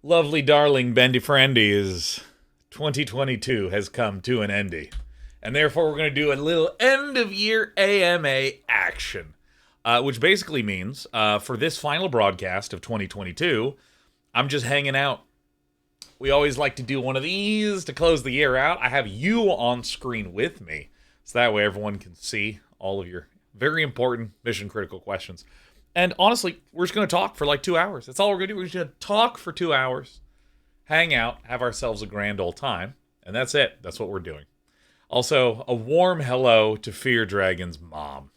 Lovely darling bendy friendies, 2022 has come to an endy. And therefore we're going to do a little end of year AMA action. Which basically means, for this final broadcast of 2022, I'm just hanging out. We always like to do one of these to close the year out. I have you on screen with me, so that way everyone can see all of your very important mission critical questions. And honestly, we're just going to talk for like 2 hours. That's all we're going to do. We're just going to talk for 2 hours, hang out, have ourselves a grand old time, and that's it. That's what we're doing. Also, a warm hello to Fear Dragon's mom.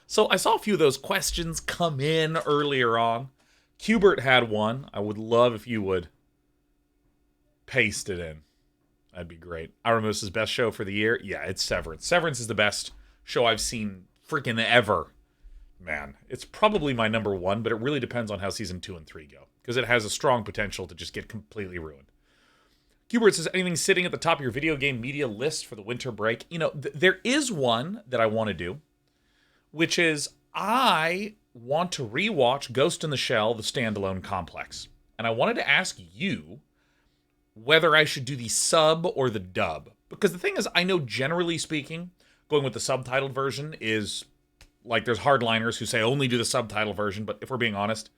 So I saw a few of those questions come in earlier on. Hubert had one. I would love if you would paste it in. That'd be great. Aramus's best show for the year? Yeah, it's Severance. Severance is the best show I've seen freaking ever. Man, it's probably my number one, but it really depends on how season 2 and 3 go, because it has a strong potential to just get completely ruined. Hubert says, anything sitting at the top of your video game media list for the winter break? You know, there is one that I want to do, which is I want to rewatch Ghost in the Shell, the standalone complex. And I wanted to ask you whether I should do the sub or the dub. Because the thing is, I know generally speaking, going with the subtitled version is, like, there's hardliners who say only do the subtitle version, but if we're being honest,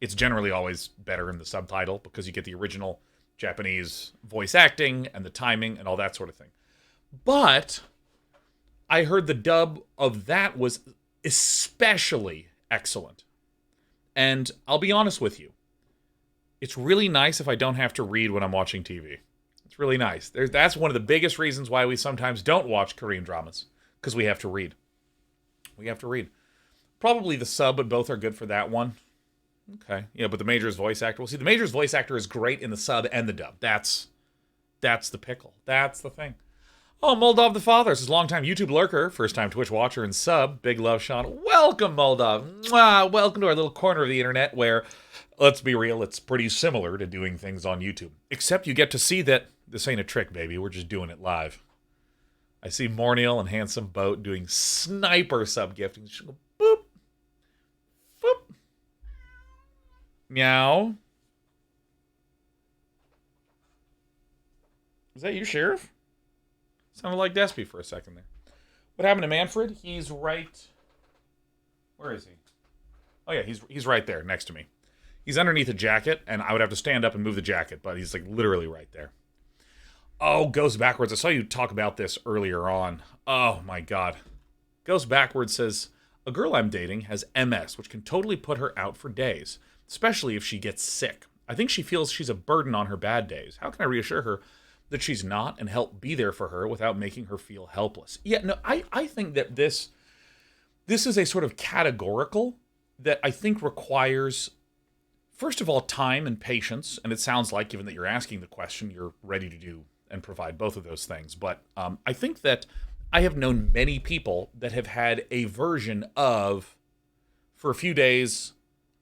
it's generally always better in the subtitle because you get the original Japanese voice acting and the timing and all that sort of thing. But I heard the dub of that was especially excellent. And I'll be honest with you, it's really nice if I don't have to read when I'm watching TV. It's really nice. That's one of the biggest reasons why we sometimes don't watch Korean dramas, because we have to read. We have to read. Probably the sub, but both are good for that one. Okay. Yeah, but the Major's voice actor, well, see, the Major's voice actor is great in the sub and the dub. That's the pickle. That's the thing. Oh, Moldov the Father says, long-time YouTube lurker, first-time Twitch watcher and sub. Big love, Sean. Welcome, Moldov. Mwah. Welcome to our little corner of the internet where, let's be real, it's pretty similar to doing things on YouTube. Except you get to see that this ain't a trick, baby. We're just doing it live. I see Morniel and Handsome Boat doing sniper sub-gifting. Just go, boop. Boop. Meow. Is that you, Sheriff? Sounded like Despy for a second there. What happened to Manfred? He's right... Where is he? Oh yeah, he's right there, next to me. He's underneath a jacket, and I would have to stand up and move the jacket, but he's like literally right there. Oh, Goes Backwards. I saw you talk about this earlier on. Oh my god. Goes Backwards says, a girl I'm dating has MS, which can totally put her out for days, especially if she gets sick. I think she feels she's a burden on her bad days. How can I reassure her that she's not and help be there for her without making her feel helpless? Yeah, no, I think that this is a sort of categorical that I think requires, first of all, time and patience. And it sounds like, given that you're asking the question, you're ready to do and provide both of those things. But I think that I have known many people that have had a version of, for a few days,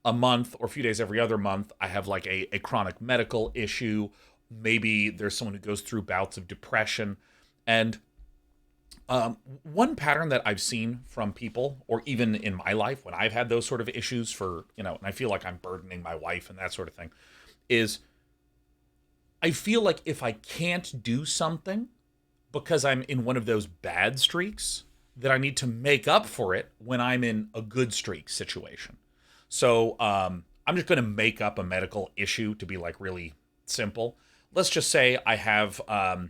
a month, or a few days every other month, I have like a chronic medical issue. Maybe there's someone who goes through bouts of depression. And one pattern that I've seen from people, or even in my life when I've had those sort of issues for, and I feel like I'm burdening my wife and that sort of thing, is I feel like if I can't do something because I'm in one of those bad streaks, that I need to make up for it when I'm in a good streak situation. So I'm just going to make up a medical issue to be like really simple. Let's just say I have an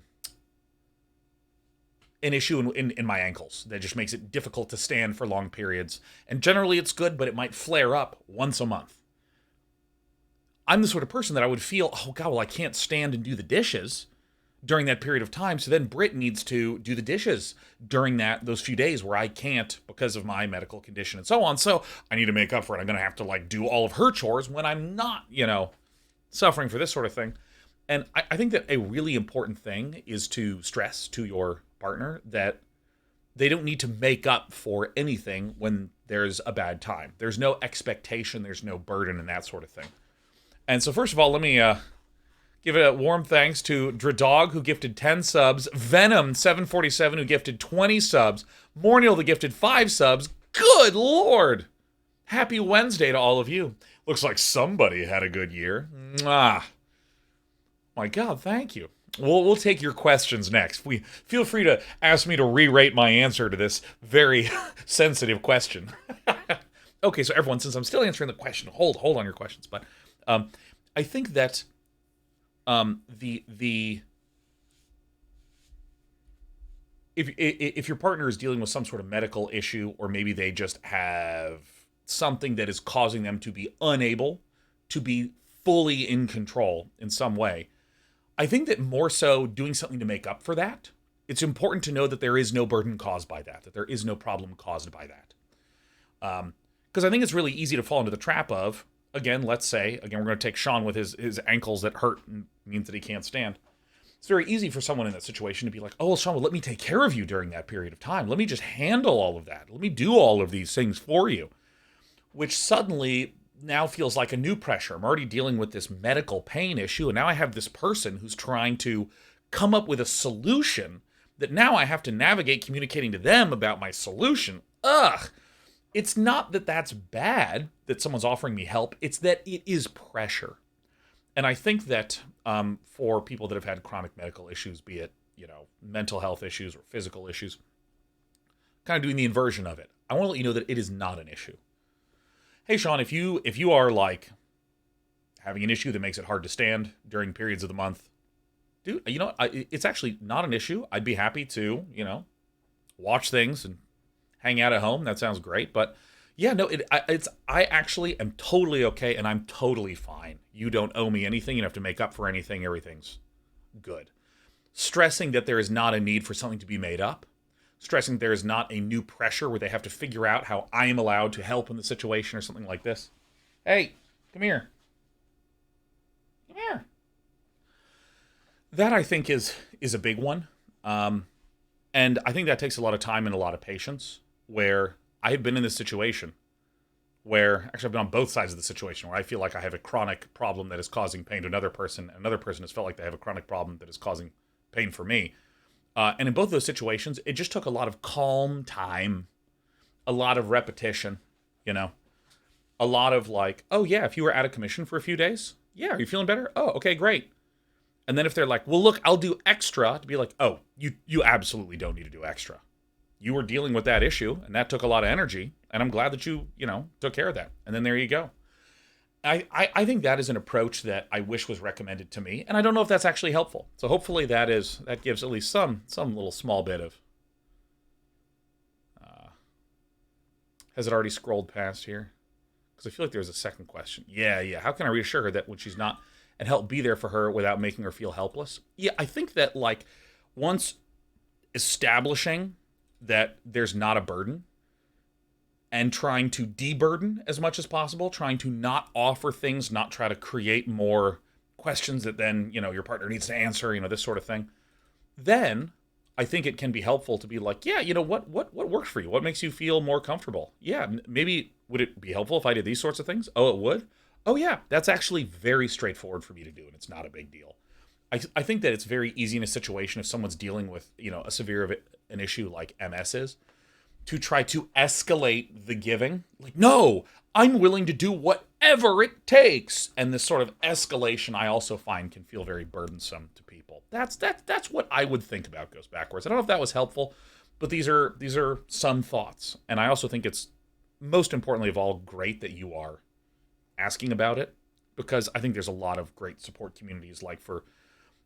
issue in my ankles that just makes it difficult to stand for long periods. And generally it's good, but it might flare up once a month. I'm the sort of person that I would feel, oh God, well, I can't stand and do the dishes during that period of time. So then Britt needs to do the dishes during those few days where I can't because of my medical condition and so on. So I need to make up for it. I'm going to have to like do all of her chores when I'm not, suffering for this sort of thing. And I think that a really important thing is to stress to your partner that they don't need to make up for anything when there's a bad time. There's no expectation, there's no burden and that sort of thing. And so first of all, let me give a warm thanks to Dradog, who gifted 10 subs, Venom747, who gifted 20 subs, Morniel, that gifted 5 subs. Good Lord! Happy Wednesday to all of you. Looks like somebody had a good year. Mwah. My God, thank you. We'll take your questions next. Feel free to ask me to re-rate my answer to this very sensitive question. Okay, so everyone, since I'm still answering the question, hold on your questions. But I think that the if your partner is dealing with some sort of medical issue, or maybe they just have something that is causing them to be unable to be fully in control in some way, I think that more so doing something to make up for that, it's important to know that there is no burden caused by that there is no problem caused by that. Because I think it's really easy to fall into the trap of, again, let's say, we're going to take Sean with his ankles that hurt and means that he can't stand. It's very easy for someone in that situation to be like, oh, well, Sean, well, let me take care of you during that period of time. Let me just handle all of that. Let me do all of these things for you. Which suddenly now feels like a new pressure. I'm already dealing with this medical pain issue, and now I have this person who's trying to come up with a solution that now I have to navigate communicating to them about my solution. Ugh! It's not that that's bad that someone's offering me help. It's that it is pressure. And I think that for people that have had chronic medical issues, be it, mental health issues or physical issues, kind of doing the inversion of it. I want to let you know that it is not an issue. Hey, Sean, if you are like having an issue that makes it hard to stand during periods of the month, dude, it's actually not an issue. I'd be happy to, watch things and hang out at home. That sounds great. But yeah, no, I actually am totally okay, and I'm totally fine. You don't owe me anything. You don't have to make up for anything. Everything's good. Stressing that there is not a need for something to be made up. Stressing there is not a new pressure where they have to figure out how I am allowed to help in the situation or something like this. Hey, come here. Come here. That, I think, is a big one. And I think that takes a lot of time and a lot of patience, where I have been in this situation where, actually I've been on both sides of the situation, where I feel like I have a chronic problem that is causing pain to another person, and another person has felt like they have a chronic problem that is causing pain for me. And in both those situations, it just took a lot of calm time, a lot of repetition, a lot of like, oh yeah, if you were out of commission for a few days, yeah, are you feeling better? Oh, okay, great. And then if they're like, well, look, I'll do extra, to be like, oh, you absolutely don't need to do extra. You were dealing with that issue, and that took a lot of energy, and I'm glad that you took care of that. And then there you go. I think that is an approach that I wish was recommended to me, and I don't know if that's actually helpful. So hopefully that gives at least some little small bit of. Has it already scrolled past here? Because I feel like there's a second question. Yeah. How can I reassure her that when she's not, and help be there for her without making her feel helpless? Yeah, I think that like once establishing that there's not a burden, and trying to deburden as much as possible, trying to not offer things, not try to create more questions that then, your partner needs to answer, this sort of thing. Then I think it can be helpful to be like, yeah, what works for you? What makes you feel more comfortable? Yeah, maybe would it be helpful if I did these sorts of things? Oh, it would? Oh yeah, that's actually very straightforward for me to do, and it's not a big deal. I think that it's very easy in a situation if someone's dealing with, a severe of an issue like MS is, to try to escalate the giving. Like, no, I'm willing to do whatever it takes. And this sort of escalation I also find can feel very burdensome to people. That's what I would think about goes backwards. I don't know if that was helpful, but these are some thoughts. And I also think it's most importantly of all great that you are asking about it, because I think there's a lot of great support communities. Like for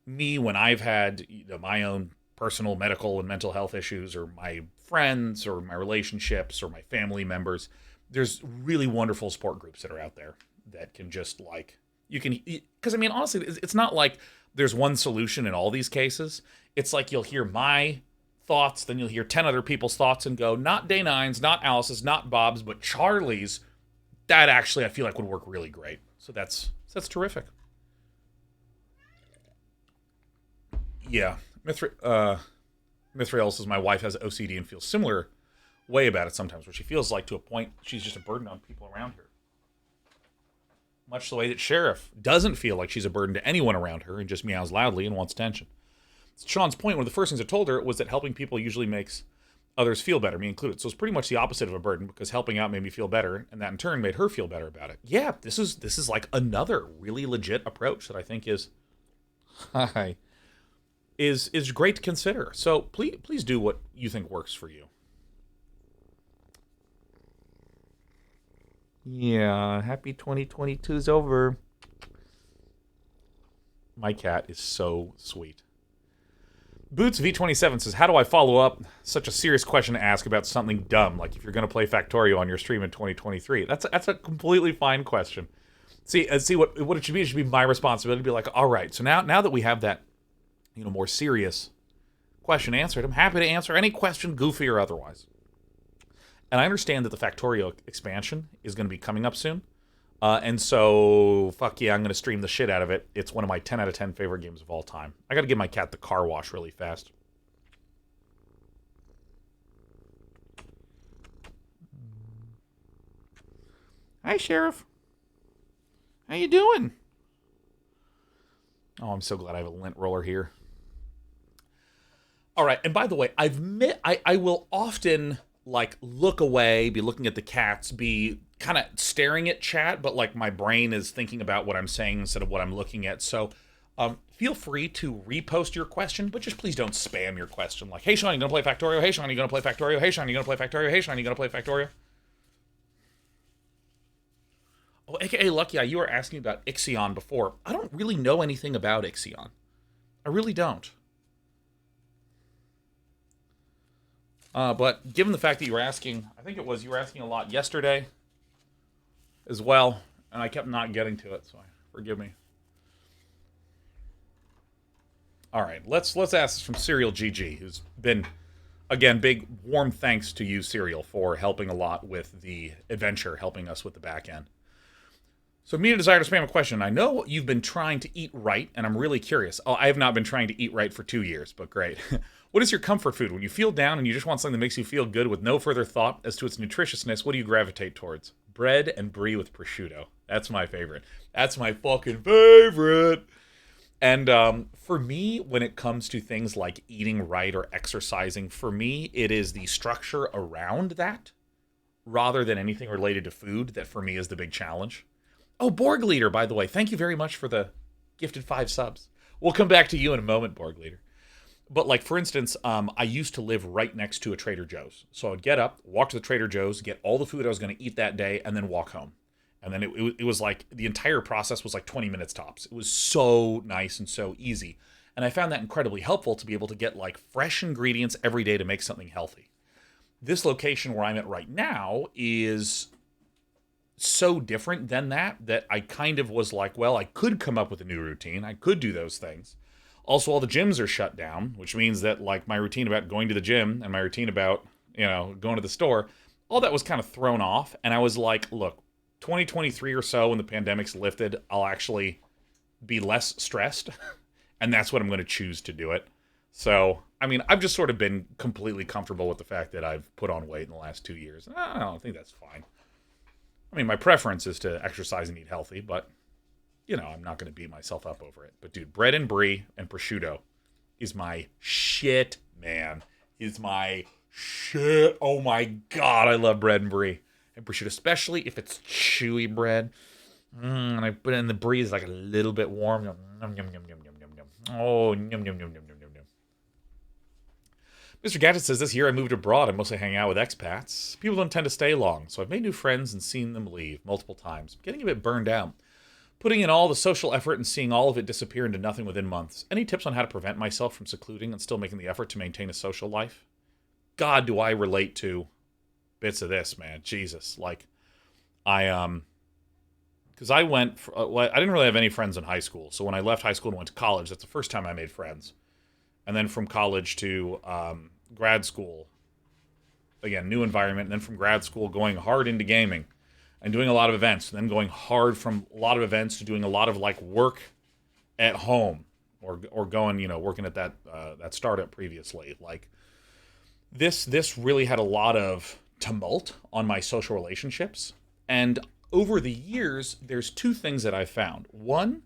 me, when I've had my own personal medical and mental health issues, or my friends or my relationships or my family members, there's really wonderful support groups that are out there that can just like, because honestly, it's not like there's one solution in all these cases. It's like you'll hear my thoughts, then you'll hear 10 other people's thoughts and go, not Day 9's, not Alice's, not Bob's, but Charlie's. That actually I feel like would work really great. So that's terrific. Yeah. Mithriel says my wife has OCD and feels similar way about it sometimes, where she feels like to a point she's just a burden on people around her. Much the way that Sheriff doesn't feel like she's a burden to anyone around her and just meows loudly and wants attention. Sean's point, one of the first things I told her was that helping people usually makes others feel better, me included. So it's pretty much the opposite of a burden because helping out made me feel better, and that in turn made her feel better about it. Yeah, this is like another really legit approach that I think is is great to consider. So please do what you think works for you. Yeah, happy 2022's over. My cat is so sweet. Boots V27 says, how do I follow up such a serious question to ask about something dumb, like if you're going to play Factorio on your stream in 2023? That's a completely fine question. See what it should be. It should be my responsibility to be like, all right, so now that we have that, more serious question answered, I'm happy to answer any question, goofy or otherwise. And I understand that the Factorio expansion is going to be coming up soon. And so, fuck yeah, I'm going to stream the shit out of it. It's one of my 10 out of 10 favorite games of all time. I got to give my cat the car wash really fast. Hi, Sheriff. How you doing? Oh, I'm so glad I have a lint roller here. All right, and by the way, I will often look away, be looking at the cats, be kind of staring at chat, but my brain is thinking about what I'm saying instead of what I'm looking at. So feel free to repost your question, but just please don't spam your question. Like, hey, Sean, you gonna play Factorio? Hey, Sean, you gonna play Factorio? Hey, Sean, you gonna play Factorio? Hey, Sean, you gonna play Factorio? Oh, aka Lucky Eye, you were asking about Ixion before. I don't really know anything about Ixion. I really don't. But given the fact that you were asking, I think you were asking a lot yesterday as well, and I kept not getting to it, so forgive me. All right, let's ask this from Serial GG, who's been, again, big warm thanks to you, Serial, for helping a lot with the adventure, helping us with the back end. So, me a desire to spam a question. I know you've been trying to eat right, and I'm really curious. Oh, I have not been trying to eat right for 2 years, but great. What is your comfort food? When you feel down and you just want something that makes you feel good with no further thought as to its nutritiousness, what do you gravitate towards? Bread and brie with prosciutto. That's my favorite. That's my fucking favorite. And for me, when it comes to things like eating right or exercising, for me, it is the structure around that rather than anything related to food that for me is the big challenge. Oh, Borg Leader, by the way, thank you very much for the gifted 5 subs. We'll come back to you in a moment, Borg Leader. But for instance, I used to live right next to a Trader Joe's. So I would get up, walk to the Trader Joe's, get all the food I was going to eat that day, and then walk home. And then it was the entire process was 20 minutes tops. It was so nice and so easy. And I found that incredibly helpful to be able to get fresh ingredients every day to make something healthy. This location where I'm at right now is so different than that I kind of was well, I could come up with a new routine. I could do those things. Also, all the gyms are shut down, which means that my routine about going to the gym and my routine about, going to the store, all that was kind of thrown off. And I was like, look, 2023 or so when the pandemic's lifted, I'll actually be less stressed. And that's what I'm going to choose to do it. So, I've just sort of been completely comfortable with the fact that I've put on weight in the last 2 years. I don't think that's fine. My preference is to exercise and eat healthy, but I'm not going to beat myself up over it. But, dude, bread and brie and prosciutto is my shit, man. Is my shit. Oh, my God. I love bread and brie. And prosciutto, especially if it's chewy bread. And I put it in the brie is a little bit warm. Yum, yum, yum, yum, yum, yum, yum. Oh, yum, yum, yum, yum, yum, yum, yum. Mr. Gadget says, this year I moved abroad. I mostly hang out with expats. People don't tend to stay long, so I've made new friends and seen them leave multiple times. I'm getting a bit burned out. Putting in all the social effort and seeing all of it disappear into nothing within months. Any tips on how to prevent myself from secluding and still making the effort to maintain a social life? God, do I relate to bits of this, man. Jesus. Because I went, I didn't really have any friends in high school. So when I left high school and went to college, that's the first time I made friends. And then from college to grad school, again, new environment. And then from grad school, going hard into gaming. And doing a lot of events, and then going hard from a lot of events to doing a lot of work at home, or going working at that startup previously. This really had a lot of tumult on my social relationships, and over the years, there's 2 things that I've found. One,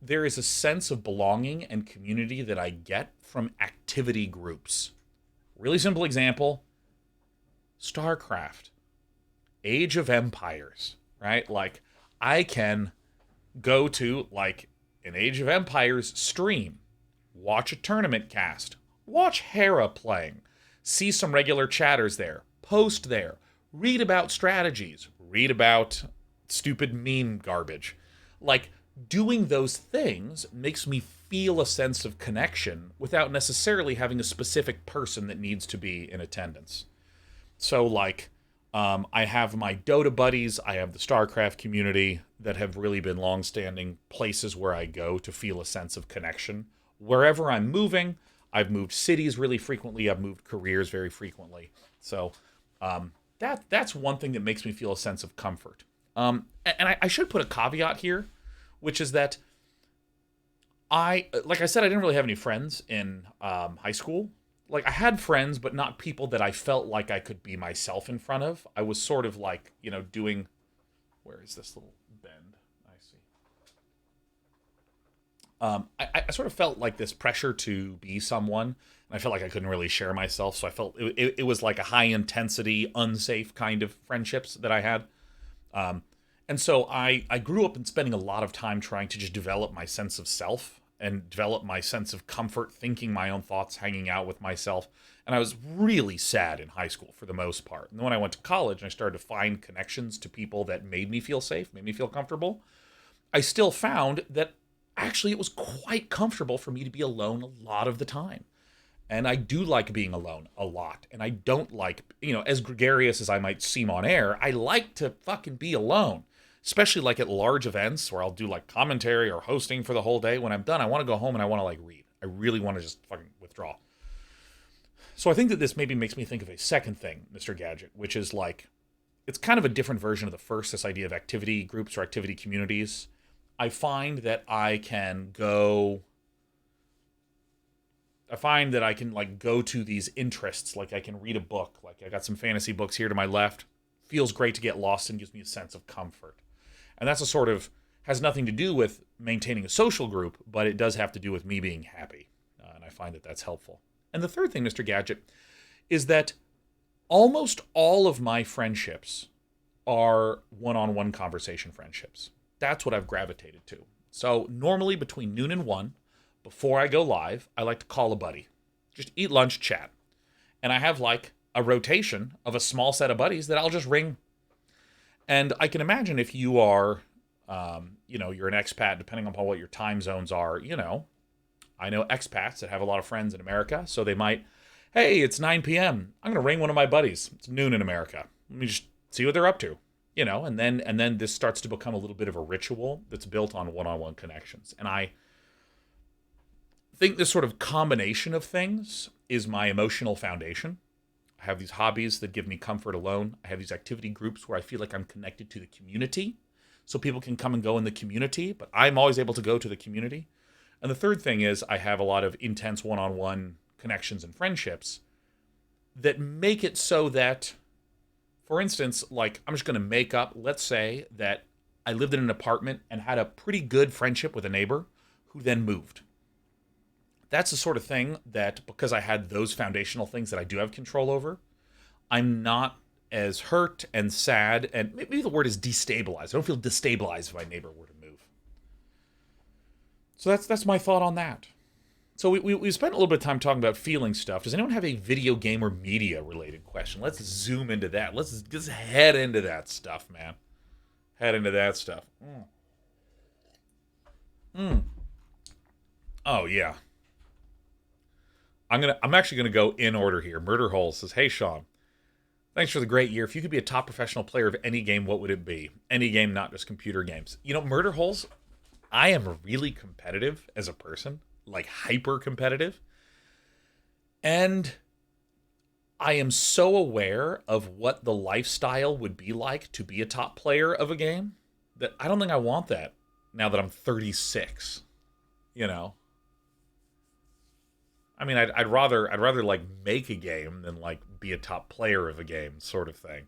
there is a sense of belonging and community that I get from activity groups. Really simple example: StarCraft, Age of Empires, right? Like, I can go to, like, an Age of Empires stream, watch a tournament cast, watch Hera playing, see some regular chatters there, post there, read about strategies, read about stupid meme garbage. Like, doing those things makes me feel a sense of connection without necessarily having a specific person that needs to be in attendance. So, like, I have my Dota buddies, I have the StarCraft community that have really been long-standing places where I go to feel a sense of connection. Wherever I'm moving, I've moved cities really frequently, I've moved careers very frequently. So, that's one thing that makes me feel a sense of comfort. And I should put a caveat here, which is that like I said, I didn't really have any friends in high school. Like, I had friends, but not people that I felt like I could be myself in front of. I was sort of like, doing. Where is this little bend? I see. I sort of felt like this pressure to be someone, and I felt like I couldn't really share myself. So I felt it was like a high intensity, unsafe kind of friendships that I had. And so I grew up in spending a lot of time trying to just develop my sense of self and develop my sense of comfort, thinking my own thoughts, hanging out with myself. And I was really sad in high school for the most part. And then when I went to college and I started to find connections to people that made me feel safe, made me feel comfortable, I still found that actually it was quite comfortable for me to be alone a lot of the time. And I do like being alone a lot. And I don't like, as gregarious as I might seem on air, I like to fucking be alone. Especially like at large events where I'll do like commentary or hosting for the whole day. When I'm done, I want to go home and I want to like read. I really want to just fucking withdraw. So I think that this maybe makes me think of a second thing, Mr. Gadget, which is like, it's kind of a different version of the first, this idea of activity groups or activity communities. I find that I can like go to these interests. Like, I can read a book. Like, I got some fantasy books here to my left. Feels great to get lost and gives me a sense of comfort. And that's a sort of, has nothing to do with maintaining a social group, but it does have to do with me being happy. And I find that that's helpful. And the third thing, Mr. Gadget, is that almost all of my friendships are one-on-one conversation friendships. That's what I've gravitated to. So normally between noon and 1, before I go live, I like to call a buddy. Just eat lunch, chat. And I have like a rotation of a small set of buddies that I'll just ring. And I can imagine if you are, you're an expat, depending upon what your time zones are, I know expats that have a lot of friends in America, so they might, hey, it's 9 p.m. I'm going to ring one of my buddies. It's noon in America. Let me just see what they're up to, and then this starts to become a little bit of a ritual that's built on one-on-one connections. And I think this sort of combination of things is my emotional foundation. I have these hobbies that give me comfort alone. I have these activity groups where I feel like I'm connected to the community. So people can come and go in the community, but I'm always able to go to the community. And the third thing is I have a lot of intense one-on-one connections and friendships that make it so that, for instance, like, I'm just going to make up, let's say that I lived in an apartment and had a pretty good friendship with a neighbor who then moved. That's the sort of thing that, because I had those foundational things that I do have control over, I'm not as hurt and sad, and maybe the word is destabilized. I don't feel destabilized if my neighbor were to move. So that's my thought on that. So we spent a little bit of time talking about feeling stuff. Does anyone have a video game or media related question? Let's zoom into that. Let's just head into that stuff, man. Head into that stuff. Oh yeah. I'm actually gonna go in order here. Murder Hole says, "Hey Sean, thanks for the great year. If you could be a top professional player of any game, what would it be? Any game, not just computer games." Murder Holes, I am really competitive as a person, like hyper competitive. And I am so aware of what the lifestyle would be like to be a top player of a game that I don't think I want that now that I'm 36, I mean, I'd rather like make a game than like be a top player of a game, sort of thing.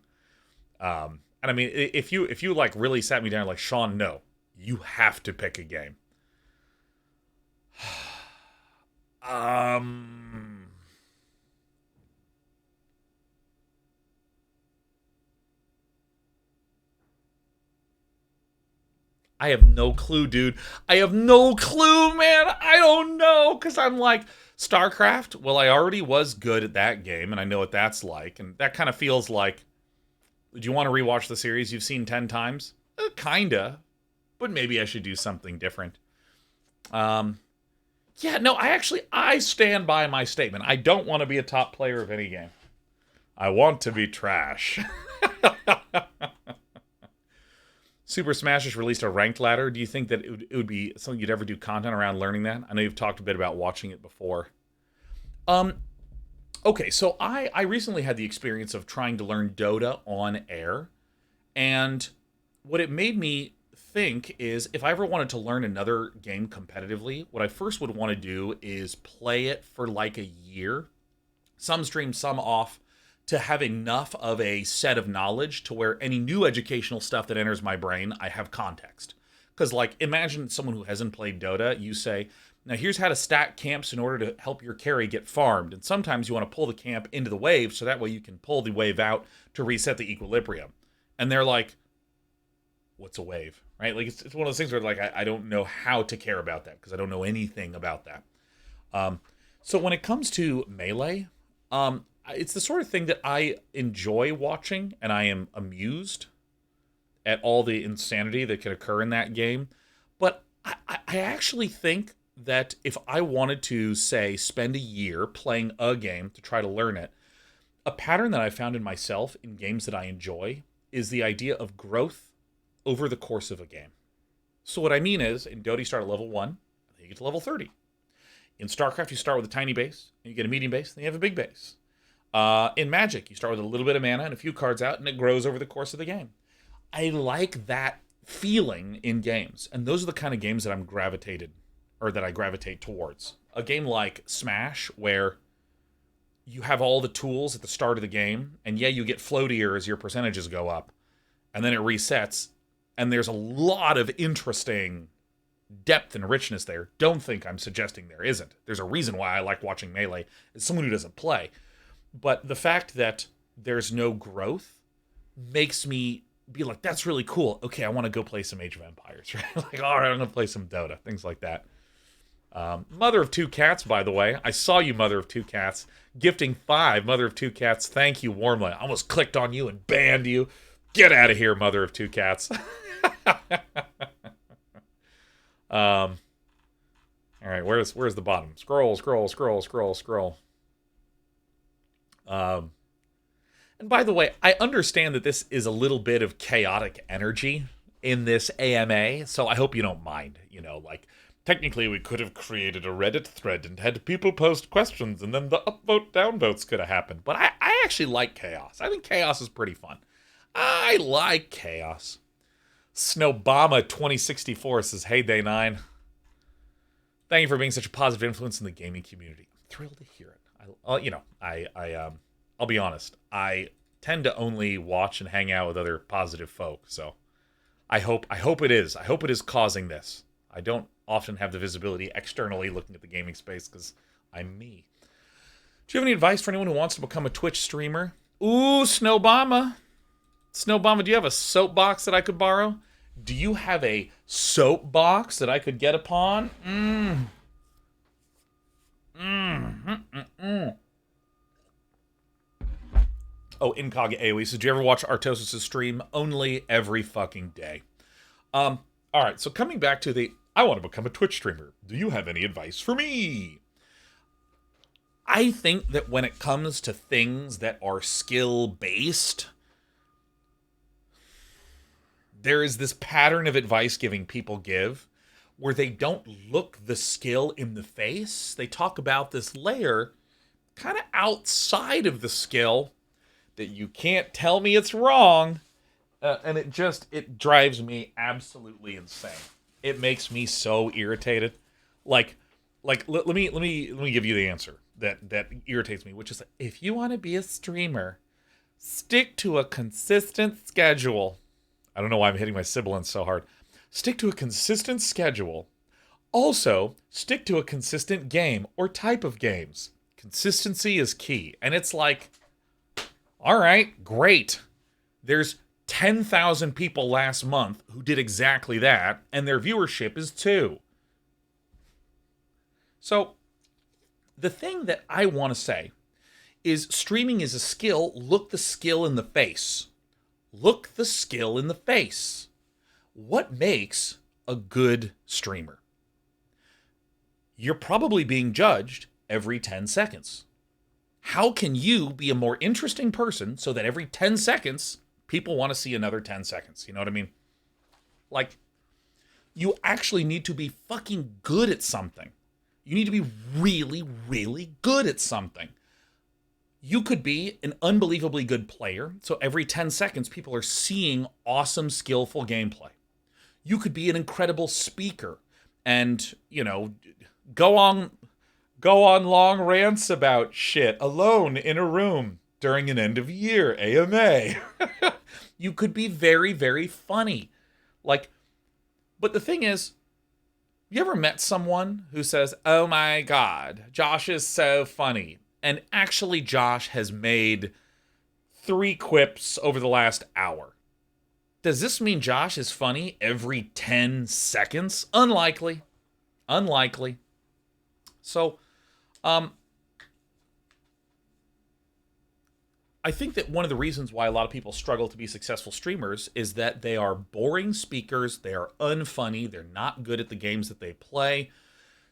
And I mean, if you like really sat me down like, Sean, no, you have to pick a game. I have no clue, dude. I have no clue, man. I don't know, because I'm like, StarCraft, well, I already was good at that game, and I know what that's like, and that kind of feels like, do you want to rewatch the series you've seen 10 times? Kinda, but maybe I should do something different. Yeah, no, I stand by my statement. I don't want to be a top player of any game. I want to be trash. Super Smash has released a ranked ladder. Do you think that it would be something you'd ever do content around learning that? I know you've talked a bit about watching it before. Okay, so I recently had the experience of trying to learn Dota on air, and what it made me think is if I ever wanted to learn another game competitively, what I first would want to do is play it for like a year, some stream, some off, to have enough of a set of knowledge to where any new educational stuff that enters my brain, I have context. Because, like, imagine someone who hasn't played Dota, you say, now here's how to stack camps in order to help your carry get farmed. And sometimes you want to pull the camp into the wave so that way you can pull the wave out to reset the equilibrium. And they're like, what's a wave? Right? Like, it's one of those things where, like, I don't know how to care about that because I don't know anything about that. So when it comes to Melee, it's the sort of thing that I enjoy watching, and I am amused at all the insanity that can occur in that game. But I actually think that if I wanted to, say, spend a year playing a game to try to learn it, a pattern that I found in myself in games that I enjoy is the idea of growth over the course of a game. So what I mean is, in Dota you start at level 1, and then you get to level 30. In StarCraft you start with a tiny base, and you get a medium base, then you have a big base. In Magic, you start with a little bit of mana and a few cards out, and it grows over the course of the game. I like that feeling in games, and those are the kind of games that I gravitate towards. A game like Smash, where you have all the tools at the start of the game, and yeah, you get floatier as your percentages go up, and then it resets, and there's a lot of interesting depth and richness there. Don't think I'm suggesting there isn't. There's a reason why I like watching Melee as someone who doesn't play. But the fact that there's no growth makes me be like, that's really cool. Okay, I want to go play some Age of Empires, right? Like, all right, I'm going to play some Dota, things like that. Mother of Two Cats, by the way. I saw you, Mother of Two Cats. Gifting 5, Mother of Two Cats. Thank you warmly. I almost clicked on you and banned you. Get out of here, Mother of Two Cats. All right, where's the bottom? Scroll. And by the way, I understand that this is a little bit of chaotic energy in this AMA, so I hope you don't mind. You know, like, technically we could have created a Reddit thread and had people post questions, and then the upvote, downvotes could have happened. But I actually like chaos. I think chaos is pretty fun. I like chaos. Snowbama 2064 says, hey, Day 9. Thank you for being such a positive influence in the gaming community. I'm thrilled to hear it. I'll be honest. I tend to only watch and hang out with other positive folk, so I hope it is. I hope it is causing this. I don't often have the visibility externally looking at the gaming space because I'm me. Do you have any advice for anyone who wants to become a Twitch streamer? Ooh, Snowbama. Snowbama, do you have a soapbox that I could borrow? Do you have a soapbox that I could get upon? Oh, Incog AoE says, do you ever watch Artosis' stream? Only every fucking day. All right, so coming back to I want to become a Twitch streamer. Do you have any advice for me? I think that when it comes to things that are skill-based, there is this pattern of advice giving people give where they don't look the skill in the face. They talk about this layer kind of outside of the skill that you can't tell me it's wrong. And it drives me absolutely insane. It makes me so irritated. Let me give you the answer that irritates me, which is, if you want to be a streamer, stick to a consistent schedule. I don't know why I'm hitting my sibilants so hard. Stick to a consistent schedule. Also, stick to a consistent game or type of games. Consistency is key. And it's like, all right, great. There's 10,000 people last month who did exactly that, and their viewership is 2. So, the thing that I want to say is streaming is a skill. Look the skill in the face. Look the skill in the face. What makes a good streamer? You're probably being judged every 10 seconds. How can you be a more interesting person so that every 10 seconds, people want to see another 10 seconds? You know what I mean? Like, you actually need to be fucking good at something. You need to be really, really good at something. You could be an unbelievably good player, so every 10 seconds, people are seeing awesome, skillful gameplay. You could be an incredible speaker and, go on long rants about shit alone in a room during an end of year AMA. You could be very, very funny. But the thing is, you ever met someone who says, "Oh my God, Josh is so funny," and actually Josh has made 3 quips over the last hour? Does this mean Josh is funny every 10 seconds? Unlikely. So, I think that one of the reasons why a lot of people struggle to be successful streamers is that they are boring speakers, they are unfunny, they're not good at the games that they play.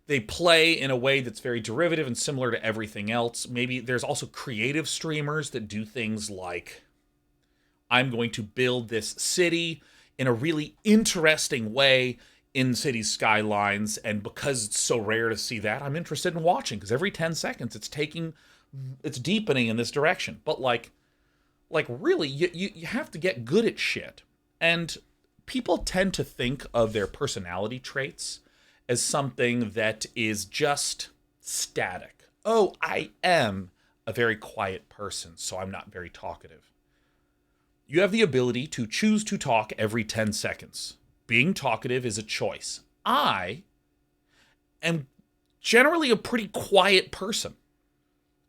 They play in a way that's very derivative and similar to everything else. Maybe there's also creative streamers that do things like, I'm going to build this city in a really interesting way in city skylines, and because it's so rare to see that, I'm interested in watching, because every 10 seconds it's deepening in this direction. But really, you have to get good at shit. And people tend to think of their personality traits as something that is just static. Oh, I am a very quiet person, so I'm not very talkative. You have the ability to choose to talk every 10 seconds. Being talkative is a choice. I am generally a pretty quiet person.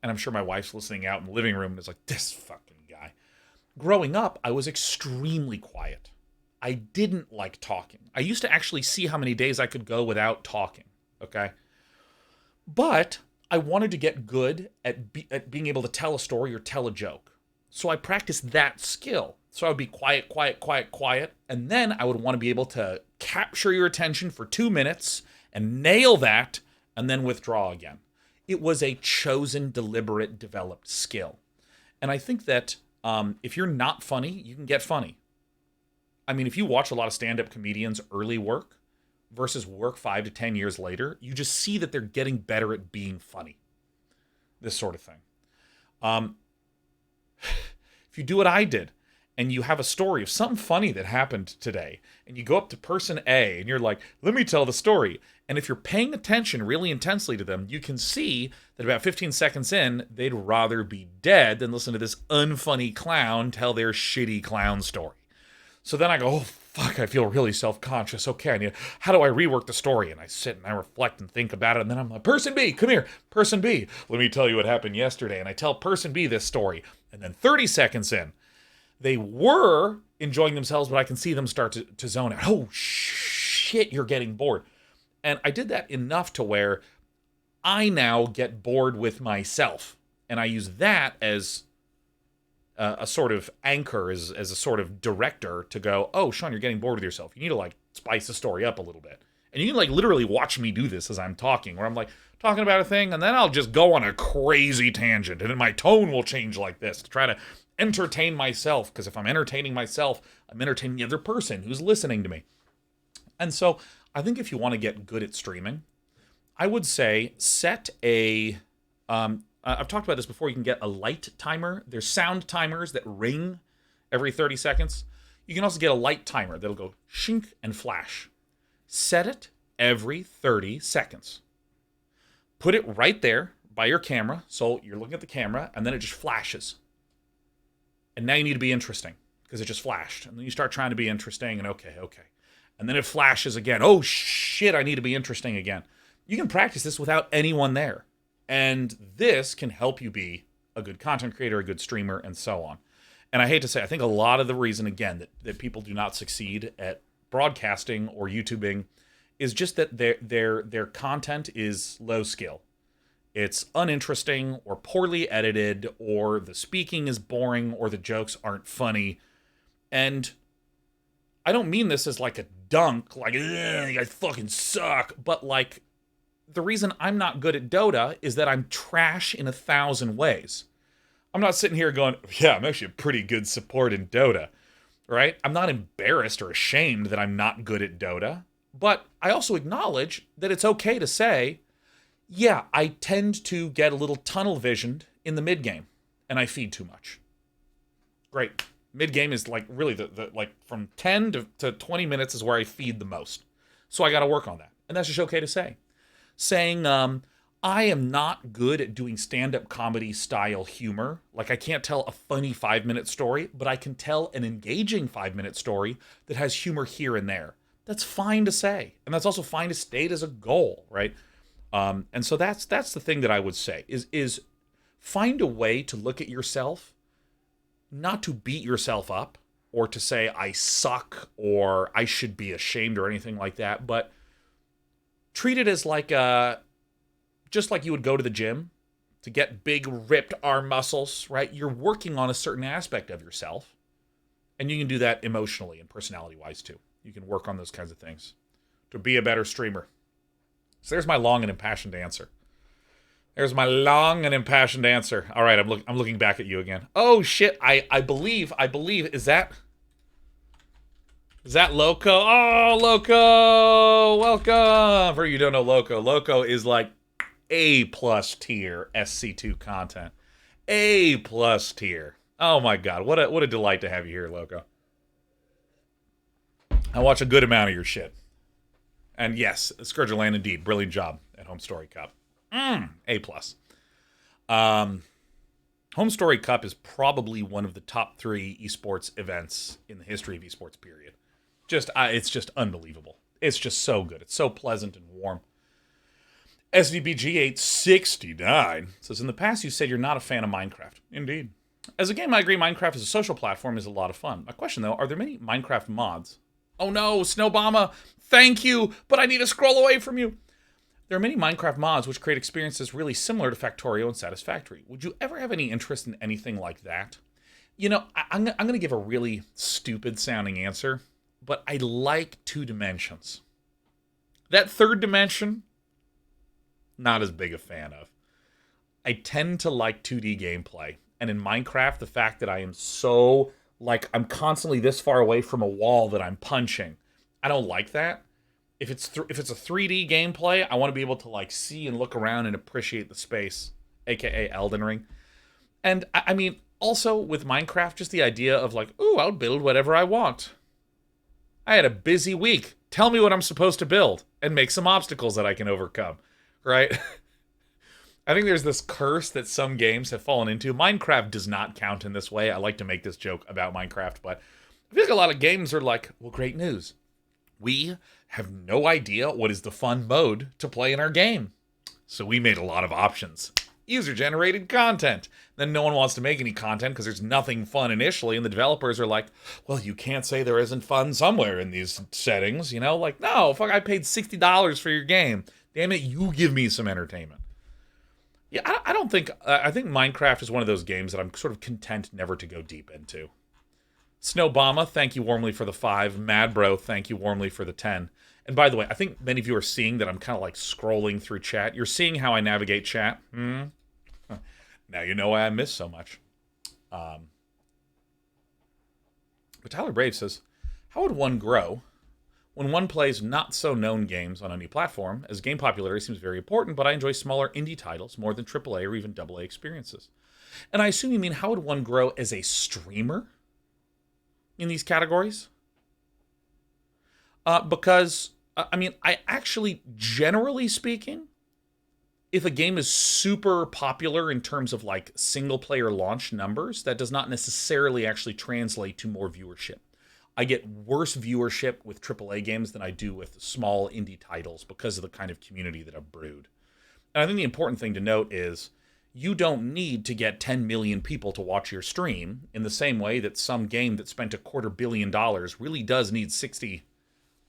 And I'm sure my wife's listening out in the living room and is like, this fucking guy. Growing up, I was extremely quiet. I didn't like talking. I used to actually see how many days I could go without talking, okay? But I wanted to get good at being able to tell a story or tell a joke. So I practiced that skill. So I would be quiet, and then I would want to be able to capture your attention for 2 minutes and nail that, and then withdraw again. It was a chosen, deliberate, developed skill. And I think that if you're not funny, you can get funny. I mean, if you watch a lot of stand-up comedians' early work versus work 5 to 10 years later, you just see that they're getting better at being funny. This sort of thing. If you do what I did, and you have a story of something funny that happened today, and you go up to person A, and you're like, let me tell the story. And if you're paying attention really intensely to them, you can see that about 15 seconds in, they'd rather be dead than listen to this unfunny clown tell their shitty clown story. So then I go, oh, fuck, I feel really self-conscious. Okay, how do I rework the story? And I sit and I reflect and think about it, and then I'm like, person B, come here, person B, let me tell you what happened yesterday. And I tell person B this story. And then 30 seconds in, they were enjoying themselves, but I can see them start to zone out. Oh, shit, you're getting bored. And I did that enough to where I now get bored with myself. And I use that as a sort of anchor, as a sort of director to go, oh, Sean, you're getting bored with yourself. You need to, spice the story up a little bit. And you can, literally watch me do this as I'm talking, where I'm, talking about a thing, and then I'll just go on a crazy tangent, and then my tone will change like this to try to entertain myself, because if I'm entertaining myself, I'm entertaining the other person who's listening to me. And so I think if you want to get good at streaming, I would say set a I've talked about this before. You can get a light timer. There's sound timers that ring every 30 seconds. You can also get a light timer that'll go shink and flash. Set it every 30 seconds. Put it right there by your camera, so you're looking at the camera, and then it just flashes. And now you need to be interesting, because it just flashed. And then you start trying to be interesting, and okay. And then it flashes again. Oh, shit, I need to be interesting again. You can practice this without anyone there. And this can help you be a good content creator, a good streamer, and so on. And I hate to say, I think a lot of the reason, again, that people do not succeed at broadcasting or YouTubing is just that their content is low skill. It's uninteresting or poorly edited, or the speaking is boring, or the jokes aren't funny. And I don't mean this as like a dunk, like, you guys fucking suck. But like, the reason I'm not good at Dota is that I'm trash in 1,000 ways. I'm not sitting here going, yeah, I'm actually a pretty good support in Dota, right? I'm not embarrassed or ashamed that I'm not good at Dota. But I also acknowledge that it's okay to say, yeah, I tend to get a little tunnel visioned in the mid game, and I feed too much. Great. Mid game is like really the like from 10 to 20 minutes is where I feed the most. So I got to work on that. And that's just okay to say. Saying, I am not good at doing stand-up comedy style humor. Like, I can't tell a funny 5-minute story, but I can tell an engaging 5-minute story that has humor here and there. That's fine to say. And that's also fine to state as a goal, right? And so that's the thing that I would say is find a way to look at yourself, not to beat yourself up or to say I suck or I should be ashamed or anything like that, but treat it as like just like you would go to the gym to get big ripped arm muscles, right? You're working on a certain aspect of yourself, and you can do that emotionally and personality-wise too. You can work on those kinds of things to be a better streamer. So there's my long and impassioned answer. There's my long and impassioned answer. All right, I'm looking back at you again. Oh shit! I believe is that Loco? Oh, Loco, welcome. For you who don't know Loco is like A+ tier SC2 content. A+ tier. Oh my god, what a delight to have you here, Loco. I watch a good amount of your shit. And yes, Scourge of Land indeed. Brilliant job at Home Story Cup. A+. Home Story Cup is probably one of the top 3 esports events in the history of esports, period. It's just unbelievable. It's just so good. It's so pleasant and warm. SVBG869 says, in the past you said you're not a fan of Minecraft. Indeed. As a game, I agree Minecraft as a social platform is a lot of fun. My question, though, are there many Minecraft mods? Oh no, Snowbomber, thank you, but I need to scroll away from you. There are many Minecraft mods which create experiences really similar to Factorio and Satisfactory. Would you ever have any interest in anything like that? You know, I'm going to give a really stupid-sounding answer, but I like 2 dimensions. That third dimension, not as big a fan of. I tend to like 2D gameplay. And in Minecraft, the fact that I am so, like, I'm constantly this far away from a wall that I'm punching, I don't like that. If it's a 3D gameplay, I want to be able to, like, see and look around and appreciate the space, aka Elden Ring. And, I mean, also with Minecraft, just the idea of, like, ooh, I'll build whatever I want. I had a busy week. Tell me what I'm supposed to build and make some obstacles that I can overcome, right? I think there's this curse that some games have fallen into. Minecraft does not count in this way. I like to make this joke about Minecraft, but I feel like a lot of games are like, well, great news. We have no idea what is the fun mode to play in our game. So we made a lot of options. User-generated content. Then no one wants to make any content because there's nothing fun initially, and the developers are like, well, you can't say there isn't fun somewhere in these settings, you know? Like, no, fuck, I paid $60 for your game. Damn it, you give me some entertainment. Yeah, I don't think... I think Minecraft is one of those games that I'm sort of content never to go deep into. Snowbomber, thank you warmly for the 5. Mad Bro, thank you warmly for the 10. And by the way, I think many of you are seeing that I'm kind of like scrolling through chat. You're seeing how I navigate chat. Now you know why I miss so much. But Tyler Brave says, how would one grow when one plays not-so-known games on any platform, as game popularity seems very important, but I enjoy smaller indie titles more than AAA or even AA experiences? And I assume you mean, how would one grow as a streamer in these categories? Because, I mean, I actually, generally speaking, if a game is super popular in terms of, like, single-player launch numbers, that does not necessarily actually translate to more viewership. I get worse viewership with AAA games than I do with small indie titles because of the kind of community that I've brewed. And I think the important thing to note is You don't need to get 10 million people to watch your stream in the same way that some game that spent $250 million really does need 60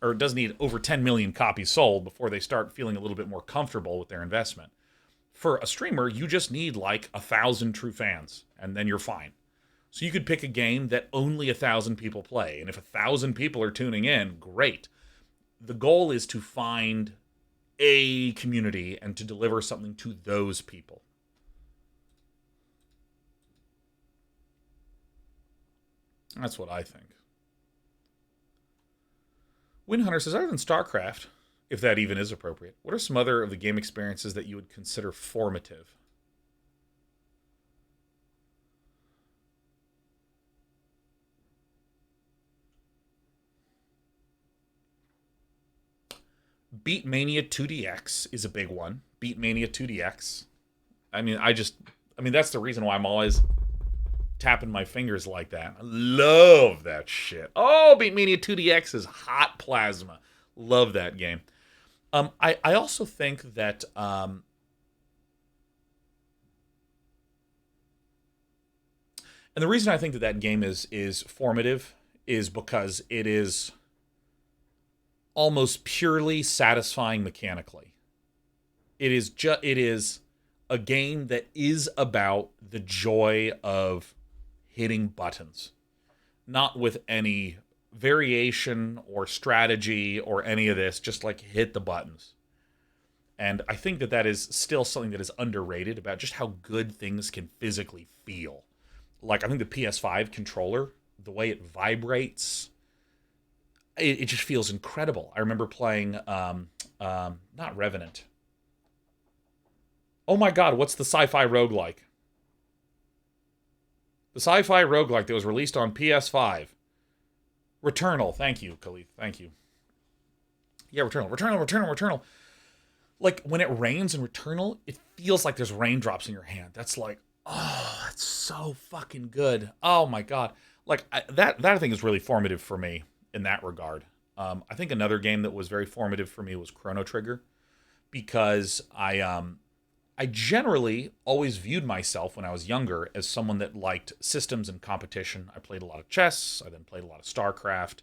or does need over 10 million copies sold before they start feeling a little bit more comfortable with their investment. For a streamer, you just need like 1,000 true fans, and then you're fine. So you could pick a game that only 1,000 people play, and if 1,000 people are tuning in, great. The goal is to find a community and to deliver something to those people. That's what I think. Windhunter says, other than StarCraft, if that even is appropriate, what are some other of the game experiences that you would consider formative? Beatmania 2DX is a big one. Beatmania 2DX. I mean, that's the reason why I'm always tapping my fingers like that. I love that shit. Oh, Beatmania 2DX is hot plasma. Love that game. I also think that and the reason I think that that game is formative is because it is almost purely satisfying mechanically. It is a game that is about the joy of hitting buttons, not with any variation or strategy or any of this, just like hit the buttons. And I think that that is still something that is underrated about just how good things can physically feel. Like, I think the PS5 controller, the way it vibrates, it just feels incredible. I remember playing, not Revenant. Oh my god, what's the sci-fi roguelike? The sci-fi roguelike that was released on PS5. Returnal. Thank you, Khalif. Thank you. Yeah, Returnal. Like, when it rains in Returnal, it feels like there's raindrops in your hand. That's like, oh, that's so fucking good. Oh my god. Like, that I think is really formative for me in that regard. I think another game that was very formative for me was Chrono Trigger, because I generally always viewed myself when I was younger as someone that liked systems and competition. I played a lot of chess. I then played a lot of StarCraft.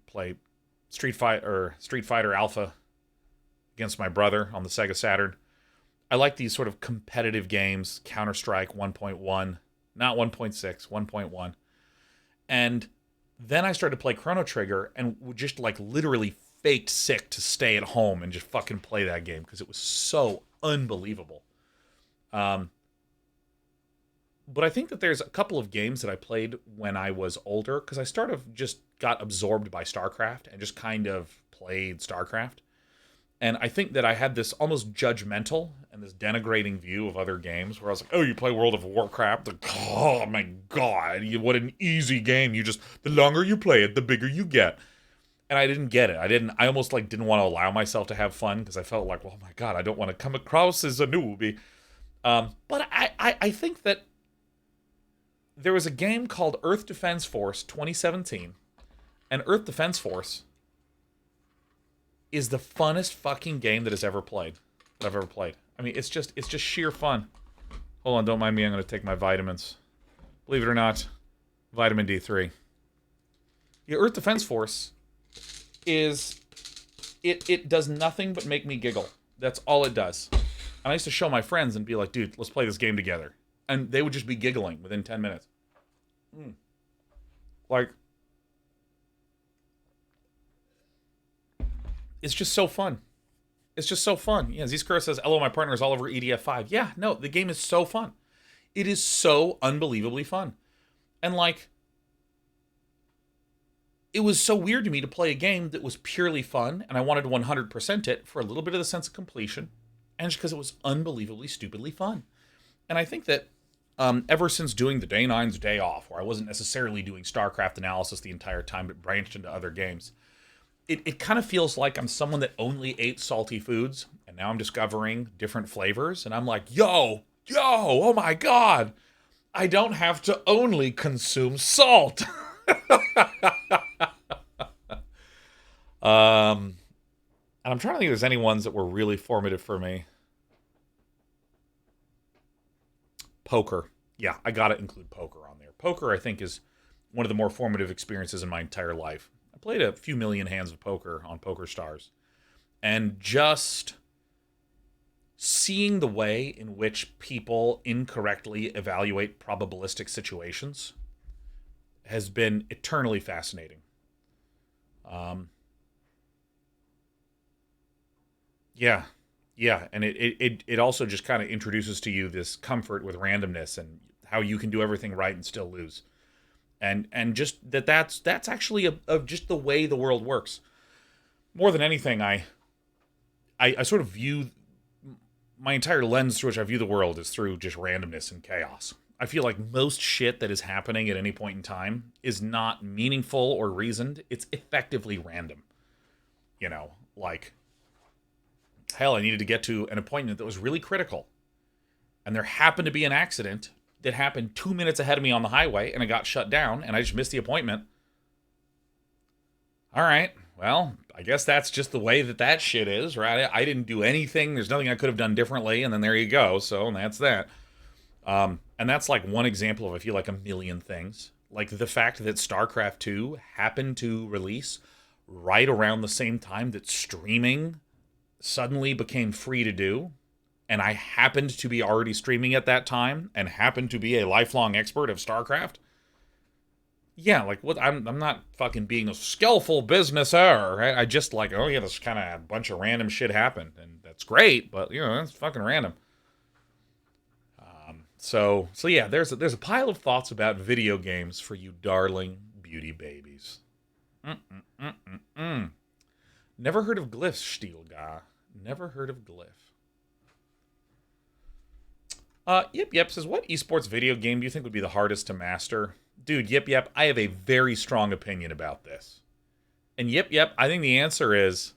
Play Street Fighter Alpha against my brother on the Sega Saturn. I like these sort of competitive games, Counter-Strike 1.1, not 1.6, 1.1. And then I started to play Chrono Trigger and would just like literally faked sick to stay at home and just fucking play that game because it was so unbelievable. But I think that there's a couple of games that I played when I was older, because I sort of just got absorbed by StarCraft and just kind of played StarCraft. And I think that I had this almost judgmental and this denigrating view of other games where I was like, oh, you play World of Warcraft? Like, oh my god, what an easy game. The longer you play it, the bigger you get. And I didn't get it. I almost like didn't want to allow myself to have fun because I felt like, oh my god, I don't want to come across as a newbie. But I think that there was a game called Earth Defense Force 2017, and Earth Defense Force is the funnest fucking game that I've ever played. I mean, it's just sheer fun. Hold on, don't mind me. I'm going to take my vitamins. Believe it or not, vitamin D3. Yeah, Earth Defense Force is it does nothing but make me giggle. That's all it does. And I used to show my friends and be like, dude, let's play this game together. And they would just be giggling within 10 minutes. Like, it's just so fun. It's just so fun. Yeah, Zskura says, hello, my partner is all over EDF5. Yeah, no, the game is so fun. It is so unbelievably fun. And like, it was so weird to me to play a game that was purely fun, and I wanted to 100% it for a little bit of the sense of completion, and just because it was unbelievably stupidly fun. And I think that ever since doing the Day 9's Day Off, where I wasn't necessarily doing StarCraft analysis the entire time, but branched into other games, it kind of feels like I'm someone that only ate salty foods, and now I'm discovering different flavors, and I'm like, yo, oh my god, I don't have to only consume salt. And I'm trying to think if there's any ones that were really formative for me. Poker. Yeah, I gotta include poker on there. Poker, I think, is one of the more formative experiences in my entire life. I played a few million hands of poker on Poker Stars. And just seeing the way in which people incorrectly evaluate probabilistic situations has been eternally fascinating. Yeah, yeah, and it also just kind of introduces to you this comfort with randomness and how you can do everything right and still lose, and just that's actually of just the way the world works. More than anything, I sort of view my entire lens through which I view the world is through just randomness and chaos. I feel like most shit that is happening at any point in time is not meaningful or reasoned. It's effectively random. You know, like, hell, I needed to get to an appointment that was really critical. And there happened to be an accident that happened 2 minutes ahead of me on the highway, and it got shut down, and I just missed the appointment. All right, well, I guess that's just the way that shit is, right? I didn't do anything. There's nothing I could have done differently, and then there you go. So that's that. And that's like one example of, I feel like, a million things. Like the fact that StarCraft 2 happened to release right around the same time that streaming suddenly became free to do. And I happened to be already streaming at that time and happened to be a lifelong expert of StarCraft. Yeah, like, what? I'm not fucking being a skillful businessor, right? I just like, oh yeah, this kind of a bunch of random shit happened, and that's great, but you know, that's fucking random. So yeah, there's a pile of thoughts about video games for you, darling beauty babies. Mm-mm-mm-mm-mm. Never heard of glyphs, Steel guy. Never heard of glyph. Yep says, what esports video game do you think would be the hardest to master? Dude, yep, I have a very strong opinion about this. And yep, I think the answer is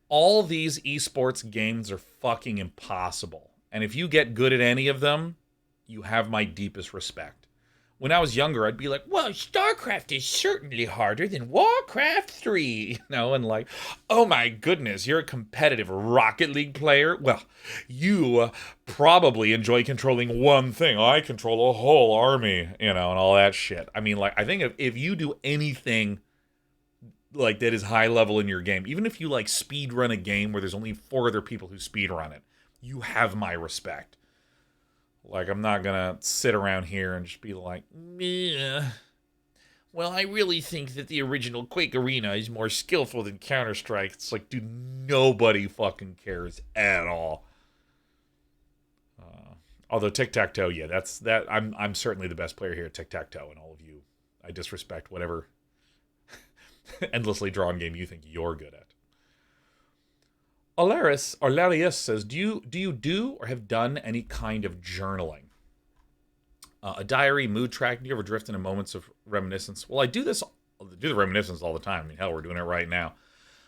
all these esports games are fucking impossible. And if you get good at any of them, you have my deepest respect. When I was younger, I'd be like, well, StarCraft is certainly harder than Warcraft 3, you know, and like, oh my goodness, you're a competitive Rocket League player? Well, you probably enjoy controlling one thing. I control a whole army, you know, and all that shit. I mean, like, I think if you do anything like that is high level in your game, even if you like speed run a game where there's only 4 other people who speed run it, you have my respect. Like, I'm not gonna sit around here and just be like, meh. Well, I really think that the original Quake Arena is more skillful than Counter-Strike. It's like, dude, nobody fucking cares at all. Although tic-tac-toe, yeah, I'm certainly the best player here at tic-tac-toe, and all of you, I disrespect whatever endlessly drawn game you think you're good at. Alarius says, do you do or have done any kind of journaling? A diary, mood track? Do you ever drift into moments of reminiscence? Well, I do the reminiscence all the time. I mean, hell, we're doing it right now.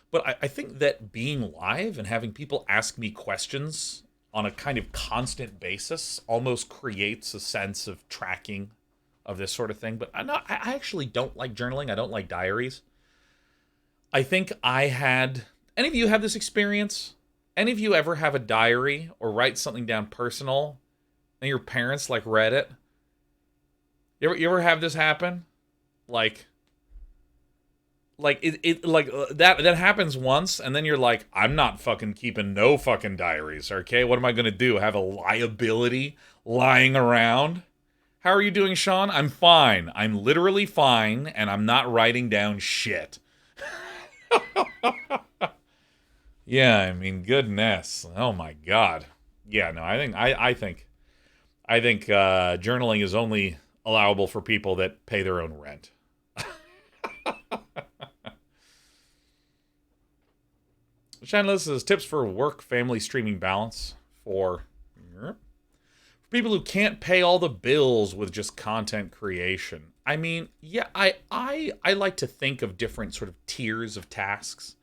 But I think that being live and having people ask me questions on a kind of constant basis almost creates a sense of tracking of this sort of thing. But I actually don't like journaling. I don't like diaries. I think any of you have this experience? Any of you ever have a diary or write something down personal and your parents like read it? You ever have this happen? Like that happens once, and then you're like, I'm not fucking keeping no fucking diaries, okay? What am I gonna do? Have a liability lying around? How are you doing, Sean? I'm fine. I'm literally fine, and I'm not writing down shit. Yeah, I mean, goodness. Oh my god. Yeah, no, I think journaling is only allowable for people that pay their own rent. Chandler says, tips for work family streaming balance for people who can't pay all the bills with just content creation. I mean, yeah, I like to think of different sort of tiers of tasks.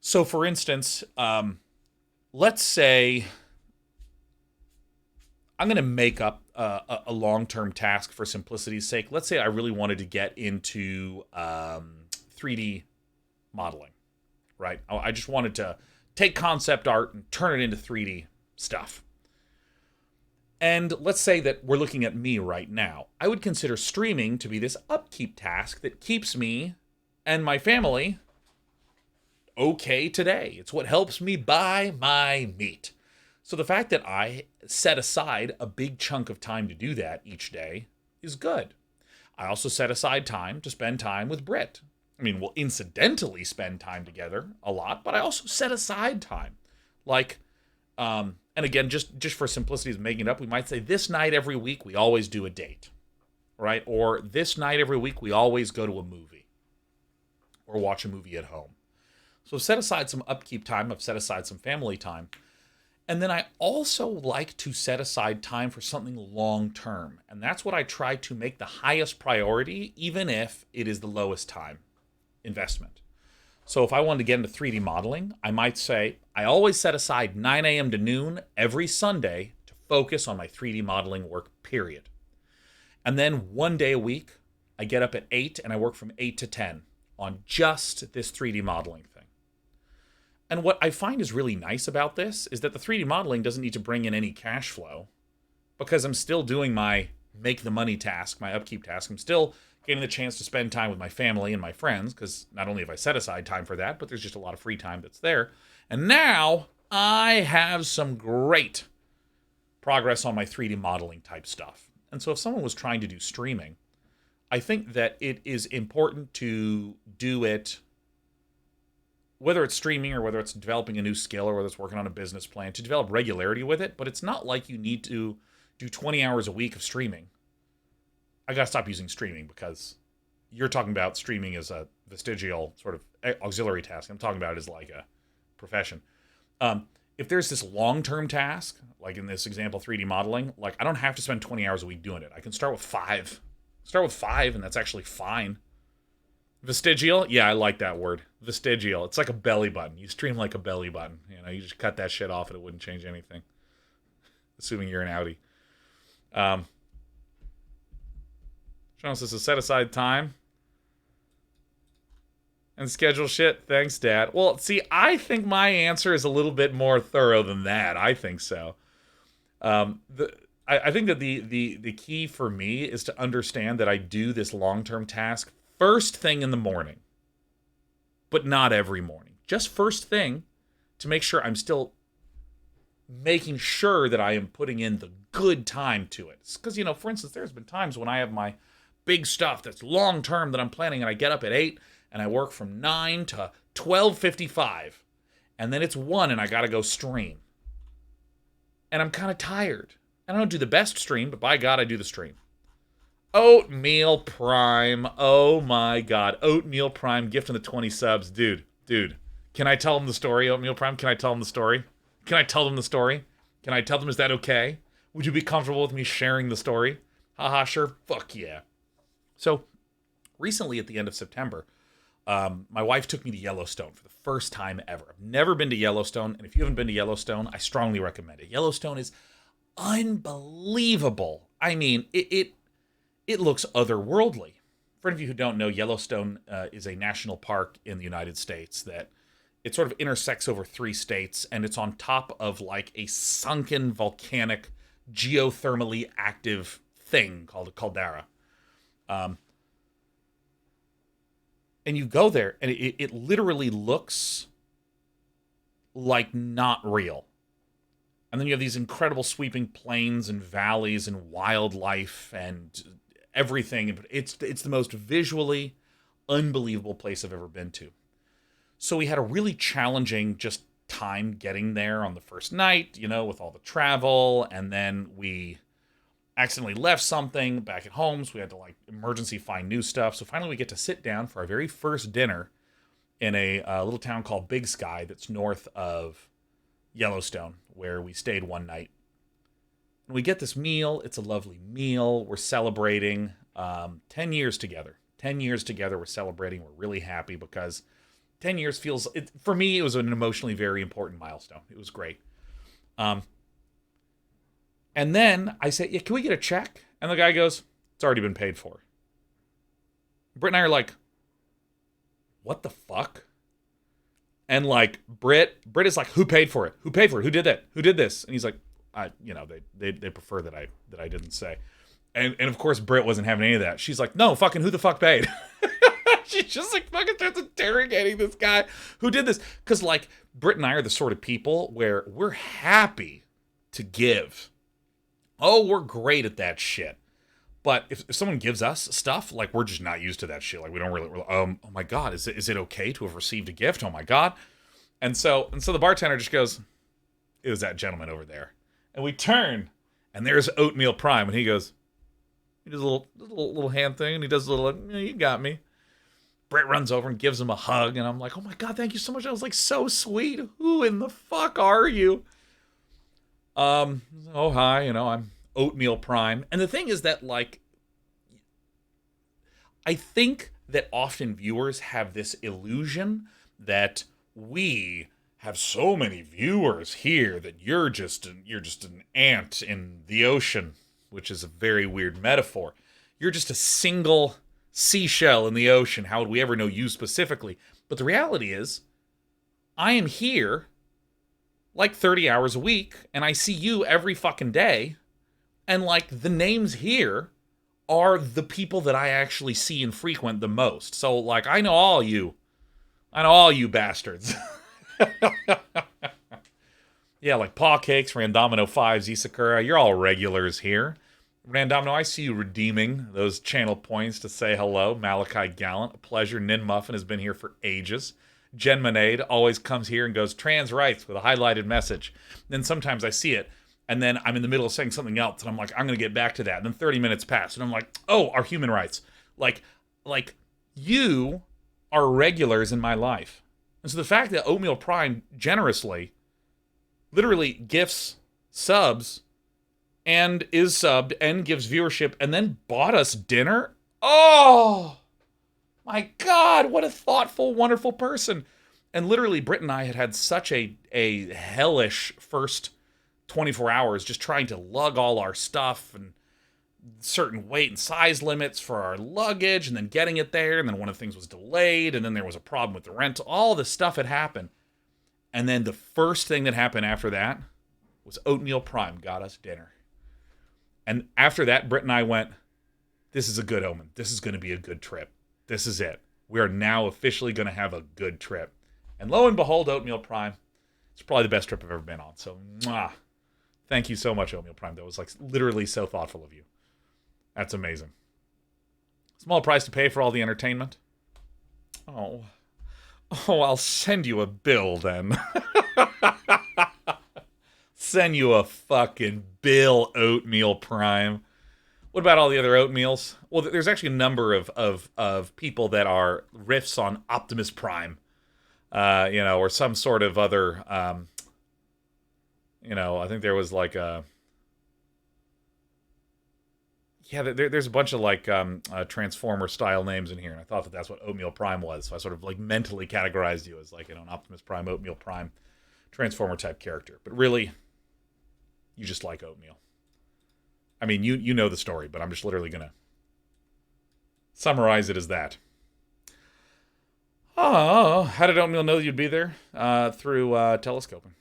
So, for instance, let's say I'm going to make up a long-term task for simplicity's sake. Let's say I really wanted to get into 3D modeling, right? I just wanted to take concept art and turn it into 3D stuff. And let's say that we're looking at me right now. I would consider streaming to be this upkeep task that keeps me and my family okay today. It's what helps me buy my meat. So the fact that I set aside a big chunk of time to do that each day is good. I also set aside time to spend time with Britt. I mean, we'll incidentally spend time together a lot, but I also set aside time. Like, and again, just for simplicity of making it up, we might say this night every week we always do a date, right? Or this night every week we always go to a movie or watch a movie at home. So I've set aside some upkeep time. I've set aside some family time. And then I also like to set aside time for something long-term. And that's what I try to make the highest priority, even if it is the lowest time investment. So if I wanted to get into 3D modeling, I might say I always set aside 9 a.m. to noon every Sunday to focus on my 3D modeling work, period. And then one day a week, I get up at 8 and I work from 8 to 10 on just this 3D modeling thing. And what I find is really nice about this is that the 3D modeling doesn't need to bring in any cash flow because I'm still doing my make the money task, my upkeep task. I'm still getting the chance to spend time with my family and my friends because not only have I set aside time for that, but there's just a lot of free time that's there. And now I have some great progress on my 3D modeling type stuff. And so if someone was trying to do streaming, I think that it is important to do it, whether it's streaming or whether it's developing a new skill or whether it's working on a business plan, to develop regularity with it. But it's not like you need to do 20 hours a week of streaming. I got to stop using streaming because you're talking about streaming as a vestigial sort of auxiliary task. I'm talking about it as like a profession. If there's this long-term task, like in this example, 3D modeling, like I don't have to spend 20 hours a week doing it. I can start with 5. Start with 5, and that's actually fine. Vestigial? Yeah, I like that word. Vestigial. It's like a belly button. You stream like a belly button. You know, you just cut that shit off and it wouldn't change anything. Assuming you're an Audi. Sean says to set aside time and schedule shit. Thanks, Dad. Well, see, I think my answer is a little bit more thorough than that. I think so. I think that the key for me is to understand that I do this long-term task first thing in the morning, but not every morning. Just first thing to make sure I'm still making sure that I am putting in the good time to it. Because, you know, for instance, there's been times when I have my big stuff that's long-term that I'm planning and I get up at 8 and I work from 9 to 12:55 and then it's 1 and I got to go stream. And I'm kind of tired. And I don't do the best stream, but by God, I do the stream. Oatmeal Prime. Oh my God. Oatmeal Prime gifting the 20 subs. Dude. Can I tell them the story, Oatmeal Prime? Can I tell them the story? Can I tell them the story? Can I tell them, is that okay? Would you be comfortable with me sharing the story? Haha, sure. Fuck yeah. So, recently at the end of September, my wife took me to Yellowstone for the first time ever. I've never been to Yellowstone, and if you haven't been to Yellowstone, I strongly recommend it. Yellowstone is unbelievable. I mean, it looks otherworldly. For any of you who don't know, Yellowstone is a national park in the United States that it sort of intersects over 3 states, and it's on top of like a sunken volcanic, geothermally active thing called a caldera. And you go there, and it literally looks like not real. And then you have these incredible sweeping plains and valleys and wildlife and everything. It's the most visually unbelievable place I've ever been to. So we had a really challenging just time getting there on the first night, you know, with all the travel. And then we accidentally left something back at home, so we had to like emergency find new stuff. So finally we get to sit down for our very first dinner in a little town called Big Sky that's north of Yellowstone, where we stayed one night. And we get this meal. It's a lovely meal. We're celebrating 10 years together. 10 years together, we're celebrating. We're really happy because 10 years feels, for me, it was an emotionally very important milestone. It was great. And then I say, yeah, can we get a check? And the guy goes, it's already been paid for. Britt and I are like, what the fuck? And like, Britt is like, who paid for it? Who paid for it? Who did that? Who did this? And he's like, they prefer that I didn't say. And of course Britt wasn't having any of that. She's like, no, fucking who the fuck paid? She just like fucking starts interrogating this guy who did this. Because like Britt and I are the sort of people where we're happy to give. Oh, we're great at that shit. But if someone gives us stuff, like we're just not used to that shit. Like we don't really, oh my God, is it okay to have received a gift? Oh my God. And so the bartender just goes, it was that gentleman over there. And we turn and there's Oatmeal Prime. And he goes, he does a little hand thing. And he does a little, you got me. Brett runs over and gives him a hug. And I'm like, oh my God, thank you so much. I was like, so sweet. Who in the fuck are you? Oh, hi, I'm Oatmeal Prime. And the thing is that, like, I think that often viewers have this illusion that we have so many viewers here that you're just an ant in the ocean, which is a very weird metaphor. You're just a single seashell in the ocean. How would we ever know you specifically? But the reality is, I am here like 30 hours a week, and I see you every fucking day, and like the names here are the people that I actually see and frequent the most. So like I know all you bastards. Yeah, like Paw Cakes, Randomino 5, Sakura, you're all regulars here. Randomino, I see you redeeming those channel points to say hello. Malachi Gallant, a pleasure. Nin Muffin has been here for ages. Jen Monade always comes here and goes trans rights with a highlighted message. Then sometimes I see it, and then I'm in the middle of saying something else, and I'm like, I'm going to get back to that. And then 30 minutes pass, and I'm like, oh, our human rights. Like you are regulars in my life. And so the fact that Oatmeal Prime generously, literally gifts subs, and is subbed, and gives viewership, and then bought us dinner? Oh! My God, what a thoughtful, wonderful person. And literally, Britt and I had such a hellish first 24 hours just trying to lug all our stuff and certain weight and size limits for our luggage and then getting it there. And then one of the things was delayed. And then there was a problem with the rental. All this stuff had happened. And then the first thing that happened after that was Oatmeal Prime got us dinner. And after that, Britt and I went, this is a good omen. This is going to be a good trip. This is it. We are now officially going to have a good trip. And lo and behold, Oatmeal Prime. It's probably the best trip I've ever been on. So, thank you so much, Oatmeal Prime. That was like literally so thoughtful of you. That's amazing. Small price to pay for all the entertainment. Oh, I'll send you a bill then. Send you a fucking bill, Oatmeal Prime. What about all the other oatmeals? Well, there's actually a number of people that are riffs on Optimus Prime, or some sort of other, I think there was like a, there's a bunch of like Transformer-style names in here, and I thought that that's what Oatmeal Prime was, so I sort of like mentally categorized you as like, an Optimus Prime, Oatmeal Prime, Transformer-type character. But really, you just like oatmeal. I mean, you know the story, but I'm just literally going to summarize it as that. Oh, how did Oatmeal know you'd be there? Through telescoping.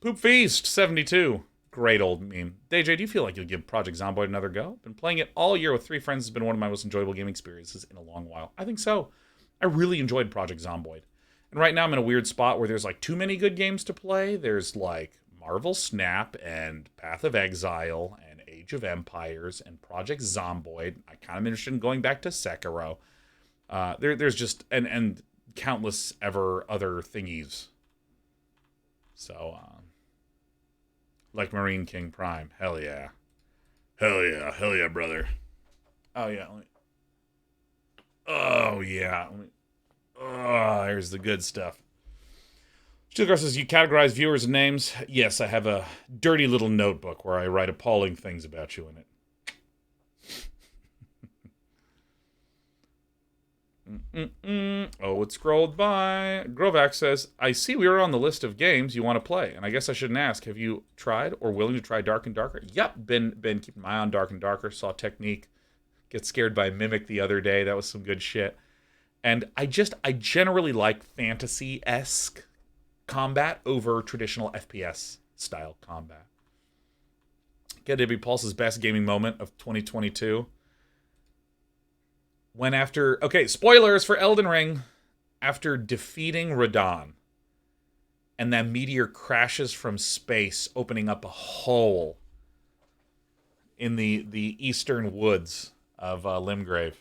Poop Feast 72. Great old meme. DJ, do you feel like you'll give Project Zomboy another go? Been playing it all year with 3 friends. It's been one of my most enjoyable gaming experiences in a long while. I think so. I really enjoyed Project Zomboid. And right now I'm in a weird spot where there's like too many good games to play. There's like Marvel Snap and Path of Exile and Age of Empires and Project Zomboid. I kind of interested in going back to Sekiro. There's just and countless ever other thingies. So like Marine King Prime. Hell yeah. Hell yeah. Hell yeah, brother. Oh yeah. Oh yeah. Oh, here's the good stuff. Steelgar says, you categorize viewers and names? Yes, I have a dirty little notebook where I write appalling things about you in it. Oh, it scrolled by. Grovac says, I see we were on the list of games you want to play, and I guess I shouldn't ask, have you tried or willing to try Dark and Darker? Yep, been keeping my eye on Dark and Darker. Saw Technique get scared by a Mimic the other day. That was some good shit. And I generally like fantasy-esque combat over traditional FPS style combat. Get Ibby Pulse's best gaming moment of 2022. When after... Okay, spoilers for Elden Ring. After defeating Radon, and that meteor crashes from space, opening up a hole in the eastern woods of Limgrave.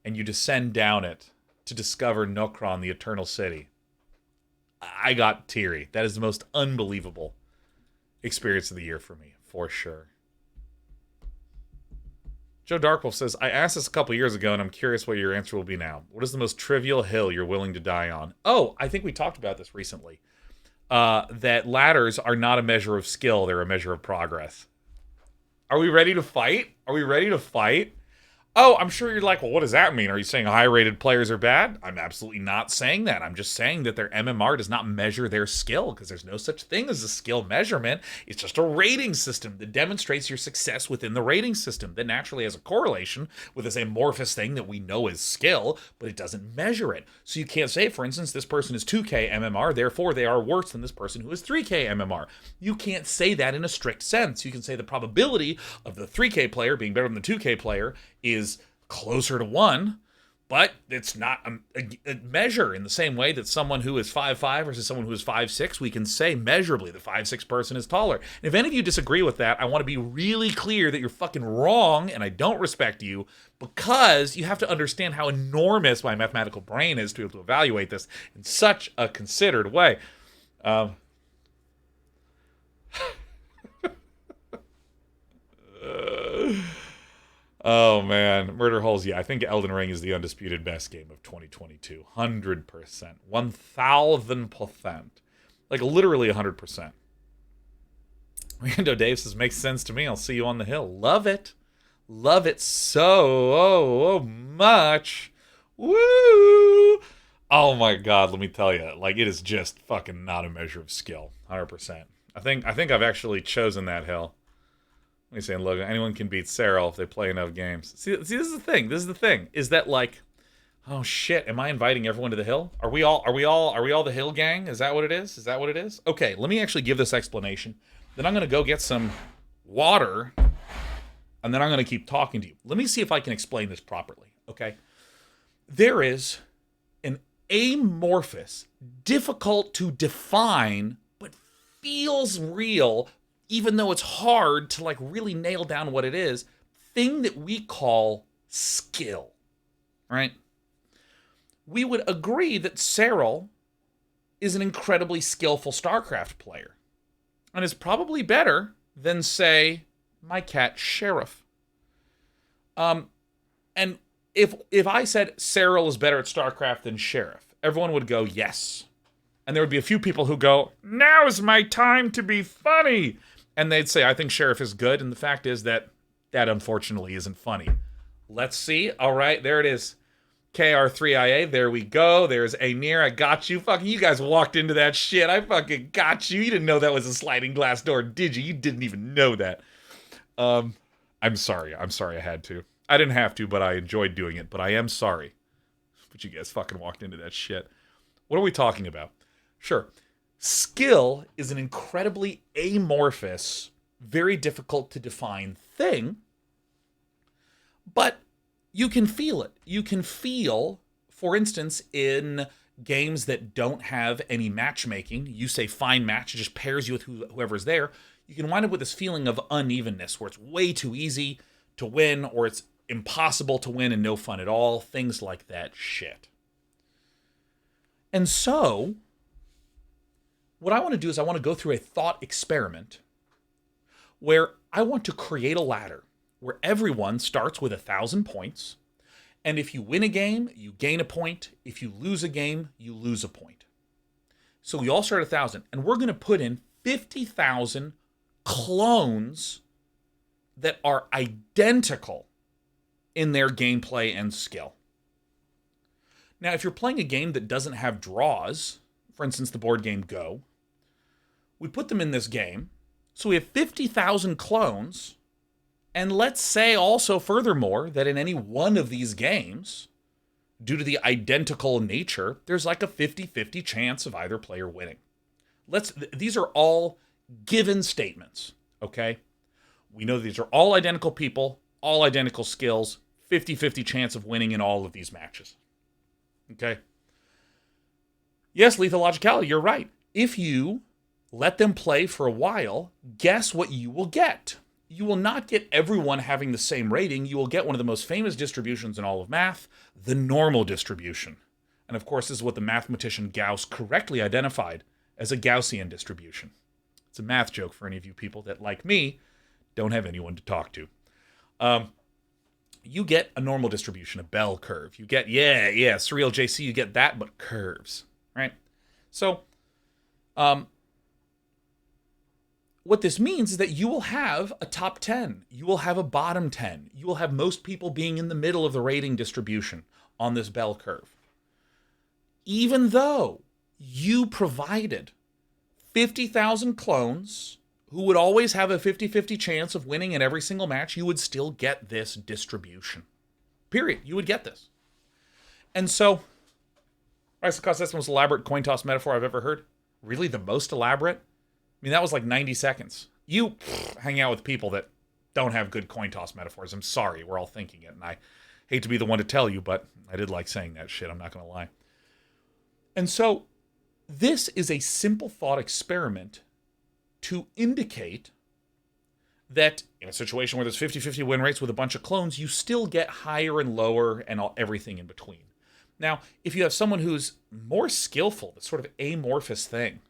And you descend down it to discover Nokron, the Eternal City. I got teary. That is the most unbelievable experience of the year for me, for sure. Joe Darkwolf says, I asked this a couple years ago, and I'm curious what your answer will be now. What is the most trivial hill you're willing to die on? Oh, I think we talked about this recently. That ladders are not a measure of skill, they're a measure of progress. Are we ready to fight? Are we ready to fight? Oh, I'm sure you're like, well, what does that mean? Are you saying high-rated players are bad? I'm absolutely not saying that. I'm just saying that their MMR does not measure their skill, because there's no such thing as a skill measurement. It's just a rating system that demonstrates your success within the rating system that naturally has a correlation with this amorphous thing that we know is skill, but it doesn't measure it. So you can't say, for instance, this person is 2K MMR, therefore they are worse than this person who is 3K MMR. You can't say that in a strict sense. You can say the probability of the 3K player being better than the 2K player is closer to 1, but it's not a measure in the same way that someone who is 5'5" versus someone who is 5'6", we can say measurably the 5'6" person is taller. And if any of you disagree with that, I want to be really clear that you're fucking wrong and I don't respect you, because you have to understand how enormous my mathematical brain is to be able to evaluate this in such a considered way. Oh, man. Murder Holes, yeah. I think Elden Ring is the undisputed best game of 2022. 100%. 1,000%. Like, literally 100%. Rando Dave says, makes sense to me. I'll see you on the hill. Love it. Love it so much. Woo! Oh, my God. Let me tell you. Like, it is just fucking not a measure of skill. 100%. I think I've actually chosen that hill. Let me say, look, anyone can beat Cyril if they play enough games. See, this is the thing. This is the thing. Is that like, oh shit, am I inviting everyone to the hill? Are we all the hill gang? Is that what it is? Is that what it is? Okay, let me actually give this explanation. Then I'm gonna go get some water, and then I'm gonna keep talking to you. Let me see if I can explain this properly, okay? There is an amorphous, difficult to define, but feels real, even though it's hard to like really nail down what it is, thing that we call skill, right? We would agree that Cyril is an incredibly skillful StarCraft player and is probably better than, say, my cat Sheriff. And if I said Cyril is better at StarCraft than Sheriff, everyone would go, yes. And there would be a few people who go, now is my time to be funny. And they'd say, I think Sheriff is good. And the fact is that unfortunately isn't funny. Let's see. All right, there it is. KR3IA, there we go. There's Aenir, I got you. Fucking, you guys walked into that shit. I fucking got you. You didn't know that was a sliding glass door, did you? You didn't even know that. I'm sorry. I'm sorry I had to. I didn't have to, but I enjoyed doing it. But I am sorry. But you guys fucking walked into that shit. What are we talking about? Sure. Skill is an incredibly amorphous, very difficult to define thing, but you can feel it. You can feel, for instance, in games that don't have any matchmaking, you say fine match, it just pairs you with whoever's there, you can wind up with this feeling of unevenness where it's way too easy to win or it's impossible to win and no fun at all, things like that shit. And so what I want to do is I want to go through a thought experiment where I want to create a ladder where everyone starts with 1,000 points, and if you win a game, you gain a point. If you lose a game, you lose a point. So we all start at 1,000, and we're going to put in 50,000 clones that are identical in their gameplay and skill. Now, if you're playing a game that doesn't have draws, for instance, the board game Go, we put them in this game, so we have 50,000 clones, and let's say also furthermore that in any one of these games, due to the identical nature, there's like a 50-50 chance of either player winning. These are all given statements, okay? We know these are all identical people, all identical skills, 50-50 chance of winning in all of these matches. Okay? Yes, lethal logicality, you're right. If you let them play for a while, guess what you will get? You will not get everyone having the same rating. You will get one of the most famous distributions in all of math, the normal distribution. And of course, this is what the mathematician Gauss correctly identified as a Gaussian distribution. It's a math joke for any of you people that, like me, don't have anyone to talk to. You get a normal distribution, a bell curve. You get, surreal JC, you get that, but curves, right? So, what this means is that you will have a top 10. You will have a bottom 10. You will have most people being in the middle of the rating distribution on this bell curve. Even though you provided 50,000 clones who would always have a 50-50 chance of winning in every single match, you would still get this distribution. Period. You would get this. And so, price of cost, that's the most elaborate coin toss metaphor I've ever heard. Really, the most elaborate? I mean, that was like 90 seconds. You hang out with people that don't have good coin toss metaphors. I'm sorry, we're all thinking it. And I hate to be the one to tell you, but I did like saying that shit. I'm not going to lie. And so, this is a simple thought experiment to indicate that in a situation where there's 50-50 win rates with a bunch of clones, you still get higher and lower and everything in between. Now, if you have someone who's more skillful, this sort of amorphous thing,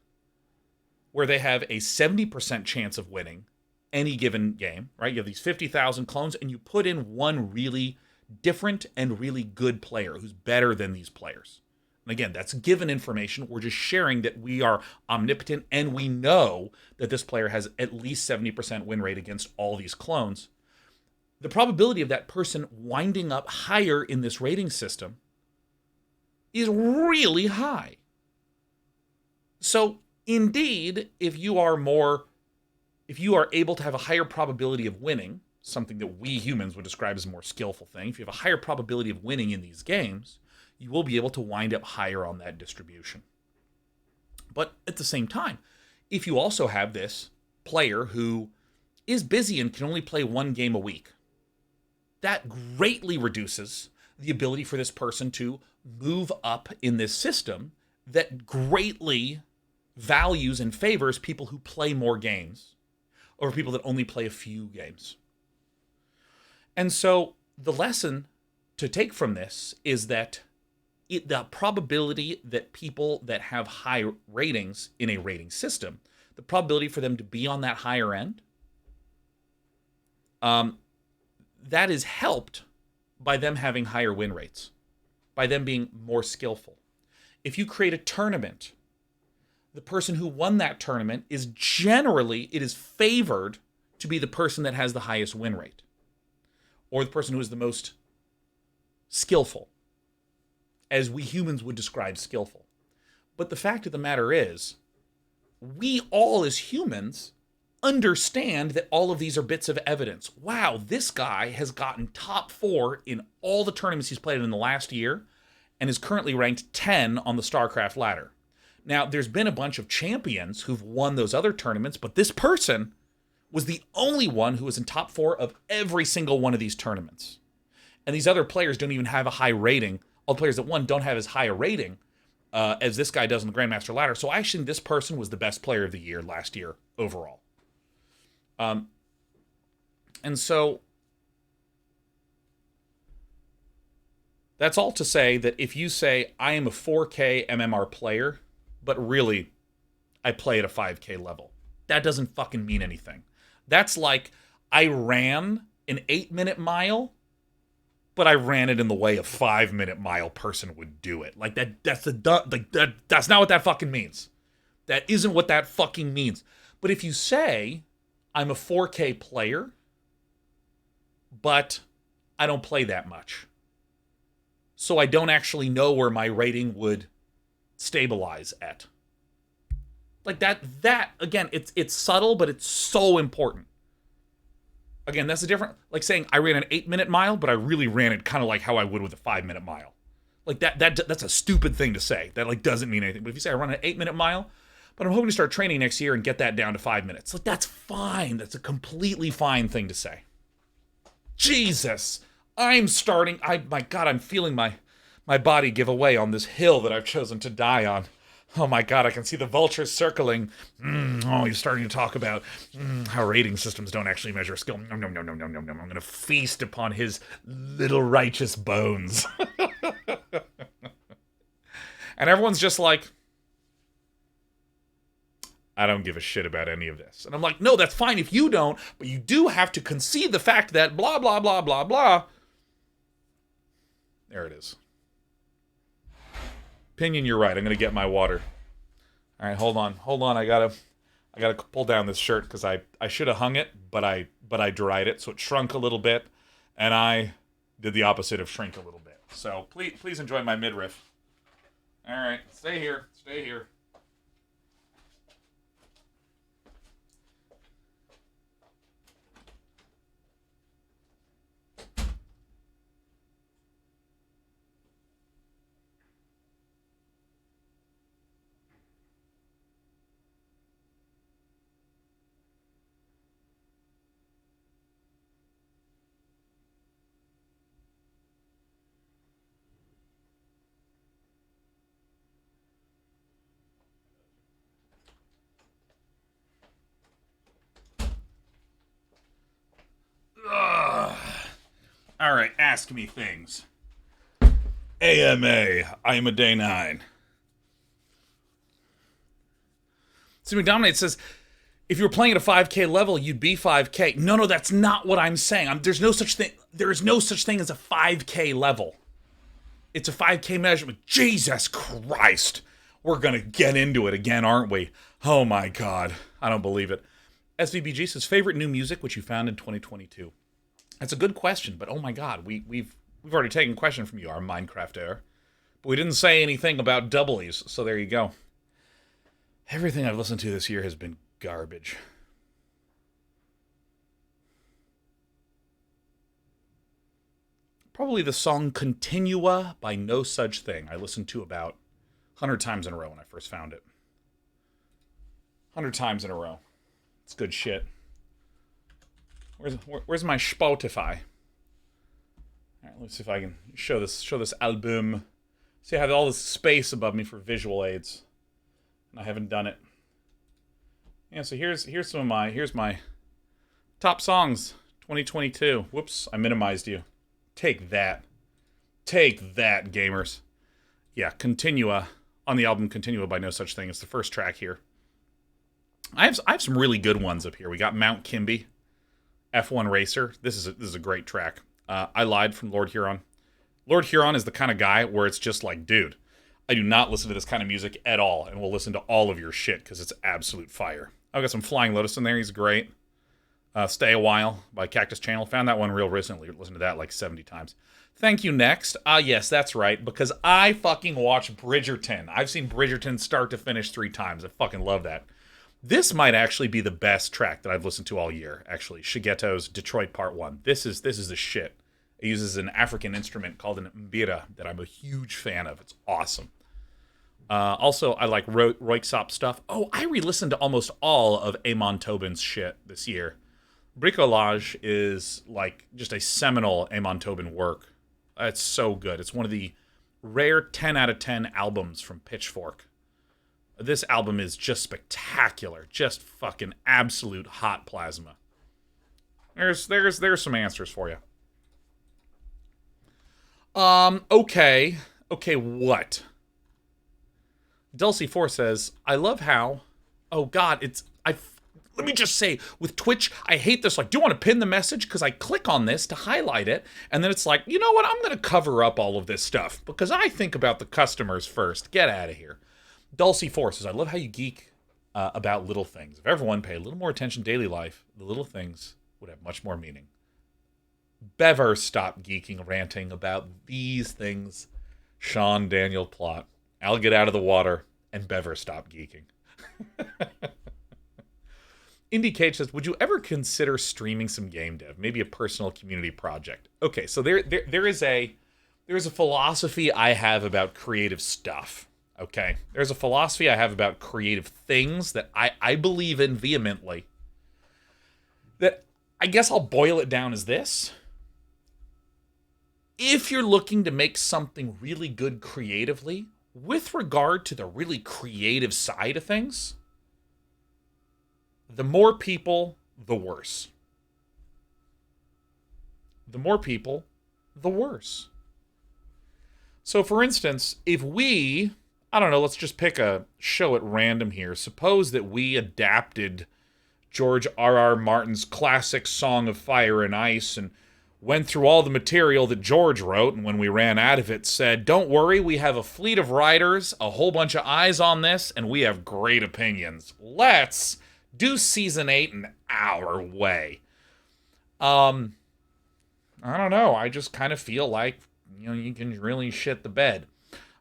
where they have a 70% chance of winning any given game, right? You have these 50,000 clones, and you put in one really different and really good player who's better than these players. And again, that's given information. We're just sharing that we are omnipotent, and we know that this player has at least 70% win rate against all these clones. The probability of that person winding up higher in this rating system is really high. So, indeed, if you are able to have a higher probability of winning, something that we humans would describe as a more skillful thing, if you have a higher probability of winning in these games, you will be able to wind up higher on that distribution. But at the same time, if you also have this player who is busy and can only play one game a week, that greatly reduces the ability for this person to move up in this system that greatly values and favors people who play more games over people that only play a few games. And so the lesson to take from this is that the probability that people that have high ratings in a rating system, the probability for them to be on that higher end, that is helped by them having higher win rates, by them being more skillful. If you create a tournament, the person who won that tournament is generally, it is favored to be the person that has the highest win rate, or the person who is the most skillful, as we humans would describe skillful. But the fact of the matter is, we all as humans understand that all of these are bits of evidence. Wow, this guy has gotten top 4 in all the tournaments he's played in the last year and is currently ranked 10 on the StarCraft ladder. Now, there's been a bunch of champions who've won those other tournaments, but this person was the only one who was in top 4 of every single one of these tournaments. And these other players don't even have a high rating. All the players that won don't have as high a rating as this guy does on the Grandmaster ladder. So actually, this person was the best player of the year last year overall. And so that's all to say that if you say, I am a 4K MMR player, but really, I play at a 5K level, that doesn't fucking mean anything. That's like, I ran an 8-minute mile, but I ran it in the way a 5-minute mile person would do it. Like that's not what that fucking means. That isn't what that fucking means. But if you say, I'm a 4K player, but I don't play that much, so I don't actually know where my rating would stabilize at. Like that again, it's subtle, but it's so important. Again, that's a different, like saying I ran an 8-minute mile, but I really ran it kind of like how I would with a 5-minute mile. Like that's a stupid thing to say. That like doesn't mean anything. But if you say I run an 8-minute mile, but I'm hoping to start training next year and get that down to 5 minutes. Like, that's fine. That's a completely fine thing to say. Jesus, I'm feeling my body give away on this hill that I've chosen to die on. Oh my God, I can see the vultures circling. He's starting to talk about how rating systems don't actually measure skill. No. I'm going to feast upon his little righteous bones. And everyone's just like, I don't give a shit about any of this. And I'm like, no, that's fine if you don't, but you do have to concede the fact that blah, blah, blah, blah, blah. There it is. Pinion, you're right. I'm going to get my water. All right, hold on. I gotta pull down this shirt because I should have hung it, but I dried it, so it shrunk a little bit, and I did the opposite of shrink a little bit. So please enjoy my midriff. All right, stay here. All right, ask me things. AMA, I am a day 9. See, McDominate says, if you were playing at a 5K level, you'd be 5K. No, that's not what I'm saying. There is no such thing as a 5K level. It's a 5K measurement. Jesus Christ. We're going to get into it again, aren't we? Oh my God. I don't believe it. SVBG says, favorite new music which you found in 2022. That's a good question, but oh my God, we've already taken a question from you, our Minecrafter. But we didn't say anything about doublies, so there you go. Everything I've listened to this year has been garbage. Probably the song Continua by No Such Thing. I listened to about 100 times in a row when I first found it. 100 times in a row. It's good shit. Where's my Spotify? All right, let's see if I can show this album. See, I have all this space above me for visual aids, and I haven't done it. Yeah, so here's my top songs 2022. Whoops, I minimized you. Take that, gamers. Yeah, Continua on the album Continua by No Such Thing. It's the first track here. I have some really good ones up here. We got Mount Kimby. F1 Racer. This is a great track. I Lied from Lord Huron. Lord Huron is the kind of guy where it's just like, dude, I do not listen to this kind of music at all, and will listen to all of your shit because it's absolute fire. I've got some Flying Lotus in there. He's great. Stay a While by Cactus Channel. Found that one real recently. Listened to that like 70 times. Thank You Next. Yes, that's right, because I fucking watched Bridgerton. I've seen Bridgerton start to finish 3 times. I fucking love that. This might actually be the best track that I've listened to all year, actually. Shigetto's Detroit Part 1. This is the shit. It uses an African instrument called an mbira that I'm a huge fan of. It's awesome. Also, I like Roixop stuff. Oh, I re-listened to almost all of Amon Tobin's shit this year. Bricolage is like just a seminal Amon Tobin work. It's so good. It's one of the rare 10 out of 10 albums from Pitchfork. This album is just spectacular. Just fucking absolute hot plasma. There's some answers for you. Okay, what? Dulcie4 says, I love how... Oh, God, let me just say, with Twitch, I hate this. Like, do you want to pin the message? Because I click on this to highlight it, and then it's like, you know what? I'm going to cover up all of this stuff because I think about the customers first. Get out of here. Dulcie4 says, I love how you geek about little things. If everyone paid a little more attention to daily life, the little things would have much more meaning. Bever stop geeking, ranting about these things. Sean Daniel plot. I'll get out of the water, and Bever stop geeking. IndieCage says, would you ever consider streaming some game dev? Maybe a personal community project. Okay, so there is a philosophy I have about creative stuff. okay? There's a philosophy I have about creative things that I believe in vehemently. That I guess I'll boil it down as this. If you're looking to make something really good creatively, with regard to the really creative side of things, the more people, the worse. The more people, the worse. So, for instance, if we, I don't know, let's just pick a show at random here. Suppose that we adapted George R.R. Martin's classic Song of Fire and Ice and went through all the material that George wrote, and when we ran out of it, said, don't worry, we have a fleet of writers, a whole bunch of eyes on this, and we have great opinions. Let's do season 8 an our way. I don't know. I just kind of feel like, you can really shit the bed.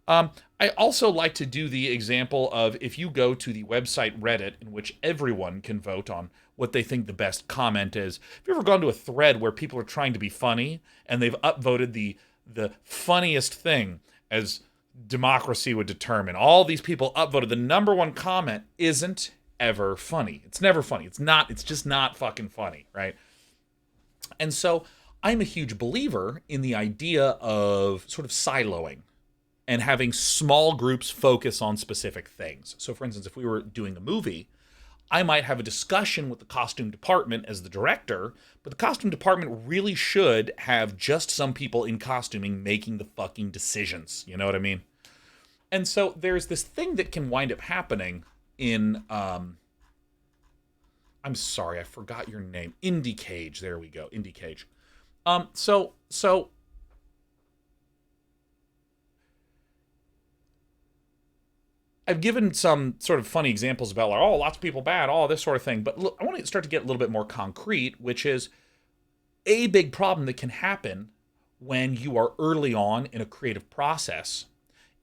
I also like to do the example of if you go to the website Reddit, in which everyone can vote on what they think the best comment is. Have you ever gone to a thread where people are trying to be funny and they've upvoted the funniest thing as democracy would determine? All these people upvoted. The number one comment isn't ever funny. It's never funny. It's just not fucking funny, right? And so I'm a huge believer in the idea of sort of siloing and having small groups focus on specific things. So, for instance, if we were doing a movie, I might have a discussion with the costume department as the director, but the costume department really should have just some people in costuming making the fucking decisions. You know what I mean? And so there's this thing that can wind up happening in, I'm sorry, I forgot your name. Indie Cage. There we go. Indie Cage. So I've given some sort of funny examples about, like, oh, lots of people bad, all this sort of thing. But look, I want to start to get a little bit more concrete, which is a big problem that can happen when you are early on in a creative process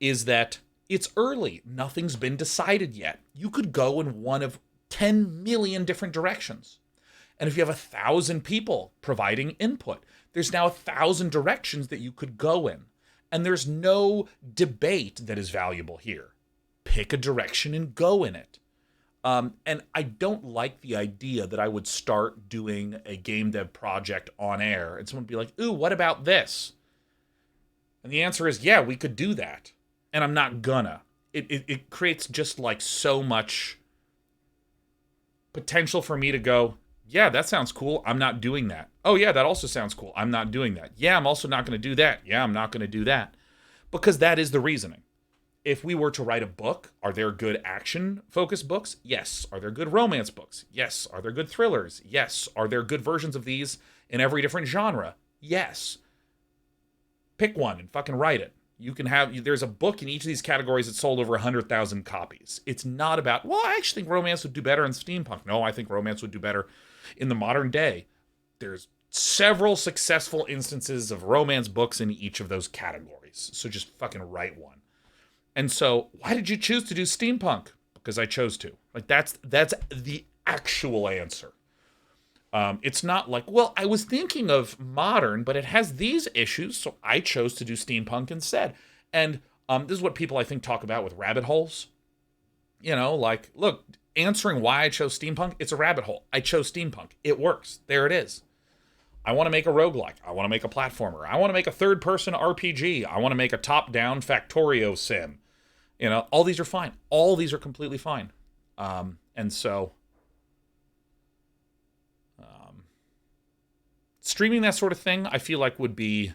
is that it's early. Nothing's been decided yet. You could go in one of 10 million different directions. And if you have 1,000 people providing input, there's now 1,000 directions that you could go in. And there's no debate that is valuable here. Pick a direction and go in it. And I don't like the idea that I would start doing a game dev project on air and someone would be like, ooh, what about this? And the answer is, yeah, we could do that. And I'm not gonna. It creates just like so much potential for me to go, yeah, that sounds cool. I'm not doing that. Oh, yeah, that also sounds cool. I'm not doing that. Yeah, I'm also not going to do that. Yeah, I'm not going to do that. Because that is the reasoning. If we were to write a book, are there good action-focused books? Yes. Are there good romance books? Yes. Are there good thrillers? Yes. Are there good versions of these in every different genre? Yes. Pick one and fucking write it. You can have, there's a book in each of these categories that sold over 100,000 copies. It's not about, well, I actually think romance would do better in steampunk. No, I think romance would do better in the modern day. There's several successful instances of romance books in each of those categories. So just fucking write one. And so, why did you choose to do steampunk? Because I chose to. Like, that's the actual answer. It's not like, well, I was thinking of modern, but it has these issues, so I chose to do steampunk instead. And this is what people, I think, talk about with rabbit holes. You know, like, look, answering why I chose steampunk, it's a rabbit hole. I chose steampunk. It works. There it is. I want to make a roguelike. I want to make a platformer. I want to make a third-person RPG. I want to make a top-down Factorio sim. You know, all these are fine. All these are completely fine. And so, streaming that sort of thing, I feel like would be...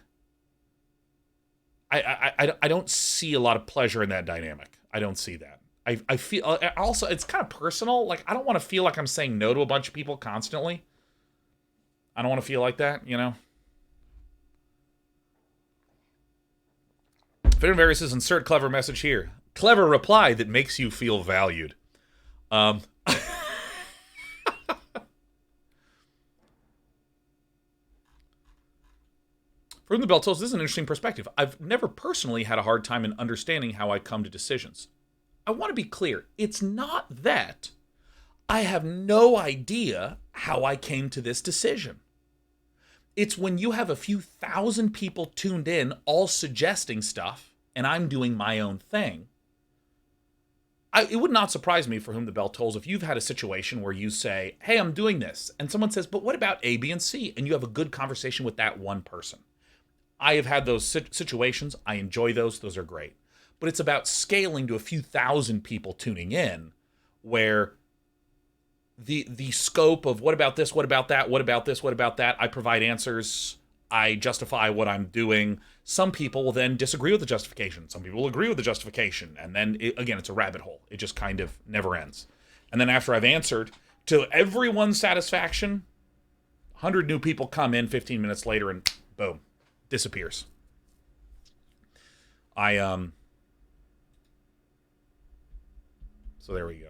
I don't see a lot of pleasure in that dynamic. I don't see that. I feel... Also, it's kind of personal. Like, I don't want to feel like I'm saying no to a bunch of people constantly. I don't want to feel like that, you know? Fittervary says, insert clever message here. Clever reply that makes you feel valued. From the Beltos, this is an interesting perspective. I've never personally had a hard time in understanding how I come to decisions. I want to be clear. It's not that I have no idea how I came to this decision. It's when you have a few thousand people tuned in, all suggesting stuff, and I'm doing my own thing. it would not surprise me for whom the bell tolls if you've had a situation where you say, hey, I'm doing this, and someone says, but what about A, B, and C? And you have a good conversation with that one person. I have had those situations. I enjoy those. Those are great. But it's about scaling to a few thousand people tuning in, where the scope of what about this, what about that, what about this, what about that, I provide answers, I justify what I'm doing. Some people will then disagree with the justification. Some people will agree with the justification. And then, again, it's a rabbit hole. It just kind of never ends. And then after I've answered to everyone's satisfaction, 100 new people come in 15 minutes later and boom, disappears. So there we go.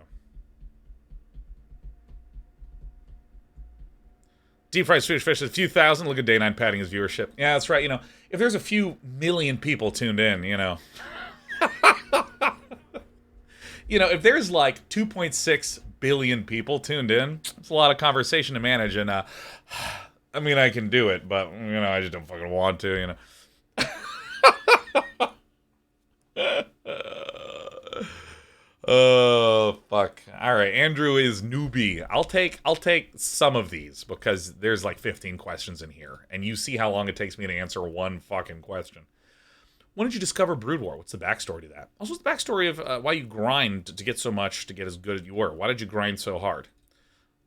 Deep fried Swedish fish is a few thousand. Look at Day 9 padding his viewership. Yeah, that's right. If there's a few million people tuned in, if there's like 2.6 billion people tuned in, it's a lot of conversation to manage. And, I can do it, but, I just don't fucking want to, Oh, fuck. All right, Andrew is newbie. I'll take some of these because there's like 15 questions in here, and you see how long it takes me to answer one fucking question. When did you discover Brood War? What's the backstory to that? Also, what's the backstory of why you grind to get so much to get as good as you were? Why did you grind so hard?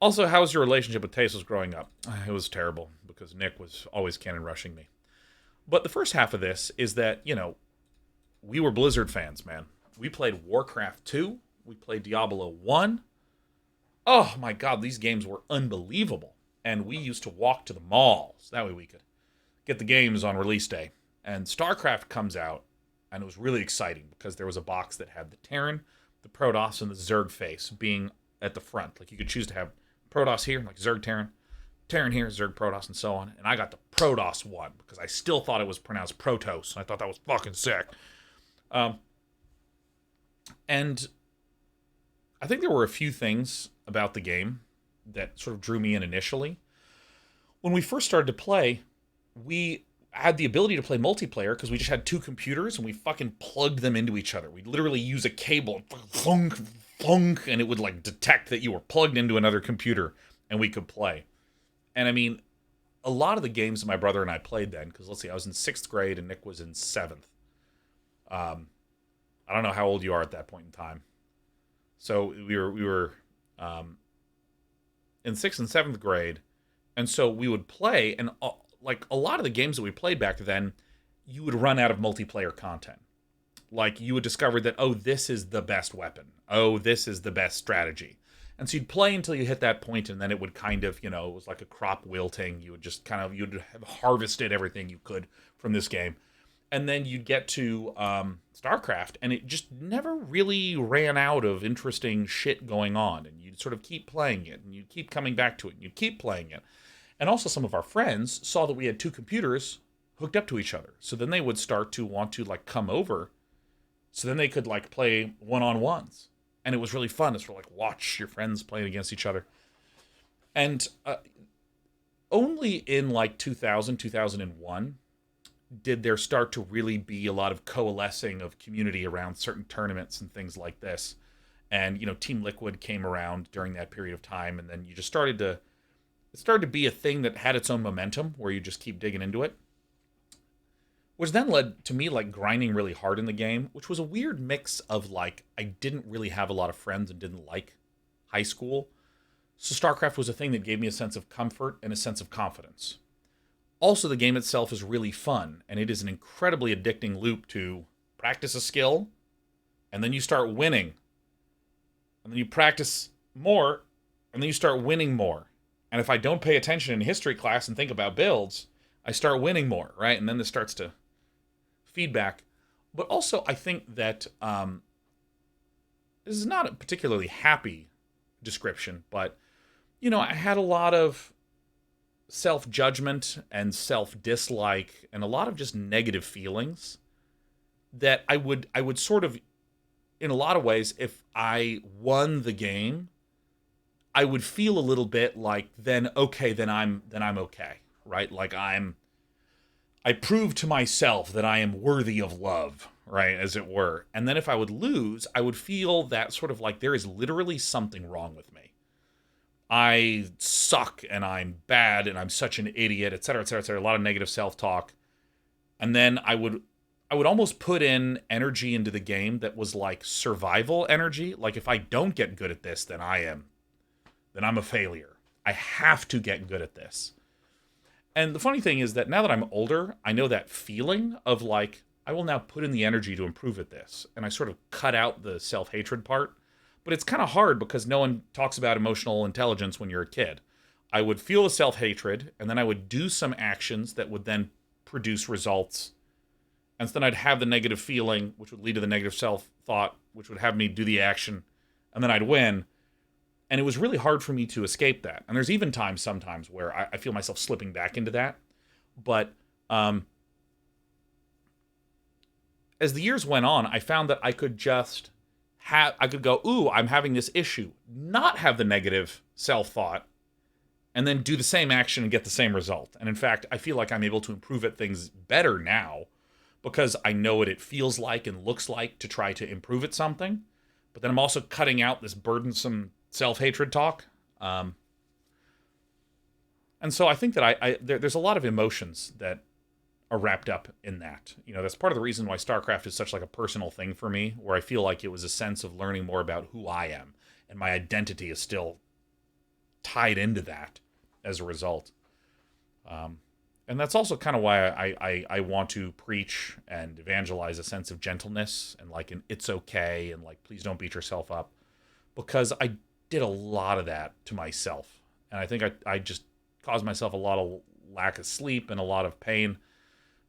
Also, how was your relationship with Tasos growing up? It was terrible because Nick was always cannon rushing me. But the first half of this is that, we were Blizzard fans, man. We played Warcraft 2. We played Diablo 1. Oh, my God, these games were unbelievable. And we used to walk to the malls. That way we could get the games on release day. And StarCraft comes out, and it was really exciting because there was a box that had the Terran, the Protoss, and the Zerg face being at the front. Like, you could choose to have Protoss here, like Zerg Terran, Terran here, Zerg Protoss, and so on. And I got the Protoss one because I still thought it was pronounced Protoss. I thought that was fucking sick. And I think there were a few things about the game that sort of drew me in initially. When we first started to play, we had the ability to play multiplayer because we just had two computers and we fucking plugged them into each other. We'd literally use a cable, thunk, thunk, and it would like detect that you were plugged into another computer and we could play. And a lot of the games that my brother and I played then, because let's see, I was in 6th grade and Nick was in 7th. I don't know how old you are at that point in time. So we were in 6th and 7th grade, and so we would play, and like a lot of the games that we played back then, you would run out of multiplayer content. Like you would discover that, oh, this is the best weapon. Oh, this is the best strategy. And so you'd play until you hit that point, and then it would kind of, it was like a crop wilting. You would just you'd have harvested everything you could from this game. And then you'd get to StarCraft, and it just never really ran out of interesting shit going on. And you'd sort of keep playing it, and you'd keep coming back to it, and you'd keep playing it. And also some of our friends saw that we had two computers hooked up to each other. So then they would start to want to, come over. So then they could, play one-on-ones. And it was really fun to sort of, watch your friends playing against each other. And only in, 2000, 2001... did there start to really be a lot of coalescing of community around certain tournaments and things like this. And, Team Liquid came around during that period of time, and then you just it started to be a thing that had its own momentum, where you just keep digging into it. Which then led to me, grinding really hard in the game, which was a weird mix of, I didn't really have a lot of friends and didn't like high school. So StarCraft was a thing that gave me a sense of comfort and a sense of confidence. Also, the game itself is really fun, and it is an incredibly addicting loop to practice a skill, and then you start winning. And then you practice more, and then you start winning more. And if I don't pay attention in history class and think about builds, I start winning more, right? And then this starts to feedback. But also, I think that this is not a particularly happy description, but, I had a lot of self-judgment and self-dislike and a lot of just negative feelings that I would sort of, in a lot of ways, if I won the game, I would feel a little bit like then I'm okay, right? I proved to myself that I am worthy of love, right, as it were. And then if I would lose, I would feel that sort of like there is literally something wrong with me. I suck and I'm bad and I'm such an idiot, et cetera, et cetera, et cetera. A lot of negative self-talk. And then I would almost put in energy into the game that was like survival energy. Like if I don't get good at this, then I'm a failure. I have to get good at this. And the funny thing is that now that I'm older, I know that feeling of like, I will now put in the energy to improve at this. And I sort of cut out the self-hatred part. But it's kind of hard because no one talks about emotional intelligence when you're a kid. I would feel the self-hatred, and then I would do some actions that would then produce results. And so then I'd have the negative feeling, which would lead to the negative self-thought, which would have me do the action, and then I'd win. And it was really hard for me to escape that. And there's even times sometimes where I feel myself slipping back into that. But as the years went on, I found that I could just I could go, ooh, I'm having this issue, not have the negative self-thought, and then do the same action and get the same result. And in fact, I feel like I'm able to improve at things better now because I know what it feels like and looks like to try to improve at something. But then I'm also cutting out this burdensome self-hatred talk. And so I think that there's a lot of emotions that are wrapped up in that. You know, that's part of the reason why StarCraft is such like a personal thing for me, where I feel like it was a sense of learning more about who I am, and my identity is still tied into that as a result. And that's also kind of why I want to preach and evangelize a sense of gentleness and like an it's okay and like please don't beat yourself up, because I did a lot of that to myself, and I think I just caused myself a lot of lack of sleep and a lot of pain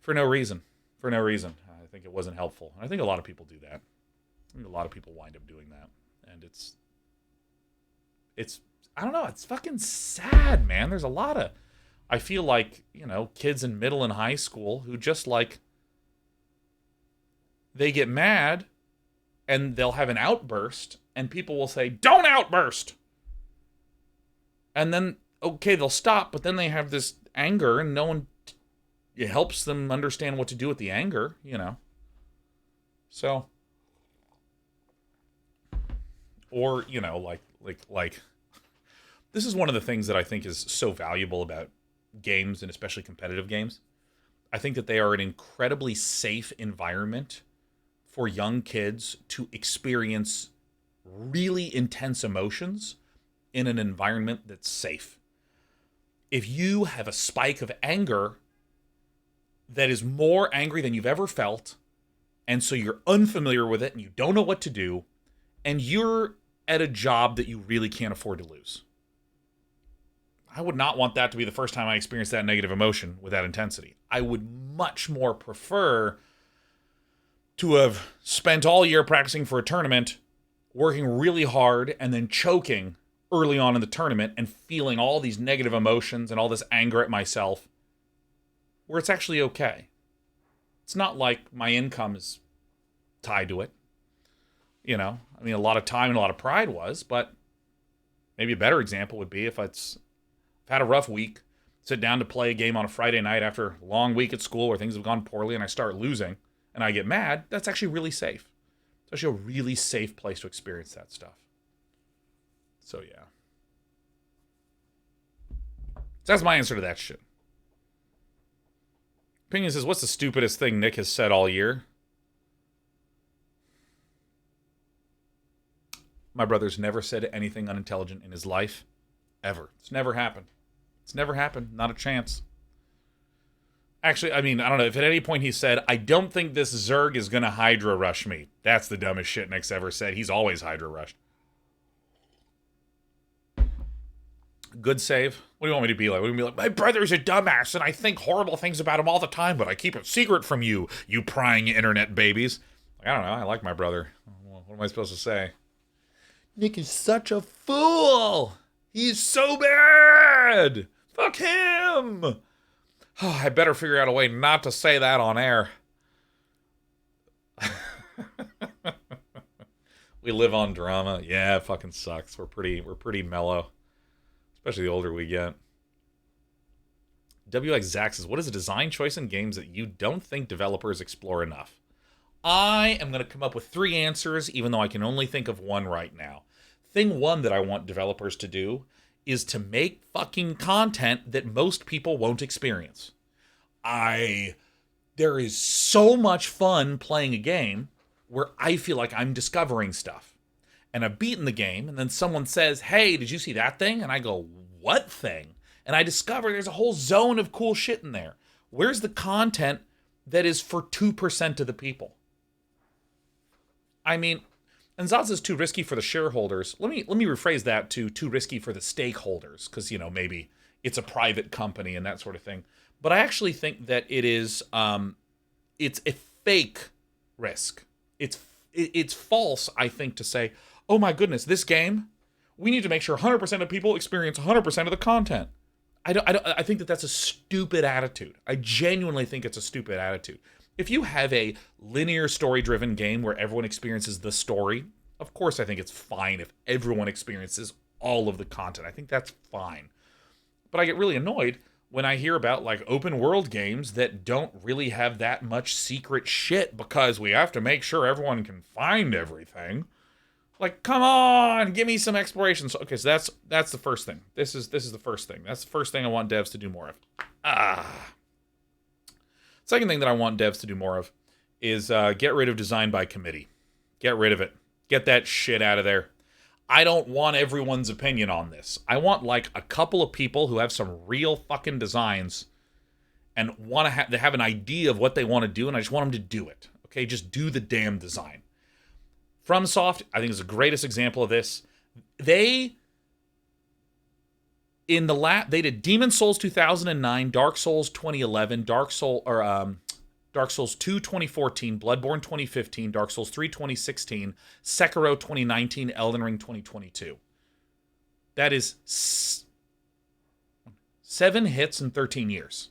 for no reason. I think it wasn't helpful. And I think a lot of people do that. I think a lot of people wind up doing that. And it's I don't know, it's fucking sad, man. There's a lot of, I feel like, you know, kids in middle and high school who just like, they get mad and they'll have an outburst and people will say, don't outburst. And then, okay, they'll stop, but then they have this anger and no one, it helps them understand what to do with the anger, you know. So, or, you know, like, this is one of the things that I think is so valuable about games, and especially competitive games. I think that they are an incredibly safe environment for young kids to experience really intense emotions in an environment that's safe. If you have a spike of anger that is more angry than you've ever felt, and so you're unfamiliar with it and you don't know what to do, and you're at a job that you really can't afford to lose, I would not want that to be the first time I experience that negative emotion with that intensity. I would much more prefer to have spent all year practicing for a tournament, working really hard, and then choking early on in the tournament and feeling all these negative emotions and all this anger at myself, where it's actually okay. It's not like my income is tied to it. You know, I mean, a lot of time and a lot of pride was, but maybe a better example would be if I've had a rough week, sit down to play a game on a Friday night after a long week at school where things have gone poorly and I start losing and I get mad, that's actually really safe. It's actually a really safe place to experience that stuff. So, yeah. So that's my answer to that shit. Opinion says, what's the stupidest thing Nick has said all year? My brother's never said anything unintelligent in his life. Ever. It's never happened. It's never happened. Not a chance. Actually, I mean, I don't know. If at any point he said, I don't think this Zerg is going to Hydra rush me. That's the dumbest shit Nick's ever said. He's always Hydra rushed. Good save. What do you want me to be like? What do you want me to be like? My brother's a dumbass, and I think horrible things about him all the time, but I keep it secret from you, you prying internet babies. Like, I don't know. I like my brother. What am I supposed to say? Nick is such a fool. He's so bad. Fuck him. Oh, I better figure out a way not to say that on air. We live on drama. Yeah, it fucking sucks. We're pretty mellow. Especially the older we get. WX Zax says, what is a design choice in games that you don't think developers explore enough? I am going to come up with 3 answers, even though I can only think of one right now. Thing 1 that I want developers to do is to make fucking content that most people won't experience. There is so much fun playing a game where I feel like I'm discovering stuff. And I've beaten the game, and then someone says, hey, did you see that thing? And I go, what thing? And I discover there's a whole zone of cool shit in there. Where's the content that is for 2% of the people? I mean, and Zaz is too risky for the shareholders. Let me rephrase that to too risky for the stakeholders, because, maybe it's a private company and that sort of thing. But I actually think that it's a fake risk. It's false, I think, to say, oh my goodness, this game, we need to make sure 100% of people experience 100% of the content. I think that's a stupid attitude. I genuinely think it's a stupid attitude. If you have a linear story-driven game where everyone experiences the story, of course I think it's fine if everyone experiences all of the content. I think that's fine. But I get really annoyed when I hear about like open world games that don't really have that much secret shit because we have to make sure everyone can find everything. Like, come on, give me some exploration. So, okay, so that's the first thing. This is the first thing. That's the first thing I want devs to do more of. Second thing that I want devs to do more of is get rid of design by committee. Get rid of it. Get that shit out of there. I don't want everyone's opinion on this. I want like a couple of people who have some real fucking designs and want to have an idea of what they want to do, and I just want them to do it. Okay, just do the damn design. FromSoft, I think, is the greatest example of this. They did Demon Souls 2009, Dark Souls 2011, Dark Souls 2 2014, Bloodborne 2015, Dark Souls 3 2016, Sekiro 2019, Elden Ring 2022. That is 7 hits in 13 years.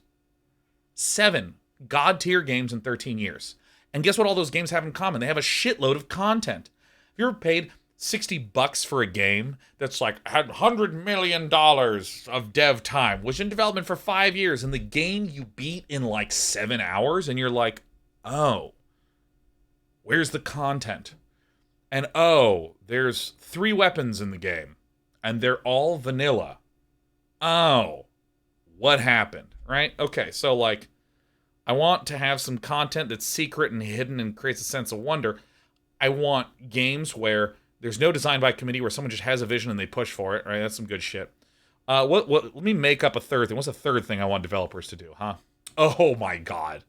7 god-tier games in 13 years. And guess what all those games have in common? They have a shitload of content. Have you ever paid $60 for a game that's like had $100 million of dev time, was in development for 5 years, and the game you beat in like 7 hours, and you're like, oh, where's the content? And oh, there's 3 weapons in the game, and they're all vanilla. Oh, what happened? Right? Okay, so like, I want to have some content that's secret and hidden and creates a sense of wonder. I want games where there's no design by committee, where someone just has a vision and they push for it, right? That's some good shit. Let me make up a third thing. What's the third thing I want developers to do, huh? Oh my god.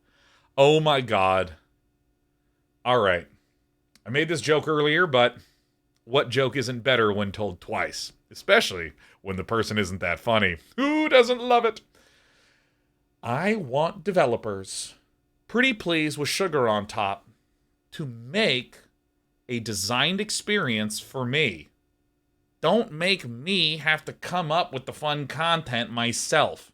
Oh my god. All right. I made this joke earlier, but what joke isn't better when told twice? Especially when the person isn't that funny. Who doesn't love it? I want developers, pretty please with sugar on top, to make a designed experience for me. Don't make me have to come up with the fun content myself.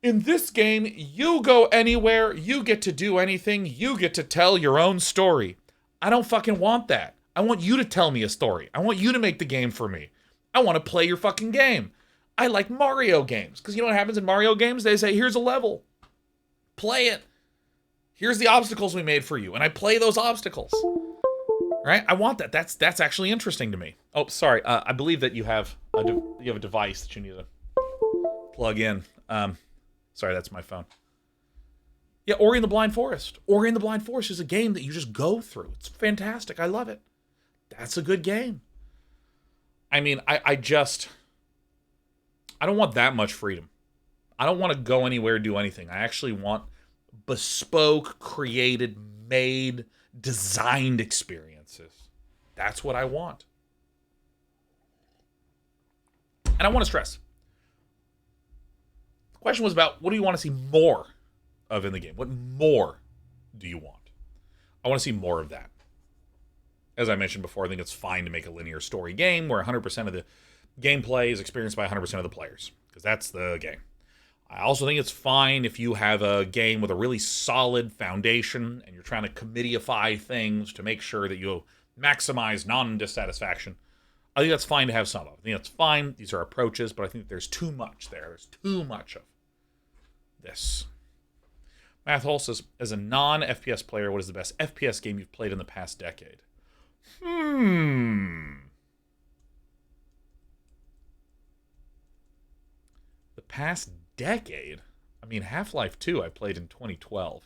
In this game, you go anywhere, you get to do anything, you get to tell your own story. I don't fucking want that. I want you to tell me a story. I want you to make the game for me. I want to play your fucking game. I like Mario games, because you know what happens in Mario games? They say, here's a level. Play it. Here's the obstacles we made for you, and I play those obstacles. Right? I want that. That's actually interesting to me. Oh, sorry. I believe that you have a device that you need to plug in. Sorry, that's my phone. Yeah, Ori and the Blind Forest. Ori and the Blind Forest is a game that you just go through. It's fantastic. I love it. That's a good game. I mean, I don't want that much freedom. I don't want to go anywhere, do anything. I actually want bespoke, created, made, designed experiences. That's what I want. And I want to stress, the question was about, what do you want to see more of in the game? What more do you want? I want to see more of that. As I mentioned before, I think it's fine to make a linear story game where 100% of the gameplay is experienced by 100% of the players, because that's the game. I also think it's fine if you have a game with a really solid foundation and you're trying to committeeify things to make sure that you maximize non-dissatisfaction. I think that's fine to have some of. I think that's fine. These are approaches, but I think there's too much there. There's too much of this. Math Hole says, as a non-FPS player, what is the best FPS game you've played in the past decade? The past decade? I mean, Half-Life 2 I played in 2012.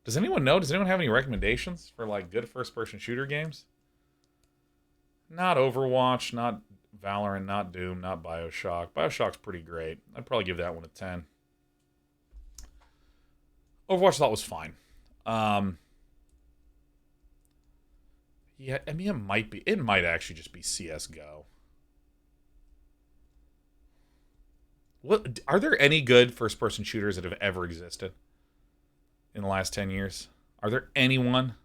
Does anyone know? Does anyone have any recommendations for, like, good first-person shooter games? Not Overwatch, not Valorant, not Doom, not Bioshock. Bioshock's pretty great. I'd probably give that one a 10. Overwatch I thought was fine. Yeah, I mean, it might actually just be CSGO. What are there any good first-person shooters that have ever existed in the last 10 years? Are there anyone?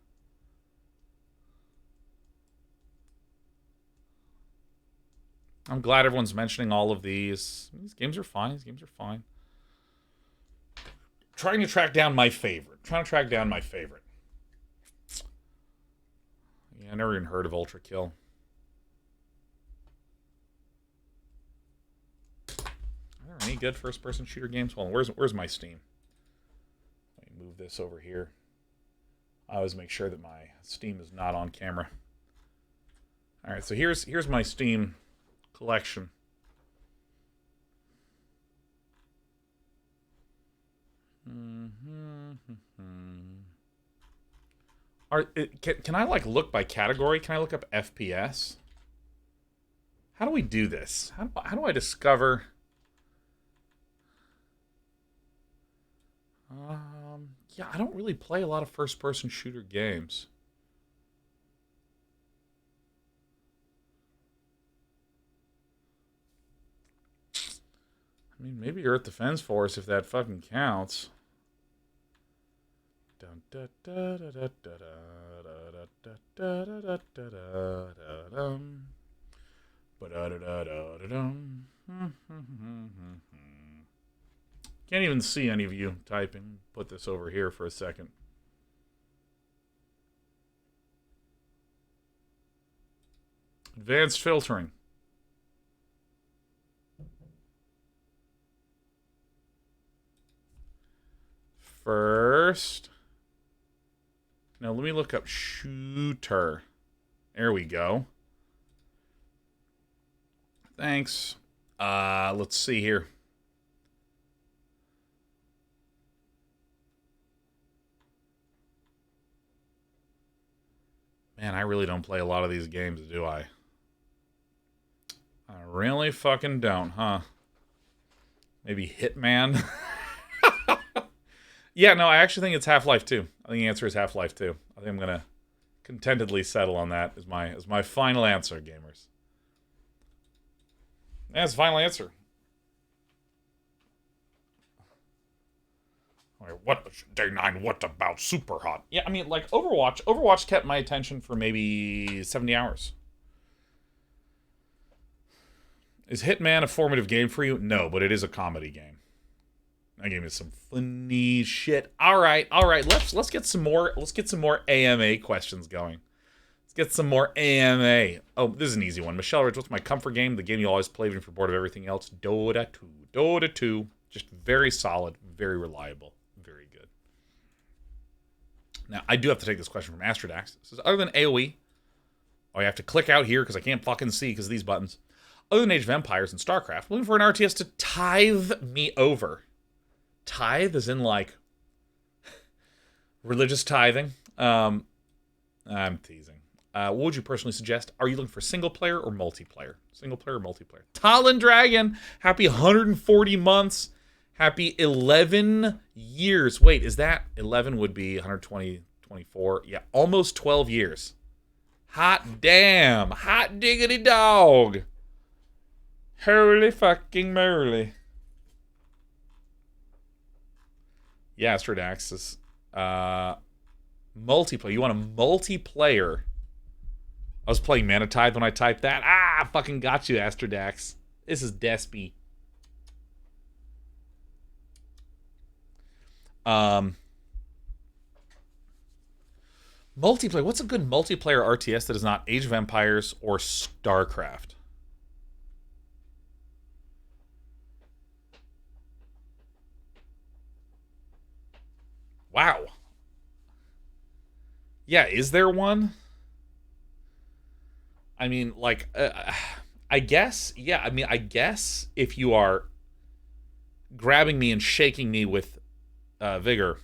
I'm glad everyone's mentioning all of these. These games are fine. Trying to track down my favorite. Yeah, I never even heard of Ultra Kill. Are there any good first-person shooter games? Hold on, where's my Steam? Let me move this over here. I always make sure that my Steam is not on camera. All right, so here's my Steam collection. Can I like look by category? Can I look up FPS? How do we do this? How do I discover? Yeah, I don't really play a lot of first-person shooter games. I mean, maybe Earth Defense Force if that fucking counts. Can't even see any of you typing. Put this over here for a second. Advanced filtering. First. Now let me look up shooter. There we go. Thanks. Let's see here. Man, I really don't play a lot of these games, do I? I really fucking don't, huh? Maybe Hitman? Yeah, no, I actually think it's Half-Life 2. I think the answer is Half-Life 2. I think I'm going to contentedly settle on that as my final answer, gamers. That's the final answer. What, Day 9, what about Super Hot? Yeah, I mean, like, Overwatch kept my attention for maybe 70 hours. Is Hitman a formative game for you? No, but it is a comedy game. That game is some funny shit. All right. Let's get some more AMA questions going. Let's get some more AMA. Oh, this is an easy one. Michelle Ridge, what's my comfort game? The game you always play when you're bored of everything else. Dota 2. Dota 2. Just very solid, very reliable, very good. Now, I do have to take this question from Astrodax. It says, other than AoE, I have to click out here because I can't fucking see because of these buttons. Other than Age of Empires and StarCraft, looking for an RTS to tithe me over. Tithe is in like religious tithing. I'm teasing. What would you personally suggest? Are you looking for single player or multiplayer? Single player or multiplayer? Talon Dragon, happy 140 months. Happy 11 years. Wait, is that 11 would be 120, 24? Yeah, almost 12 years. Hot damn. Hot diggity dog. Holy fucking moly. Yeah, Astrodax is multiplayer. You want a multiplayer? I was playing Manatide when I typed that. Ah, fucking got you, Astrodax. This is Despy. Multiplayer. What's a good multiplayer RTS that is not Age of Empires or StarCraft? Wow. Yeah, is there one? I mean, like, I guess, yeah, I mean, I guess if you are grabbing me and shaking me with vigor,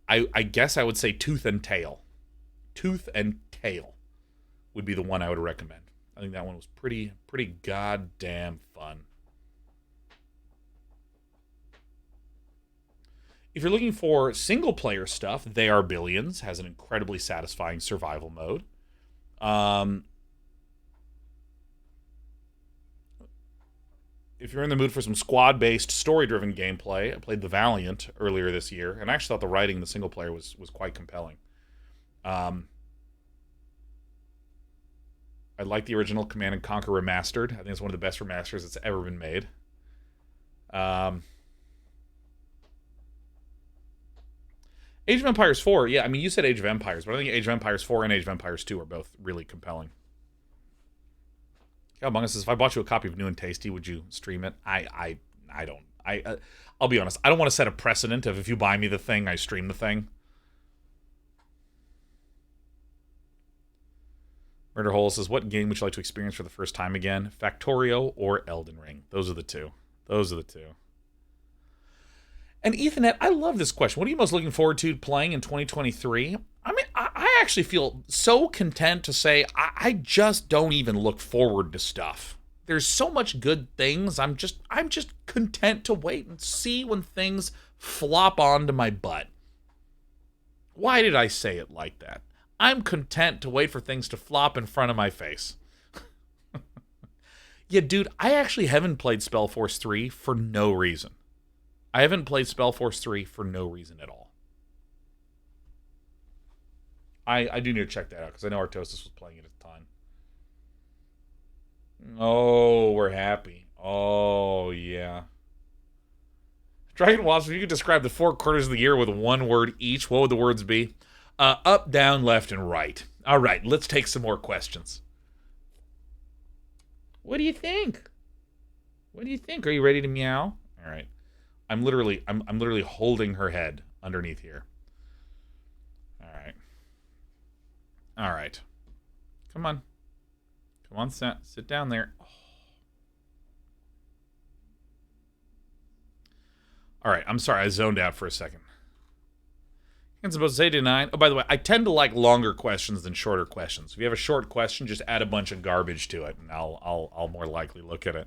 I guess I would say tooth and tail. Tooth and tail would be the one I would recommend. I think that one was pretty goddamn fun. If you're looking for single-player stuff, They Are Billions has an incredibly satisfying survival mode. If you're in the mood for some squad-based, story-driven gameplay, I played The Valiant earlier this year, and I actually thought the writing in the single-player was quite compelling. I like the original Command & Conquer Remastered. I think it's one of the best remasters that's ever been made. Age of Empires 4, yeah, I mean, you said Age of Empires, but I think Age of Empires 4 and Age of Empires 2 are both really compelling. Yeah, Among Us says, if I bought you a copy of New and Tasty, would you stream it? I don't. I'll be honest, I don't want to set a precedent of if you buy me the thing, I stream the thing. Murder Hole says, what game would you like to experience for the first time again? Factorio or Elden Ring? Those are the two. And Ethanet, I love this question. What are you most looking forward to playing in 2023? I mean, I actually feel so content to say I just don't even look forward to stuff. There's so much good things. I'm just content to wait and see when things flop onto my butt. Why did I say it like that? I'm content to wait for things to flop in front of my face. Yeah, dude, I actually haven't played Spellforce 3 for no reason. I haven't played Spellforce 3 for no reason at all. I do need to check that out, because I know Artosis was playing it at the time. Oh, we're happy. Oh, yeah. Dragon Wasp, if you could describe the 4 quarters of the year with one word each, what would the words be? Up, down, left, and right. All right, let's take some more questions. What do you think? Are you ready to meow? All right. I'm literally holding her head underneath here. All right. Come on, sit down there. Oh. All right, I'm sorry, I zoned out for a second. I'm supposed to say to 9. Oh, by the way, I tend to like longer questions than shorter questions. If you have a short question, just add a bunch of garbage to it, and I'll more likely look at it.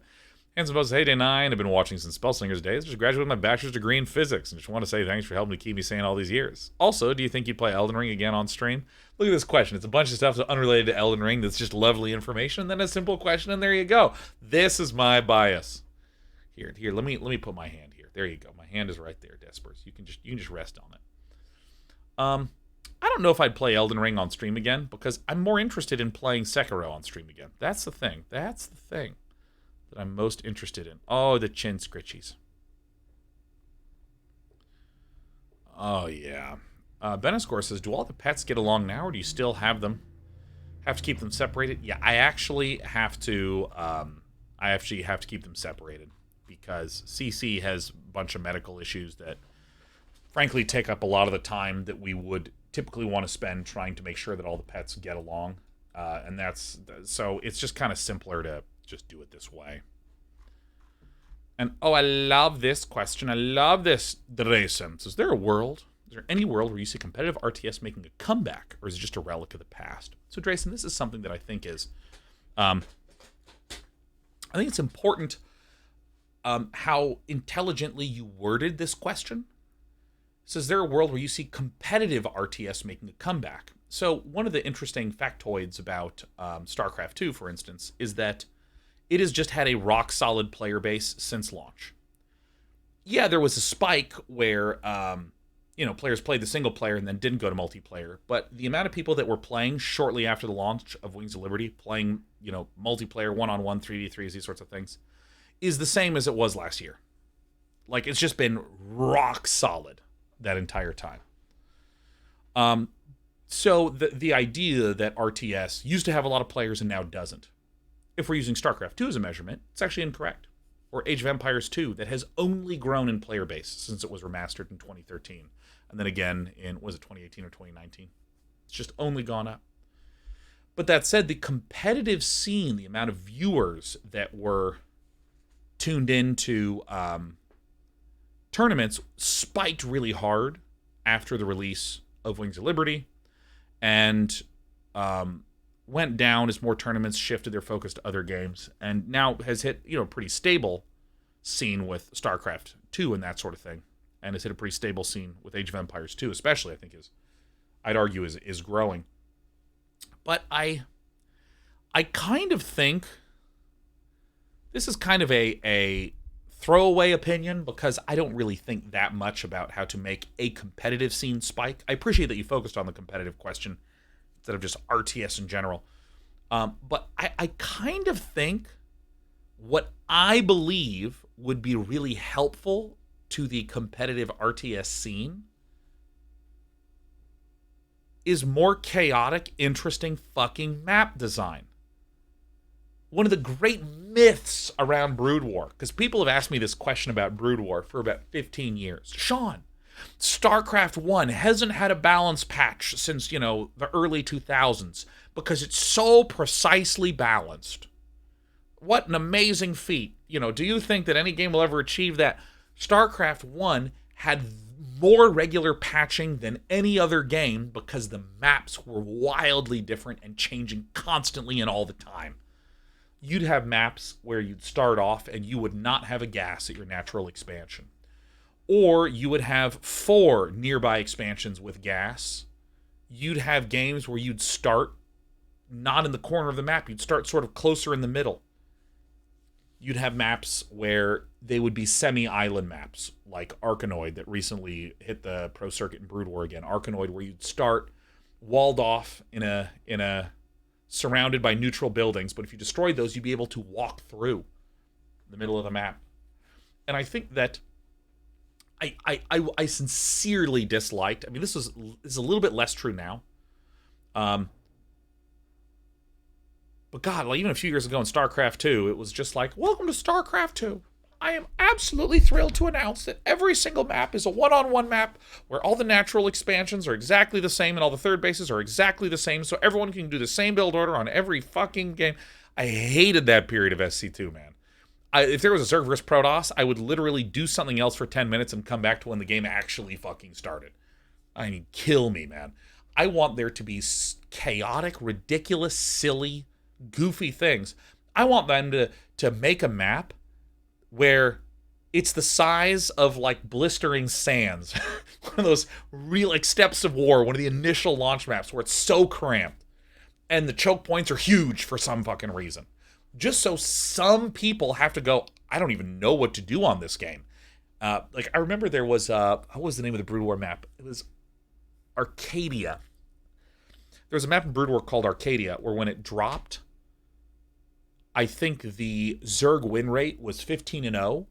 And supposed to say day 9. I've been watching since Spellslinger's days. Just graduated with my bachelor's degree in physics, and just want to say thanks for helping to keep me sane all these years. Also, do you think you'd play Elden Ring again on stream? Look at this question. It's a bunch of stuff that's unrelated to Elden Ring that's just lovely information, and then a simple question, and there you go. This is my bias. Here. Let me put my hand here. There you go. My hand is right there, Despers. You can just rest on it. I don't know if I'd play Elden Ring on stream again, because I'm more interested in playing Sekiro on stream again. That's the thing that I'm most interested in. Oh, the chin scritchies. Oh, yeah. Benescore says, do all the pets get along now, or do you still have them? Have to keep them separated? Yeah, I actually have to keep them separated, because CC has a bunch of medical issues that frankly take up a lot of the time that we would typically want to spend trying to make sure that all the pets get along. And so it's just kind of simpler to just do it this way. And oh, I love this question. I love this. Dresen. Is there any world where you see competitive RTS making a comeback, or is it just a relic of the past? So Dresen, this is something that I think is, I think it's important how intelligently you worded this question. So is there a world where you see competitive RTS making a comeback? So one of the interesting factoids about StarCraft 2, for instance, is that it has just had a rock-solid player base since launch. Yeah, there was a spike where players played the single player and then didn't go to multiplayer, but the amount of people that were playing shortly after the launch of Wings of Liberty, playing multiplayer, 1-on-1, 3v3s, these sorts of things, is the same as it was last year. Like, it's just been rock solid that entire time. So the idea that RTS used to have a lot of players and now doesn't, if we're using StarCraft 2 as a measurement, it's actually incorrect. Or Age of Empires 2, that has only grown in player base since it was remastered in 2013. and then again in, was it 2018 or 2019? It's just only gone up. But that said, the competitive scene, the amount of viewers that were tuned into tournaments spiked really hard after the release of Wings of Liberty, and went down as more tournaments shifted their focus to other games, and now has hit, a pretty stable scene with StarCraft 2 and that sort of thing, and has hit a pretty stable scene with Age of Empires 2, especially, I think, I'd argue is growing. But I kind of think this is kind of a throwaway opinion, because I don't really think that much about how to make a competitive scene spike. I appreciate that you focused on the competitive question instead of just RTS in general. But I kind of think what I believe would be really helpful to the competitive RTS scene is more chaotic, interesting fucking map design. One of the great myths around Brood War, because people have asked me this question about Brood War for about 15 years. Sean, StarCraft 1 hasn't had a balance patch since, the early 2000s because it's so precisely balanced. What an amazing feat. Do you think that any game will ever achieve that? StarCraft 1 had more regular patching than any other game because the maps were wildly different and changing constantly and all the time. You'd have maps where you'd start off and you would not have a gas at your natural expansion. Or you would have 4 nearby expansions with gas. You'd have games where you'd start not in the corner of the map. You'd start sort of closer in the middle. You'd have maps where they would be semi-island maps, like Arkanoid that recently hit the pro circuit in Brood War again. Arkanoid, where you'd start walled off in a surrounded by neutral buildings, but if you destroyed those, you'd be able to walk through the middle of the map. And I think that I sincerely disliked. I mean, this is a little bit less true now. But God, even a few years ago in StarCraft 2, it was just like, welcome to StarCraft 2. I am absolutely thrilled to announce that every single map is a one-on-one map where all the natural expansions are exactly the same and all the third bases are exactly the same, so everyone can do the same build order on every fucking game. I hated that period of SC2, man. If there was a Zerg vs. Protoss, I would literally do something else for 10 minutes and come back to when the game actually fucking started. I mean, kill me, man. I want there to be chaotic, ridiculous, silly, goofy things. I want them to make a map where it's the size of like blistering sands. One of those real like Steps of War, one of the initial launch maps where it's so cramped and the choke points are huge for some fucking reason. Just so some people have to go, I don't even know what to do on this game. I remember there was what was the name of the Brood War map? It was Arcadia. There was a map in Brood War called Arcadia where when it dropped, I think the Zerg win rate was 15-0,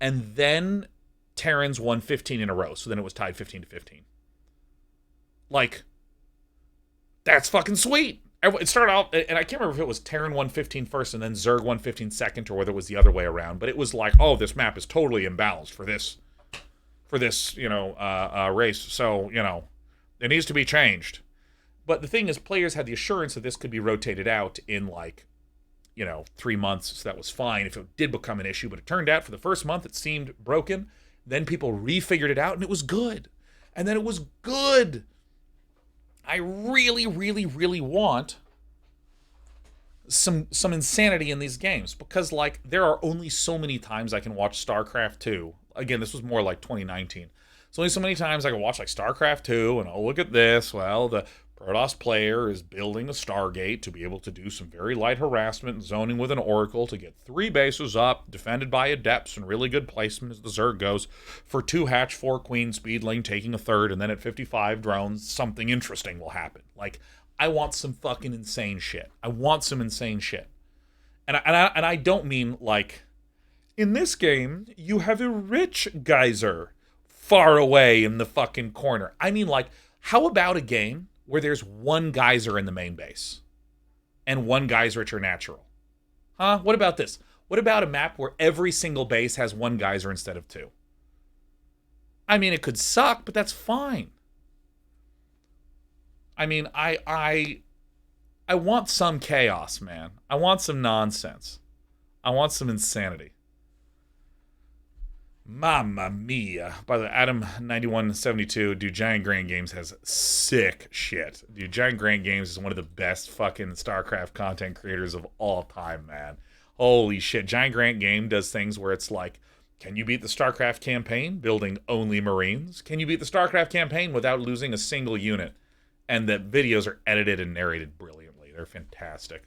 and then Terrans won 15 in a row, so then it was tied 15-15. Like, that's fucking sweet. It started out, and I can't remember if it was Terran won 15 first and then Zerg won 15 second, or whether it was the other way around, but it was like, oh, this map is totally imbalanced for this race, so, it needs to be changed. But the thing is, players had the assurance that this could be rotated out in, 3 months, so that was fine if it did become an issue. But it turned out for the first month it seemed broken. Then people refigured it out, and it was good. And then it was good. I really, really, really want some insanity in these games, because, there are only so many times I can watch StarCraft 2. Again, this was more like 2019. There's only so many times I can watch, StarCraft 2, and, oh, look at this. Well, the Protoss player is building a Stargate to be able to do some very light harassment and zoning with an Oracle to get 3 bases up, defended by Adepts, and really good placement as the Zerg goes, for 2 hatch, 4 queen, speedling, taking a third, and then at 55 drones, something interesting will happen. I want some fucking insane shit. I want some insane shit. And I don't mean, in this game, you have a rich geyser far away in the fucking corner. I mean, how about a game where there's 1 geyser in the main base and 1 geyser at your natural? Huh? What about this? What about a map where every single base has 1 geyser instead of 2? I mean, it could suck, but that's fine. I mean, I want some chaos, man. I want some nonsense. I want some insanity. Mamma mia. By the way, Adam9172, dude, Giant Grain Games has sick shit. Dude, Giant Grain Games is one of the best fucking StarCraft content creators of all time, man. Holy shit. Giant Grain Game does things where it's like, can you beat the StarCraft campaign building only Marines? Can you beat the StarCraft campaign without losing a single unit? And the videos are edited and narrated brilliantly. They're fantastic.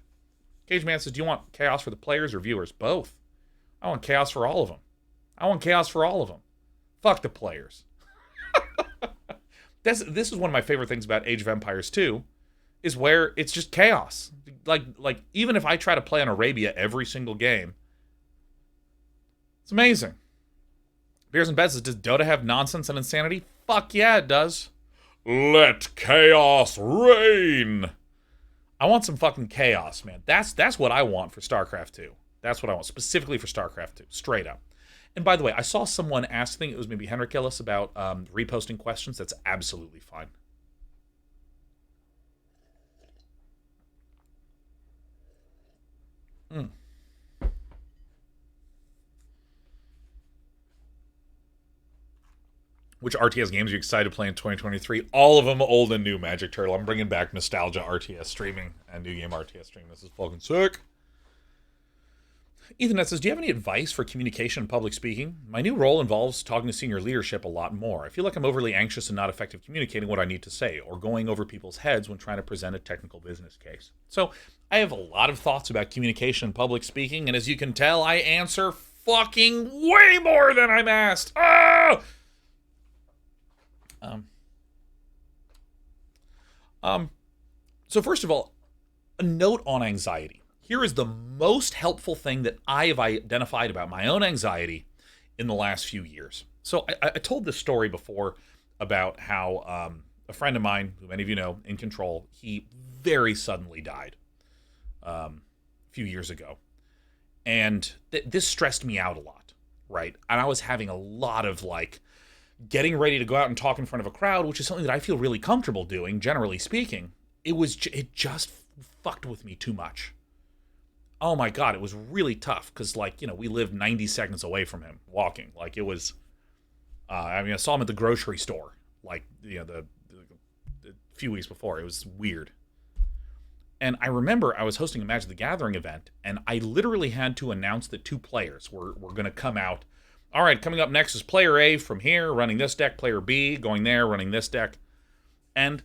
Cage Man says, do you want chaos for the players or viewers? Both. I want chaos for all of them. Fuck the players. This is one of my favorite things about Age of Empires 2, is where it's just chaos. Like even if I try to play on Arabia every single game, it's amazing. Beers and Beds says, does Dota have nonsense and insanity? Fuck yeah, it does. Let chaos reign. I want some fucking chaos, man. That's what I want for StarCraft 2. That's what I want, specifically for StarCraft 2, straight up. And by the way, I saw someone asking, it was maybe Henrik Illis, about reposting questions. That's absolutely fine. Which RTS games are you excited to play in 2023? All of them, old and new, Magic Turtle. I'm bringing back nostalgia RTS streaming and new game RTS streaming. This is fucking sick. Ethan says, do you have any advice for communication and public speaking? My new role involves talking to senior leadership a lot more. I feel like I'm overly anxious and not effective communicating what I need to say, or going over people's heads when trying to present a technical business case. So I have a lot of thoughts about communication and public speaking, and as you can tell, I answer fucking way more than I'm asked. Ah! So first of all, a note on anxiety. Here is the most helpful thing that I have identified about my own anxiety in the last few years. So I told this story before about how a friend of mine, who many of you know, in Control, he very suddenly died a few years ago. And this stressed me out a lot, right? And I was having a lot of getting ready to go out and talk in front of a crowd, which is something that I feel really comfortable doing, generally speaking. It just fucked with me too much. Oh my God, it was really tough because, we lived 90 seconds away from him walking. It was, I saw him at the grocery store, the few weeks before. It was weird. And I remember I was hosting a Magic the Gathering event, and I literally had to announce that 2 players were going to come out. All right, coming up next is player A from here, running this deck, player B going there, running this deck. And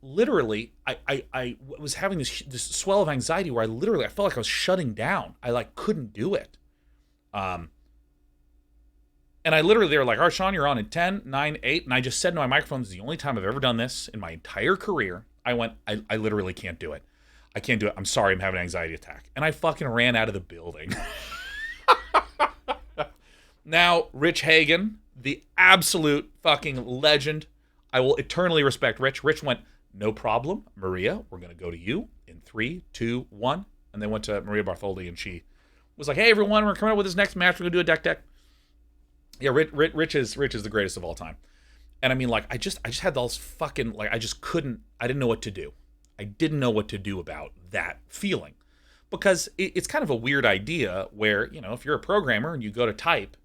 literally, I was having this swell of anxiety where I felt like I was shutting down. I couldn't do it. And they were like, all right, Sean, you're on in 10, 9, 8. And I just said into my microphone, this is the only time I've ever done this in my entire career. I went, I literally can't do it. I can't do it. I'm sorry, I'm having an anxiety attack. And I fucking ran out of the building. Now, Rich Hagen, the absolute fucking legend. I will eternally respect Rich. Rich went, no problem, Maria, we're going to go to you in 3, 2, 1. And they went to Maria Bartholdi, and she was like, hey, everyone, we're coming up with this next match. We're going to do a deck. Yeah, Rich is the greatest of all time. And I just had those fucking, I didn't know what to do. I didn't know what to do about that feeling. Because it's kind of a weird idea where, if you're a programmer and you go to type,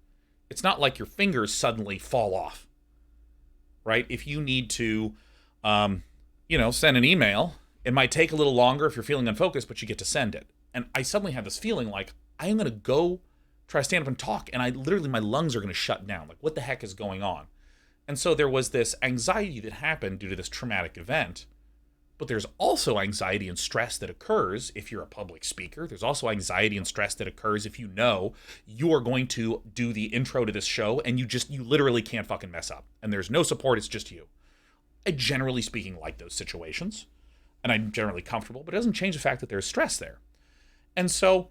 it's not like your fingers suddenly fall off, right? If you need to, send an email, it might take a little longer if you're feeling unfocused, but you get to send it. And I suddenly had this feeling like I am going to go try to stand up and talk, and my lungs are going to shut down. What the heck is going on? And so there was this anxiety that happened due to this traumatic event. But there's also anxiety and stress that occurs if you're a public speaker. There's also anxiety and stress that occurs if you know you are going to do the intro to this show and you literally can't fucking mess up. And there's no support, it's just you. I generally speaking like those situations. And I'm generally comfortable, but it doesn't change the fact that there's stress there. And so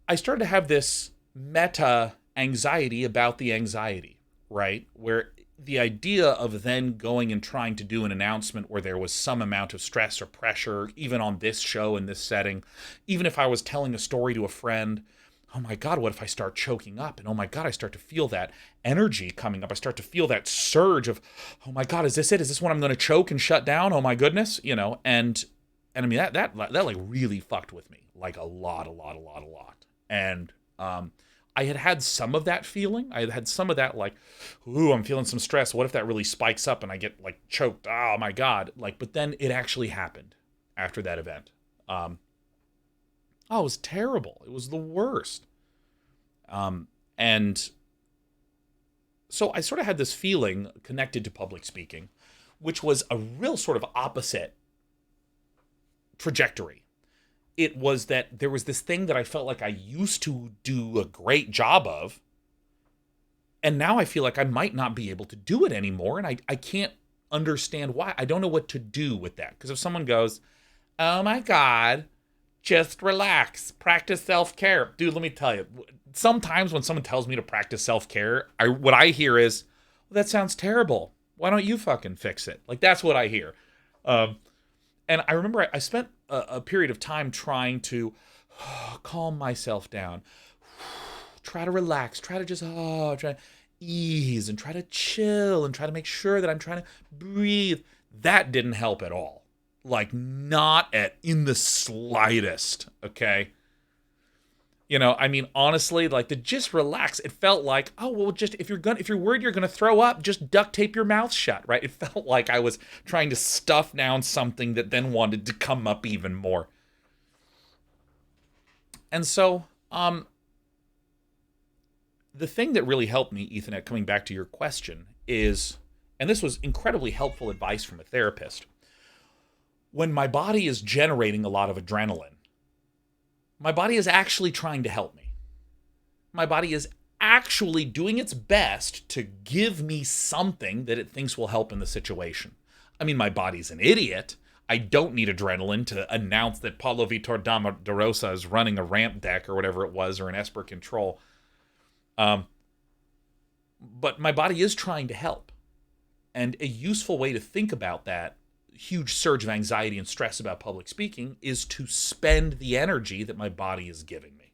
I started to have this meta anxiety about the anxiety, right? Where the idea of then going and trying to do an announcement where there was some amount of stress or pressure, even on this show in this setting, even if I was telling a story to a friend, oh my God, what if I start choking up? And oh my God, I start to feel that energy coming up. I start to feel that surge of, oh my God, is this it? Is this when I'm going to choke and shut down? Oh my goodness, and I mean, that like really fucked with me, like a lot. And I had some of that feeling. I had some of that, like, ooh, I'm feeling some stress. What if that really spikes up and I get like choked? Oh my God. Like, but then it actually happened after that event. Oh, it was terrible. It was the worst. And so I sort of had this feeling connected to public speaking, which was a real sort of opposite trajectory. It was that there was this thing that I felt like I used to do a great job of, and now I feel like I might not be able to do it anymore, and I can't understand why. I don't know what to do with that. Because if someone goes, oh my God, just relax, practice self-care. Dude, let me tell you, sometimes when someone tells me to practice self-care, what I hear is, well, that sounds terrible. Why don't you fucking fix it? Like, that's what I hear. And I remember I spent a period of time trying to calm myself down, try to relax, try to just try to ease and try to chill and try to make sure that I'm trying to breathe. That didn't help at all. Like, not in the slightest, okay? I mean, honestly, like, to just relax, it felt like, oh, well, just if you're worried you're gonna throw up, just duct tape your mouth shut, right? It felt like I was trying to stuff down something that then wanted to come up even more. And so, the thing that really helped me, Ethan, coming back to your question, is, and this was incredibly helpful advice from a therapist, when my body is generating a lot of adrenaline, my body is actually trying to help me. My body is actually doing its best to give me something that it thinks will help in the situation. I mean, my body's an idiot. I don't need adrenaline to announce that Paulo Vitor da Rosa is running a ramp deck or whatever it was, or an Esper control. But my body is trying to help. And a useful way to think about that huge surge of anxiety and stress about public speaking is to spend the energy that my body is giving me.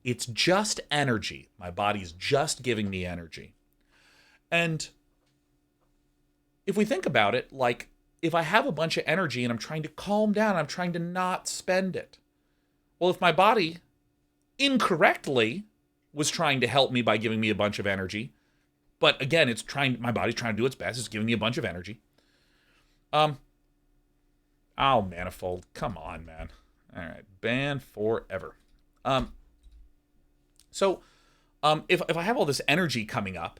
It's just energy. My body's just giving me energy. And if we think about it, like, if I have a bunch of energy and I'm trying to calm down, I'm trying to not spend it. Well, if my body incorrectly was trying to help me by giving me a bunch of energy, but again, my body's trying to do its best, it's giving me a bunch of energy. Manifold, come on, man. All right, ban forever. So if I have all this energy coming up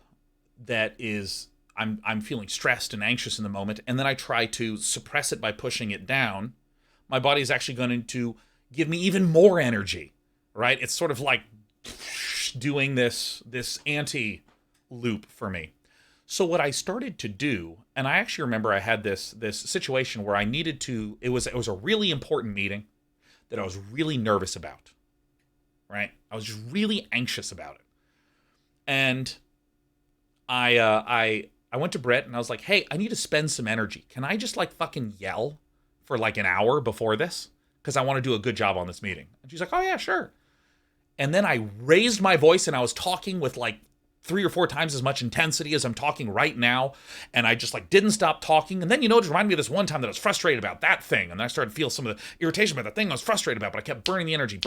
that is, I'm feeling stressed and anxious in the moment, and then I try to suppress it by pushing it down, my body is actually going to give me even more energy, right? It's sort of like doing this anti-loop for me. So what I started to do, and I actually remember I had this situation where I needed to, it was a really important meeting that I was really nervous about, right? I was just really anxious about it. And I went to Britt and I was like, hey, I need to spend some energy. Can I just like fucking yell for like an hour before this? Because I want to do a good job on this meeting. And she's like, oh yeah, sure. And then I raised my voice and I was talking with like 3 or 4 times as much intensity as I'm talking right now. And I just like didn't stop talking. And then, it just reminded me of this one time that I was frustrated about that thing. And then I started to feel some of the irritation about that thing I was frustrated about, but I kept burning the energy.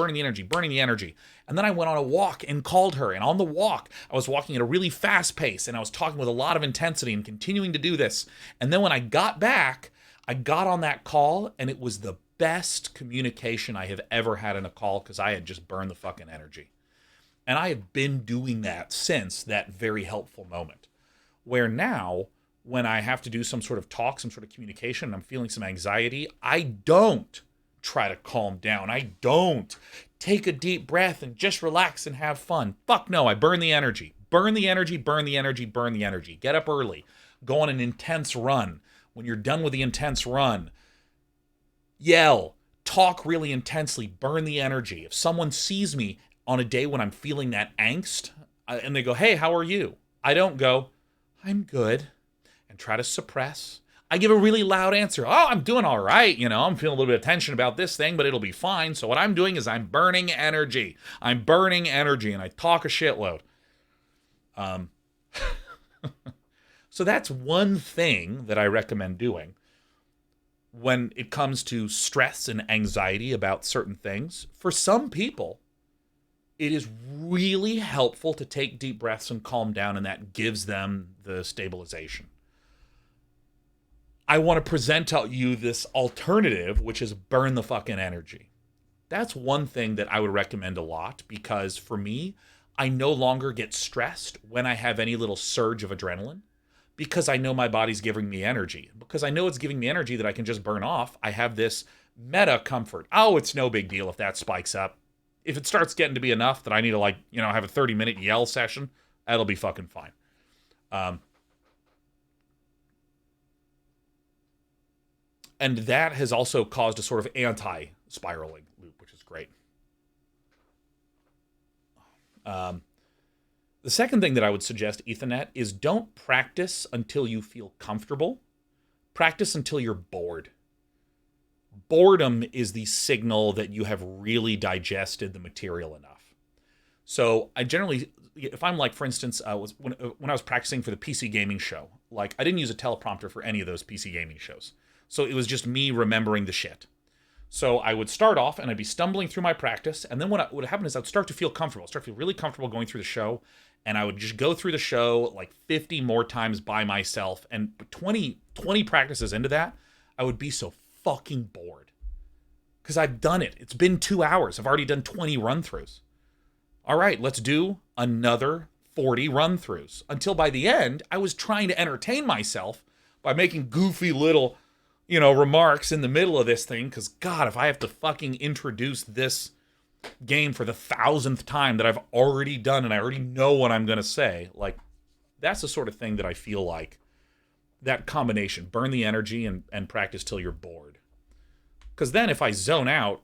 And then I went on a walk and called her. And on the walk, I was walking at a really fast pace and I was talking with a lot of intensity and continuing to do this. And then when I got back, I got on that call and it was the best communication I have ever had in a call because I had just burned the fucking energy. And I have been doing that since that very helpful moment. Where now, when I have to do some sort of talk, some sort of communication, and I'm feeling some anxiety, I don't try to calm down. I don't take a deep breath and just relax and have fun. Fuck no, I burn the energy. Burn the energy. Get up early. Go on an intense run. When you're done with the intense run, yell. Talk really intensely. Burn the energy. If someone sees me on a day when I'm feeling that angst, and they go, hey, how are you? I don't go, I'm good, and try to suppress. I give a really loud answer. Oh, I'm doing all right. I'm feeling a little bit of tension about this thing, but it'll be fine. So what I'm doing is I'm burning energy. I'm burning energy, and I talk a shitload. So that's one thing that I recommend doing when it comes to stress and anxiety about certain things. For some people, it is really helpful to take deep breaths and calm down, and that gives them the stabilization. I want to present to you this alternative, which is burn the fucking energy. That's one thing that I would recommend a lot, because for me, I no longer get stressed when I have any little surge of adrenaline, because I know my body's giving me energy. Because I know it's giving me energy that I can just burn off, I have this meta comfort. Oh, it's no big deal if that spikes up. If it starts getting to be enough that I need to, have a 30-minute yell session, that'll be fucking fine. And that has also caused a sort of anti-spiraling loop, which is great. The second thing that I would suggest, Ethernet, is don't practice until you feel comfortable. Practice until you're bored. Boredom is the signal that you have really digested the material enough. So I generally, if I'm for instance, when I was practicing for the PC gaming show, I didn't use a teleprompter for any of those PC gaming shows. So it was just me remembering the shit. So I would start off and I'd be stumbling through my practice. And then what would happen is I'd start to feel comfortable. I'd start to feel really comfortable going through the show. And I would just go through the show 50 more times by myself. And 20 practices into that, I would be so fucking bored. Because I've done it. It's been 2 hours. I've already done 20 run-throughs. All right, let's do another 40 run-throughs. Until by the end, I was trying to entertain myself by making goofy little remarks in the middle of this thing, because God, if I have to fucking introduce this game for the 1,000th time that I've already done and I already know what I'm going to say, that's the sort of thing that I feel like that combination, burn the energy and practice till you're bored. Because then if I zone out,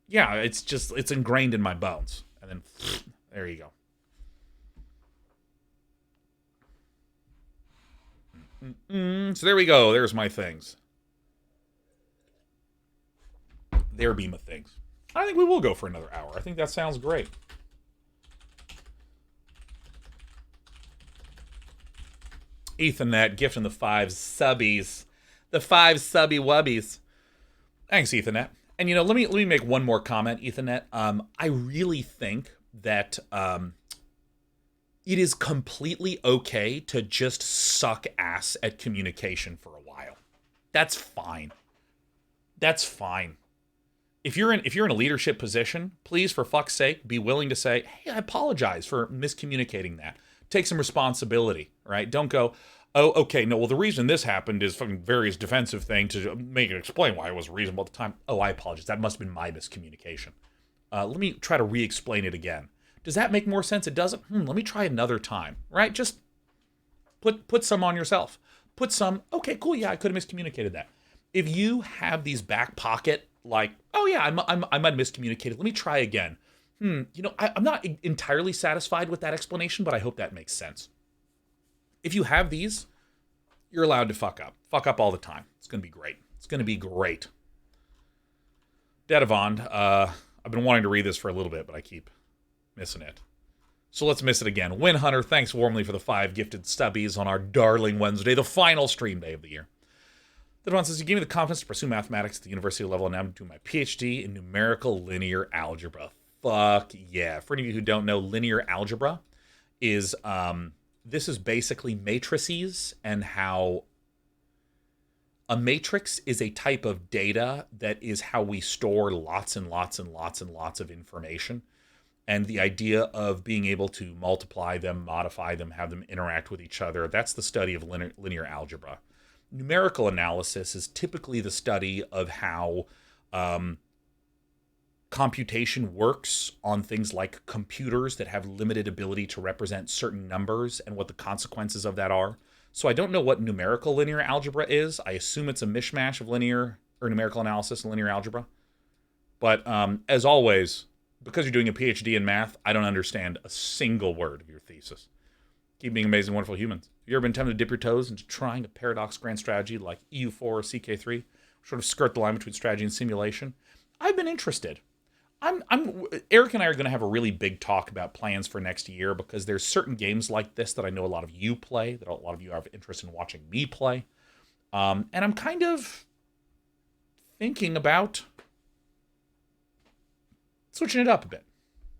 yeah, it's ingrained in my bones. And then, there you go. So there we go. There's my things. There be my things. I think we will go for another hour. I think that sounds great. Ethernet gifting the 5 subbies. The 5 subby wubbies. Thanks, Ethernet. And let me make one more comment, Ethernet. I really think that it is completely okay to just suck ass at communication for a while. That's fine. That's fine. If you're in a leadership position, please, for fuck's sake, be willing to say, hey, I apologize for miscommunicating that. Take some responsibility, right? Don't go, oh, okay, no, well, the reason this happened is from various defensive thing to make it explain why it was reasonable at the time. Oh, I apologize. That must have been my miscommunication. Let me try to re-explain it again. Does that make more sense? It doesn't? Let me try another time, right? Just put some on yourself. Put some, okay, cool, yeah, I could have miscommunicated that. If you have these back pocket, oh yeah, I might have miscommunicated. Let me try again. I'm not entirely satisfied with that explanation, but I hope that makes sense. If you have these, you're allowed to fuck up. Fuck up all the time. It's going to be great. It's going to be great. Dedavond, I've been wanting to read this for a little bit, but I keep missing it. So let's miss it again. Win Hunter, thanks warmly for the 5 gifted stubbies on our darling Wednesday, the final stream day of the year. Dedavond says, you gave me the confidence to pursue mathematics at the university level, and now I'm doing my PhD in numerical linear algebra. Fuck yeah. For any of you who don't know, linear algebra is, this is basically matrices, and how a matrix is a type of data that is how we store lots and lots and lots and lots of information. And the idea of being able to multiply them, modify them, have them interact with each other, that's the study of linear algebra. Numerical analysis is typically the study of how computation works on things like computers that have limited ability to represent certain numbers and what the consequences of that are. So I don't know what numerical linear algebra is. I assume it's a mishmash of linear or numerical analysis and linear algebra. But as always, because you're doing a PhD in math, I don't understand a single word of your thesis. Keep being amazing, wonderful humans. Have you ever been tempted to dip your toes into trying a paradox grand strategy like EU4 or CK3? Sort of skirt the line between strategy and simulation? I've been interested. Eric and I are going to have a really big talk about plans for next year because there's certain games like this that I know a lot of you play, that a lot of you have interest in watching me play. And I'm kind of thinking about switching it up a bit.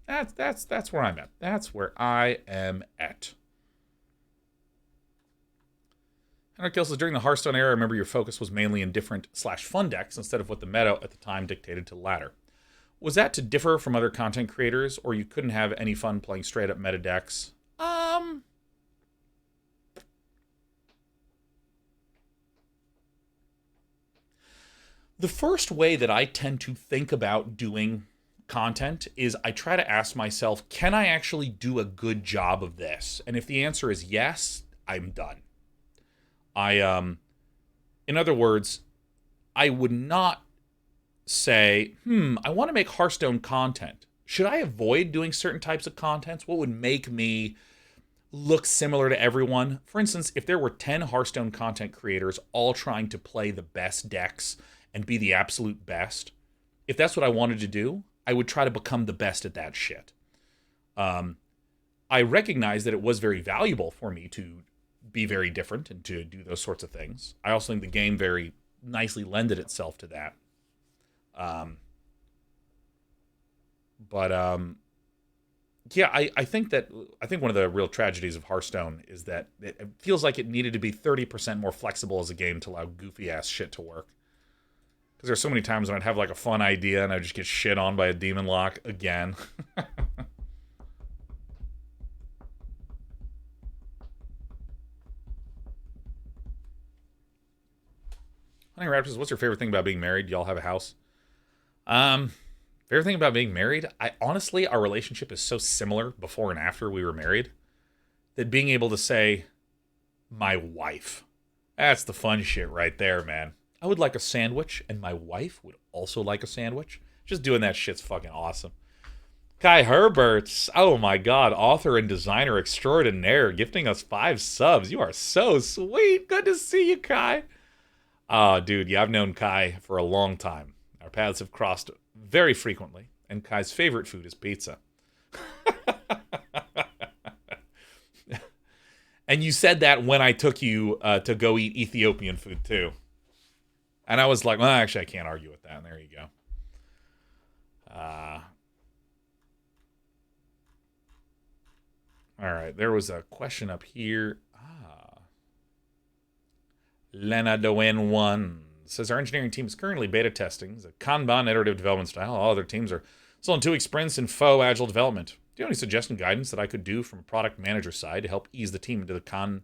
That's where I'm at. That's where I am at. Henrik Gill says, during the Hearthstone era, I remember your focus was mainly in different/fun decks instead of what the meta at the time dictated to the latter. Was that to differ from other content creators, or you couldn't have any fun playing straight up meta decks? The first way that I tend to think about doing content is I try to ask myself, can I actually do a good job of this? And if the answer is yes, I'm done. In other words, I would not say, I want to make Hearthstone content. Should I avoid doing certain types of contents? What would make me look similar to everyone? For instance, if there were 10 Hearthstone content creators all trying to play the best decks and be the absolute best, if that's what I wanted to do, I would try to become the best at that shit. I recognize that it was very valuable for me to be very different and to do those sorts of things. I also think the game very nicely lended itself to that. Yeah, I think one of the real tragedies of Hearthstone is that it feels like it needed to be 30% more flexible as a game to allow goofy ass shit to work. Because there's so many times when I'd have like a fun idea and I'd just get shit on by a demon lock again. Honey Raptors, what's your favorite thing about being married? Do y'all have a house? Favorite thing about being married? Honestly, our relationship is so similar before and after we were married that being able to say, my wife, that's the fun shit right there, man. I would like a sandwich, and my wife would also like a sandwich. Just doing that shit's fucking awesome. Kai Herberts, oh my god, author and designer extraordinaire, gifting us 5 subs. You are so sweet. Good to see you, Kai. Oh, dude, yeah, I've known Kai for a long time. Our paths have crossed very frequently, and Kai's favorite food is pizza. And you said that when I took you to go eat Ethiopian food, too. And I was like, well, actually, I can't argue with that. And there you go. All right, there was a question up here. Lena Doen 1 says, our engineering team is currently beta testing the Kanban iterative development style. All other teams are still in 2-week sprints in faux agile development. Do you have any suggestion guidance that I could do from a product manager side to help ease the team into the Kanban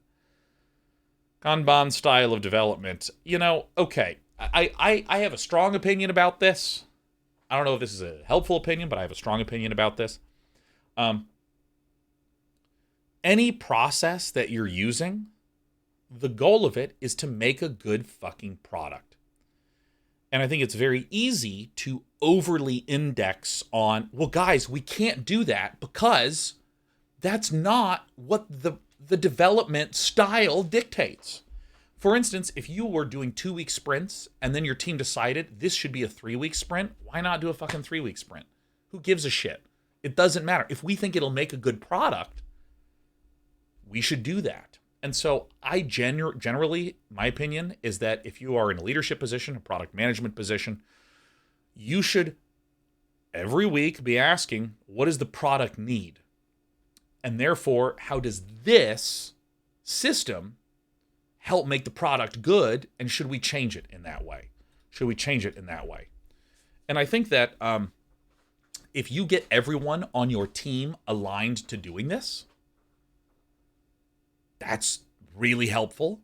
style of development? You know, okay, I have a strong opinion about this. I don't know if this is a helpful opinion, but I have a strong opinion about this. Any process that you're using, the goal of it is to make a good fucking product. And I think it's very easy to overly index on, well, guys, we can't do that because that's not what the development style dictates. For instance, if you were doing 2-week sprints and then your team decided this should be a 3-week sprint, why not do a fucking 3-week sprint? Who gives a shit? It doesn't matter. If we think it'll make a good product, we should do that. And so I generally, my opinion is that if you are in a leadership position, a product management position, you should every week be asking, what does the product need? And therefore, how does this system help make the product good? And should we change it in that way? And I think that if you get everyone on your team aligned to doing this, that's really helpful.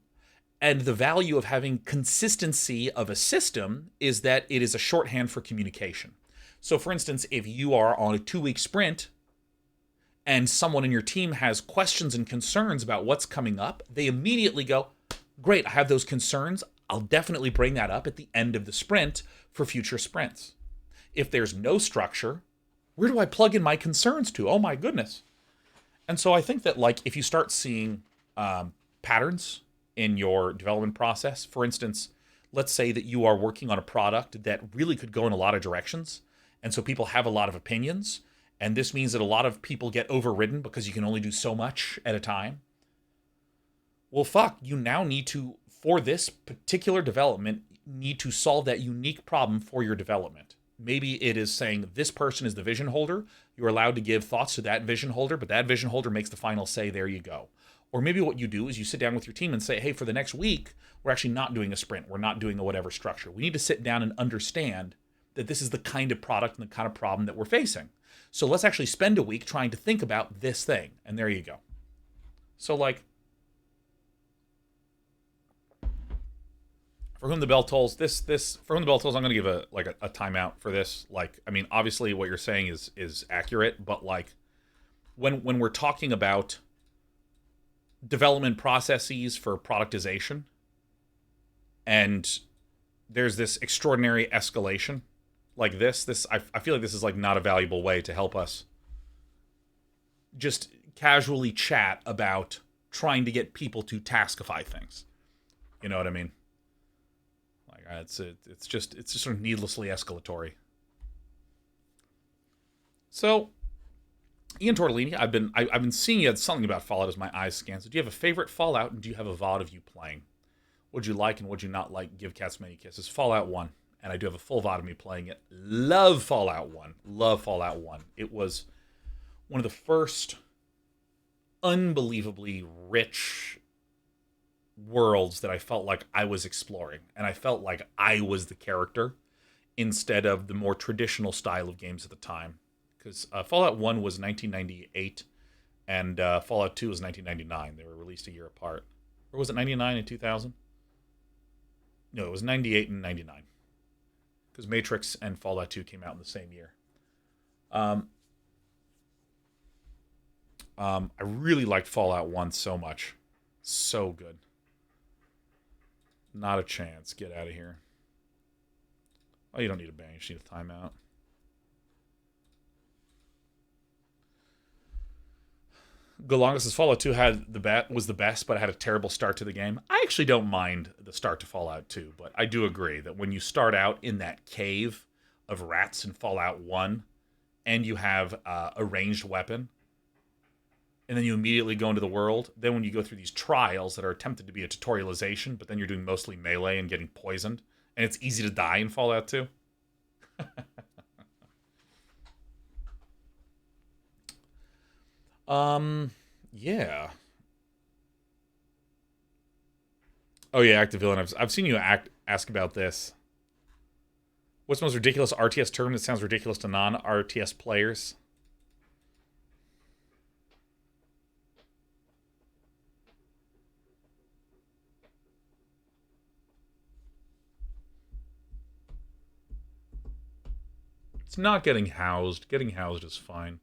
And the value of having consistency of a system is that it is a shorthand for communication. So for instance, if you are on a 2-week sprint and someone in your team has questions and concerns about what's coming up, they immediately go, great, I have those concerns. I'll definitely bring that up at the end of the sprint for future sprints. If there's no structure, where do I plug in my concerns to? Oh my goodness. And so I think that, like, if you start seeing patterns in your development process, for instance, let's say that you are working on a product that really could go in a lot of directions, and so people have a lot of opinions, and this means that a lot of people get overridden because you can only do so much at a time. Well, fuck, you now need to, for this particular development, need to solve that unique problem for your development. Maybe it is saying this person is the vision holder. You're allowed to give thoughts to that vision holder, but that vision holder makes the final say, there you go. Or maybe what you do is you sit down with your team and say, hey, for the next week, we're actually not doing a sprint. We're not doing a whatever structure. We need to sit down and understand that this is the kind of product and the kind of problem that we're facing. So let's actually spend a week trying to think about this thing. And there you go. So, like, for whom the bell tolls, for whom the bell tolls, I'm going to give a timeout for this. Like, I mean, obviously what you're saying is accurate, but like when we're talking about development processes for productization, and there's this extraordinary escalation like this, I feel like this is like not a valuable way to help us just casually chat about trying to get people to taskify things. You know what I mean? It's just sort of needlessly escalatory. So, Ian Tortellini, I've been seeing you had something about Fallout as my eyes scan. So, do you have a favorite Fallout, and do you have a VOD of you playing? Would you like and would you not like Give Cats Many Kisses? Fallout 1, and I do have a full VOD of me playing it. Love Fallout 1. Love Fallout 1. It was one of the first unbelievably rich worlds that I felt like I was exploring, and I felt like I was the character instead of the more traditional style of games at the time. Because Fallout 1 was 1998, and Fallout 2 was 1999. They were released a year apart. Or was it 99 and 2000? No, it was 98 and 99. Because Matrix and Fallout 2 came out in the same year. I really liked Fallout 1 so much. So good. Not a chance. Get out of here. Oh, you don't need a ban. You just need a timeout. Golonga says Fallout 2 was the best, but it had a terrible start to the game. I actually don't mind the start to Fallout 2, but I do agree that when you start out in that cave of rats in Fallout 1, and you have a ranged weapon, and then you immediately go into the world, then when you go through these trials that are attempted to be a tutorialization, but then you're doing mostly melee and getting poisoned, and it's easy to die in Fallout 2. Yeah. Oh yeah, Active Villain. I've seen you ask about this. What's the most ridiculous RTS term that sounds ridiculous to non-RTS players? It's not getting housed. Getting housed is fine.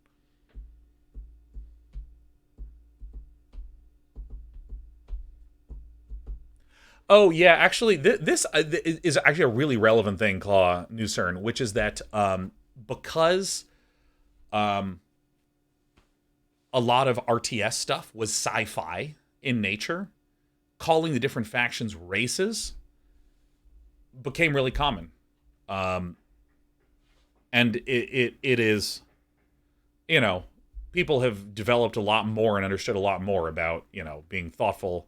Oh, yeah, actually, this is actually a really relevant thing, Claw Newcern, which is that because a lot of RTS stuff was sci-fi in nature, calling the different factions races became really common. And it is, people have developed a lot more and understood a lot more about, being thoughtful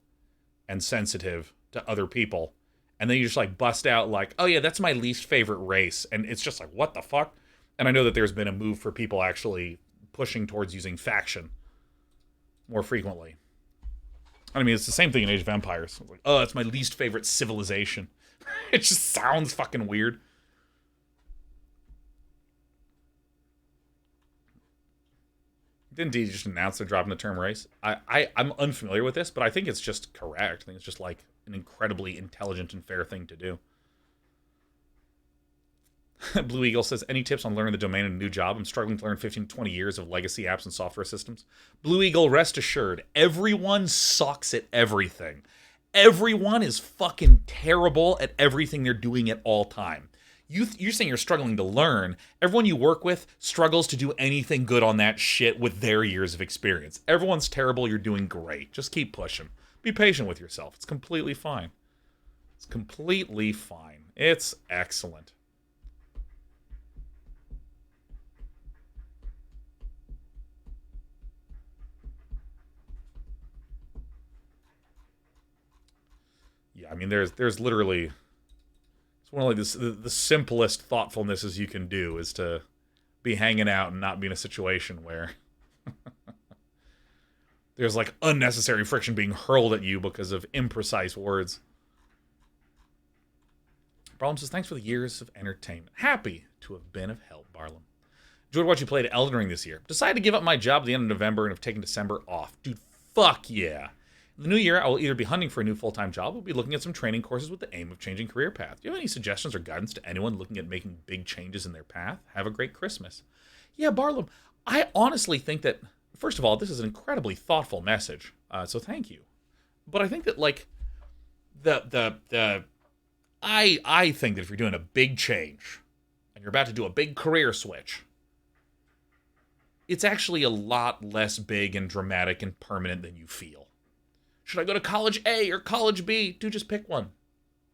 and sensitive to other people, and then you just like bust out like, oh yeah, that's my least favorite race, and it's just like, what the fuck? And I know that there's been a move for people actually pushing towards using faction more frequently. I mean, it's the same thing in Age of Empires. Like, oh, that's my least favorite civilization. It just sounds fucking weird. Didn't he just announce they're dropping the term race? I'm unfamiliar with this, but I think it's just correct. I think it's just like an incredibly intelligent and fair thing to do. Blue Eagle says, any tips on learning the domain in a new job? I'm struggling to learn 15 to 20 years of legacy apps and software systems. Blue Eagle, rest assured, everyone sucks at everything. Everyone is fucking terrible at everything they're doing at all time. You're saying you're struggling to learn. Everyone you work with struggles to do anything good on that shit with their years of experience. Everyone's terrible. You're doing great. Just keep pushing. Be patient with yourself. It's completely fine. It's completely fine. It's excellent. Yeah, I mean, there's literally, it's one of like this, the simplest thoughtfulnesses you can do is to be hanging out and not be in a situation where there's like unnecessary friction being hurled at you because of imprecise words. Barlam says, thanks for the years of entertainment. Happy to have been of help, Barlam. Enjoyed what you played Elden Ring this year. Decided to give up my job at the end of November and have taken December off. Dude, fuck yeah. In the new year, I will either be hunting for a new full-time job or be looking at some training courses with the aim of changing career path. Do you have any suggestions or guidance to anyone looking at making big changes in their path? Have a great Christmas. Yeah, Barlam, I honestly think that, first of all, this is an incredibly thoughtful message, so thank you. But I think that, like, I think that if you're doing a big change and you're about to do a big career switch, it's actually a lot less big and dramatic and permanent than you feel. Should I go to college A or college B? Dude, just pick one.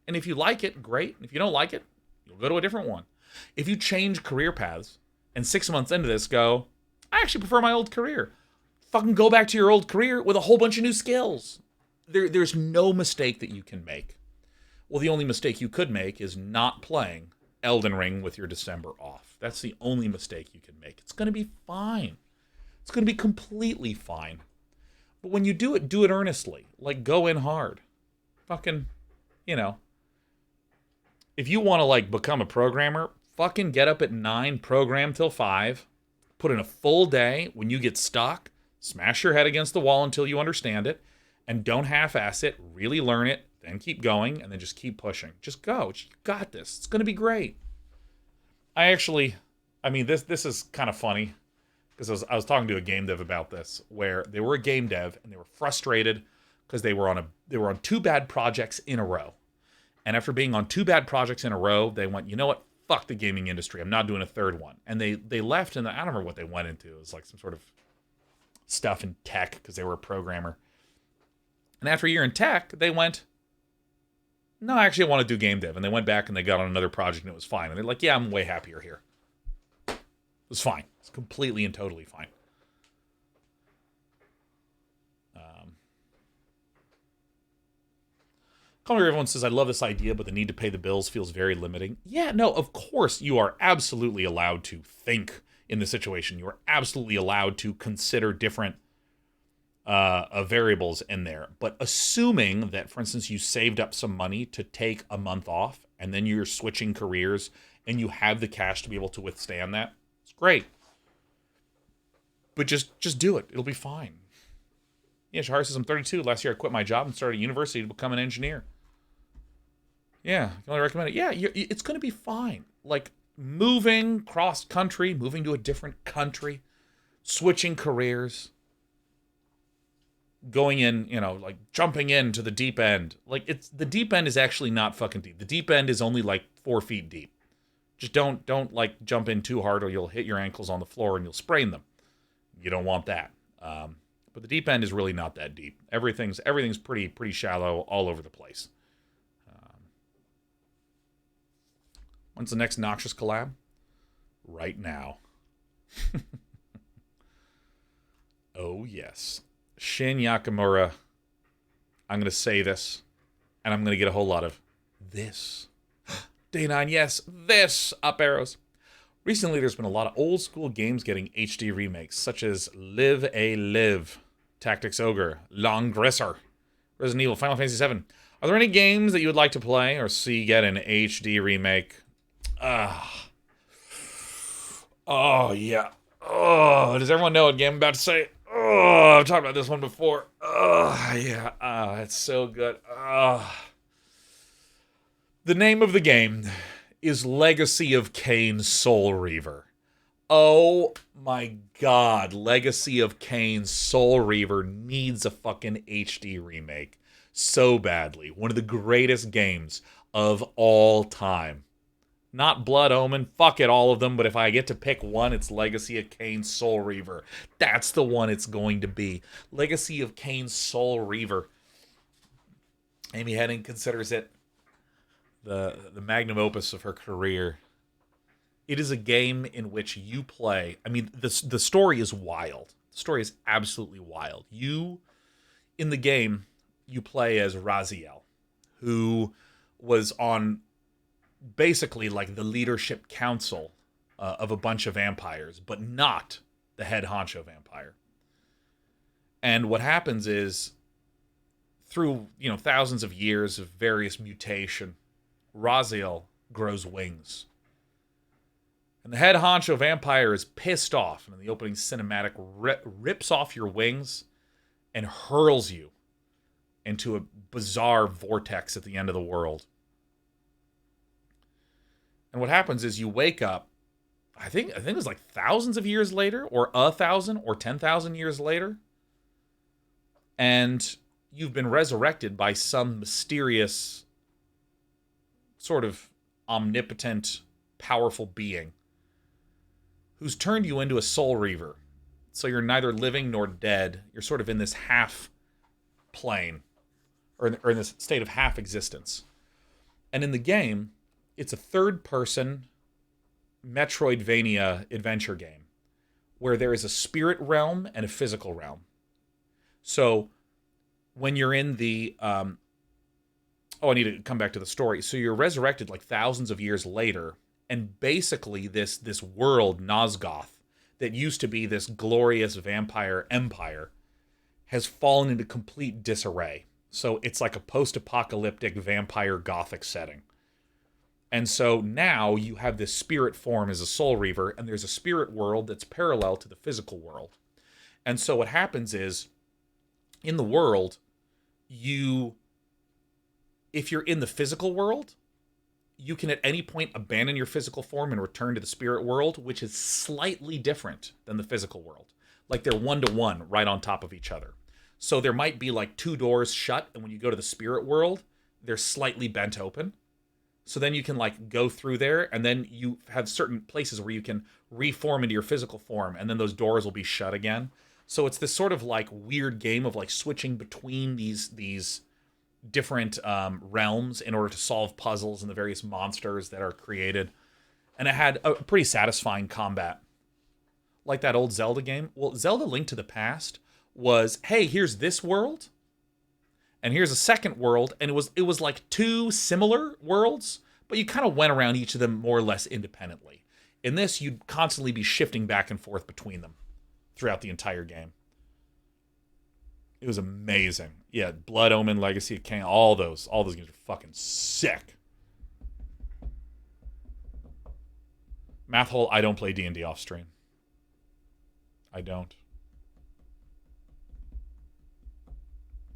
And if you like it, great. If you don't like it, you'll go to a different one. If you change career paths and 6 months into this go, I actually prefer my old career. Fucking go back to your old career with a whole bunch of new skills. There's no mistake that you can make. Well, the only mistake you could make is not playing Elden Ring with your December off. That's the only mistake you can make. It's going to be fine. It's going to be completely fine. But when you do it earnestly. Like, go in hard. Fucking, you know. If you want to, like, become a programmer, fucking get up at 9, program till 5. Put in a full day. When you get stuck, smash your head against the wall until you understand it. And don't half-ass it. Really learn it. Then keep going. And then just keep pushing. Just go. You got this. It's going to be great. This is kind of funny. Because I was talking to a game dev about this, where they were a game dev and they were frustrated because they were on 2 bad projects in a row. And after being on 2 bad projects in a row, they went, you know what? Fuck the gaming industry. I'm not doing a third one. And they left, and I don't remember what they went into. It was like some sort of stuff in tech because they were a programmer. And after a year in tech, they went, no, actually I want to do game dev. And they went back and they got on another project and it was fine. And they're like, yeah, I'm way happier here. It was fine. It's completely and totally fine. Everyone says, I love this idea, but the need to pay the bills feels very limiting. Yeah, no, of course you are absolutely allowed to think in the situation. You are absolutely allowed to consider different variables in there. But assuming that, for instance, you saved up some money to take a month off, and then you're switching careers, and you have the cash to be able to withstand that, it's great. But just do it. It'll be fine. Yeah, Shahar says, I'm 32. Last year I quit my job and started university to become an engineer. Yeah, I can only recommend it. Yeah, it's going to be fine. Like, moving cross-country, moving to a different country, switching careers, going in, like, jumping into the deep end. Like, the deep end is actually not fucking deep. The deep end is only, like, 4 feet deep. Just don't like, jump in too hard or you'll hit your ankles on the floor and you'll sprain them. You don't want that. But the deep end is really not that deep. Everything's pretty shallow all over the place. When's the next Noxious collab? Right now. Oh, yes. Shin Yakamura. I'm going to say this, and I'm going to get a whole lot of this. Day 9, yes, this. Up arrows. Recently, there's been a lot of old school games getting HD remakes, such as Live a Live, Tactics Ogre, Langrisser, Resident Evil, Final Fantasy VII. Are there any games that you would like to play or see get an HD remake? Oh, yeah. Oh, does everyone know what game I'm about to say? Oh, I've talked about this one before. Oh, yeah. It's so good. The name of the game is Legacy of Kain Soul Reaver. Oh my god, Legacy of Kain Soul Reaver needs a fucking HD remake so badly. One of the greatest games of all time. Not Blood Omen. Fuck it, all of them. But if I get to pick one, it's Legacy of Kain Soul Reaver. That's the one it's going to be. Legacy of Kain Soul Reaver. Amy Hennig considers it the magnum opus of her career. It is a game in which you play. I mean, the story is wild. The story is absolutely wild. In the game, you play as Raziel, who was on basically like the leadership council of a bunch of vampires, but not the head honcho vampire. And what happens is, through thousands of years of various mutation, Raziel grows wings. And the head honcho vampire is pissed off, and in the opening cinematic rips off your wings and hurls you into a bizarre vortex at the end of the world. And what happens is you wake up, I think it was like thousands of years later, or 1,000 or 10,000 years later, and you've been resurrected by some mysterious, sort of omnipotent, powerful being who's turned you into a soul reaver. So you're neither living nor dead. You're sort of in this half plane, or in this state of half existence. And in the game, it's a third-person Metroidvania adventure game where there is a spirit realm and a physical realm. So when you're in the... I need to come back to the story. So you're resurrected like thousands of years later, and basically this world, Nosgoth, that used to be this glorious vampire empire, has fallen into complete disarray. So it's like a post-apocalyptic vampire gothic setting. And so now you have this spirit form as a soul reaver, and there's a spirit world that's parallel to the physical world. And so what happens is, in the world, if you're in the physical world, you can at any point abandon your physical form and return to the spirit world, which is slightly different than the physical world. Like they're one-to-one right on top of each other. So there might be like two doors shut, and when you go to the spirit world, they're slightly bent open. So then you can like go through there, and then you have certain places where you can reform into your physical form, and then those doors will be shut again. So it's this sort of like weird game of like switching between these different realms in order to solve puzzles and the various monsters that are created. And it had a pretty satisfying combat. Like that old Zelda game. Well, Zelda Link to the Past was, hey, here's this world, and here's a second world, and it was like two similar worlds, but you kind of went around each of them more or less independently. In this, you'd constantly be shifting back and forth between them throughout the entire game. It was amazing. Yeah, Blood Omen, Legacy of Kain, all those games are fucking sick. Math hole, I don't play D&D off stream. I don't.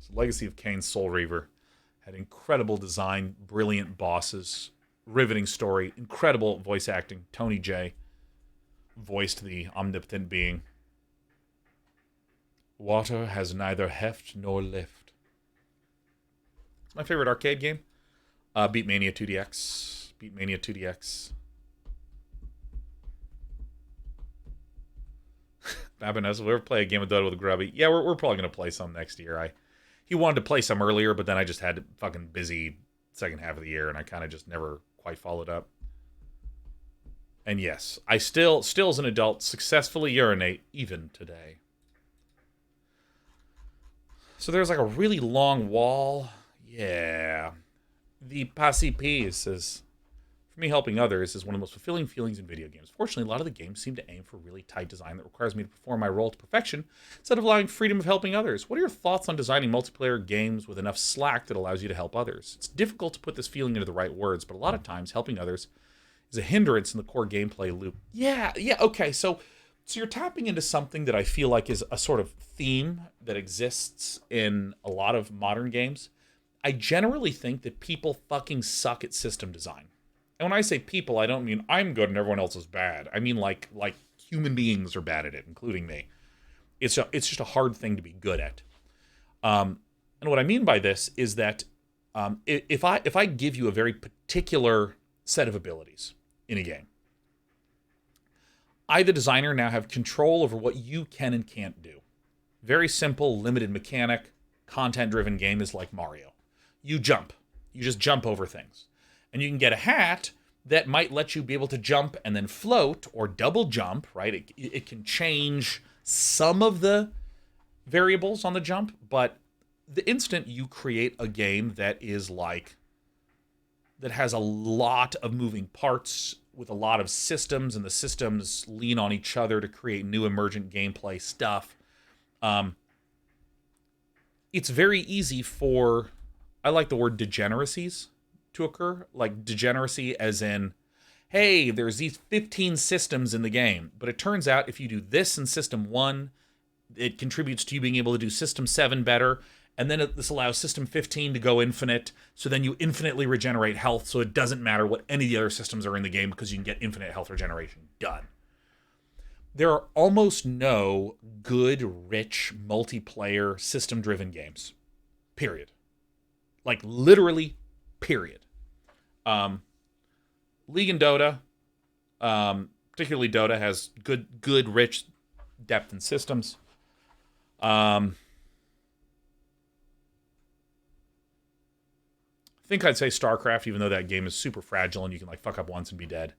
So Legacy of Kain Soul Reaver had incredible design, brilliant bosses, riveting story, incredible voice acting. Tony J voiced the omnipotent being. Water has neither heft nor lift. It's my favorite arcade game. Beatmania 2DX. Beatmania 2DX. Babineau, will we ever play a game of Dota with Grubby? Yeah, we're probably going to play some next year. He wanted to play some earlier, but then I just had a fucking busy second half of the year, and I kind of just never quite followed up. And yes, I still as an adult, successfully urinate, even today. So there's like a really long wall. Yeah. The Pasipi says, for me, helping others is one of the most fulfilling feelings in video games. Fortunately, a lot of the games seem to aim for really tight design that requires me to perform my role to perfection instead of allowing freedom of helping others. What are your thoughts on designing multiplayer games with enough slack that allows you to help others? It's difficult to put this feeling into the right words, but a lot of times helping others is a hindrance in the core gameplay loop. Yeah, okay, so you're tapping into something that I feel like is a sort of theme that exists in a lot of modern games. I generally think that people fucking suck at system design. And when I say people, I don't mean I'm good and everyone else is bad. I mean like human beings are bad at it, including me. It's just a hard thing to be good at. And what I mean by this is that if I give you a very particular set of abilities, in a game. I, the designer, now have control over what you can and can't do. Very simple, limited mechanic, content-driven game is like Mario. You jump. You just jump over things. And you can get a hat that might let you be able to jump and then float or double jump, right? It can change some of the variables on the jump, but the instant you create a game that is like, that has a lot of moving parts with a lot of systems, and the systems lean on each other to create new emergent gameplay stuff, it's very easy for, I like the word degeneracies to occur. Like degeneracy as in, hey, there's these 15 systems in the game, but it turns out if you do this in System 1, it contributes to you being able to do System 7 better, and then this allows System 15 to go infinite, so then you infinitely regenerate health, so it doesn't matter what any of the other systems are in the game because you can get infinite health regeneration. Done. There are almost no good, rich, multiplayer, system-driven games. Period. Like, literally, period. League and Dota, particularly Dota, has good, rich depth and systems. I think I'd say StarCraft, even though that game is super fragile and you can like fuck up once and be dead.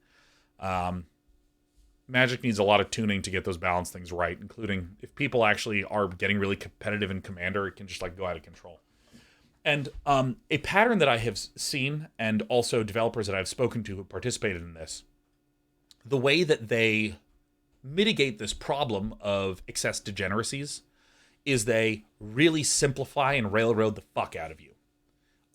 Magic needs a lot of tuning to get those balance things right, including if people actually are getting really competitive in Commander, it can just like go out of control. And a pattern that I have seen, and also developers that I've spoken to who participated in this, the way that they mitigate this problem of excess degeneracies is they really simplify and railroad the fuck out of you.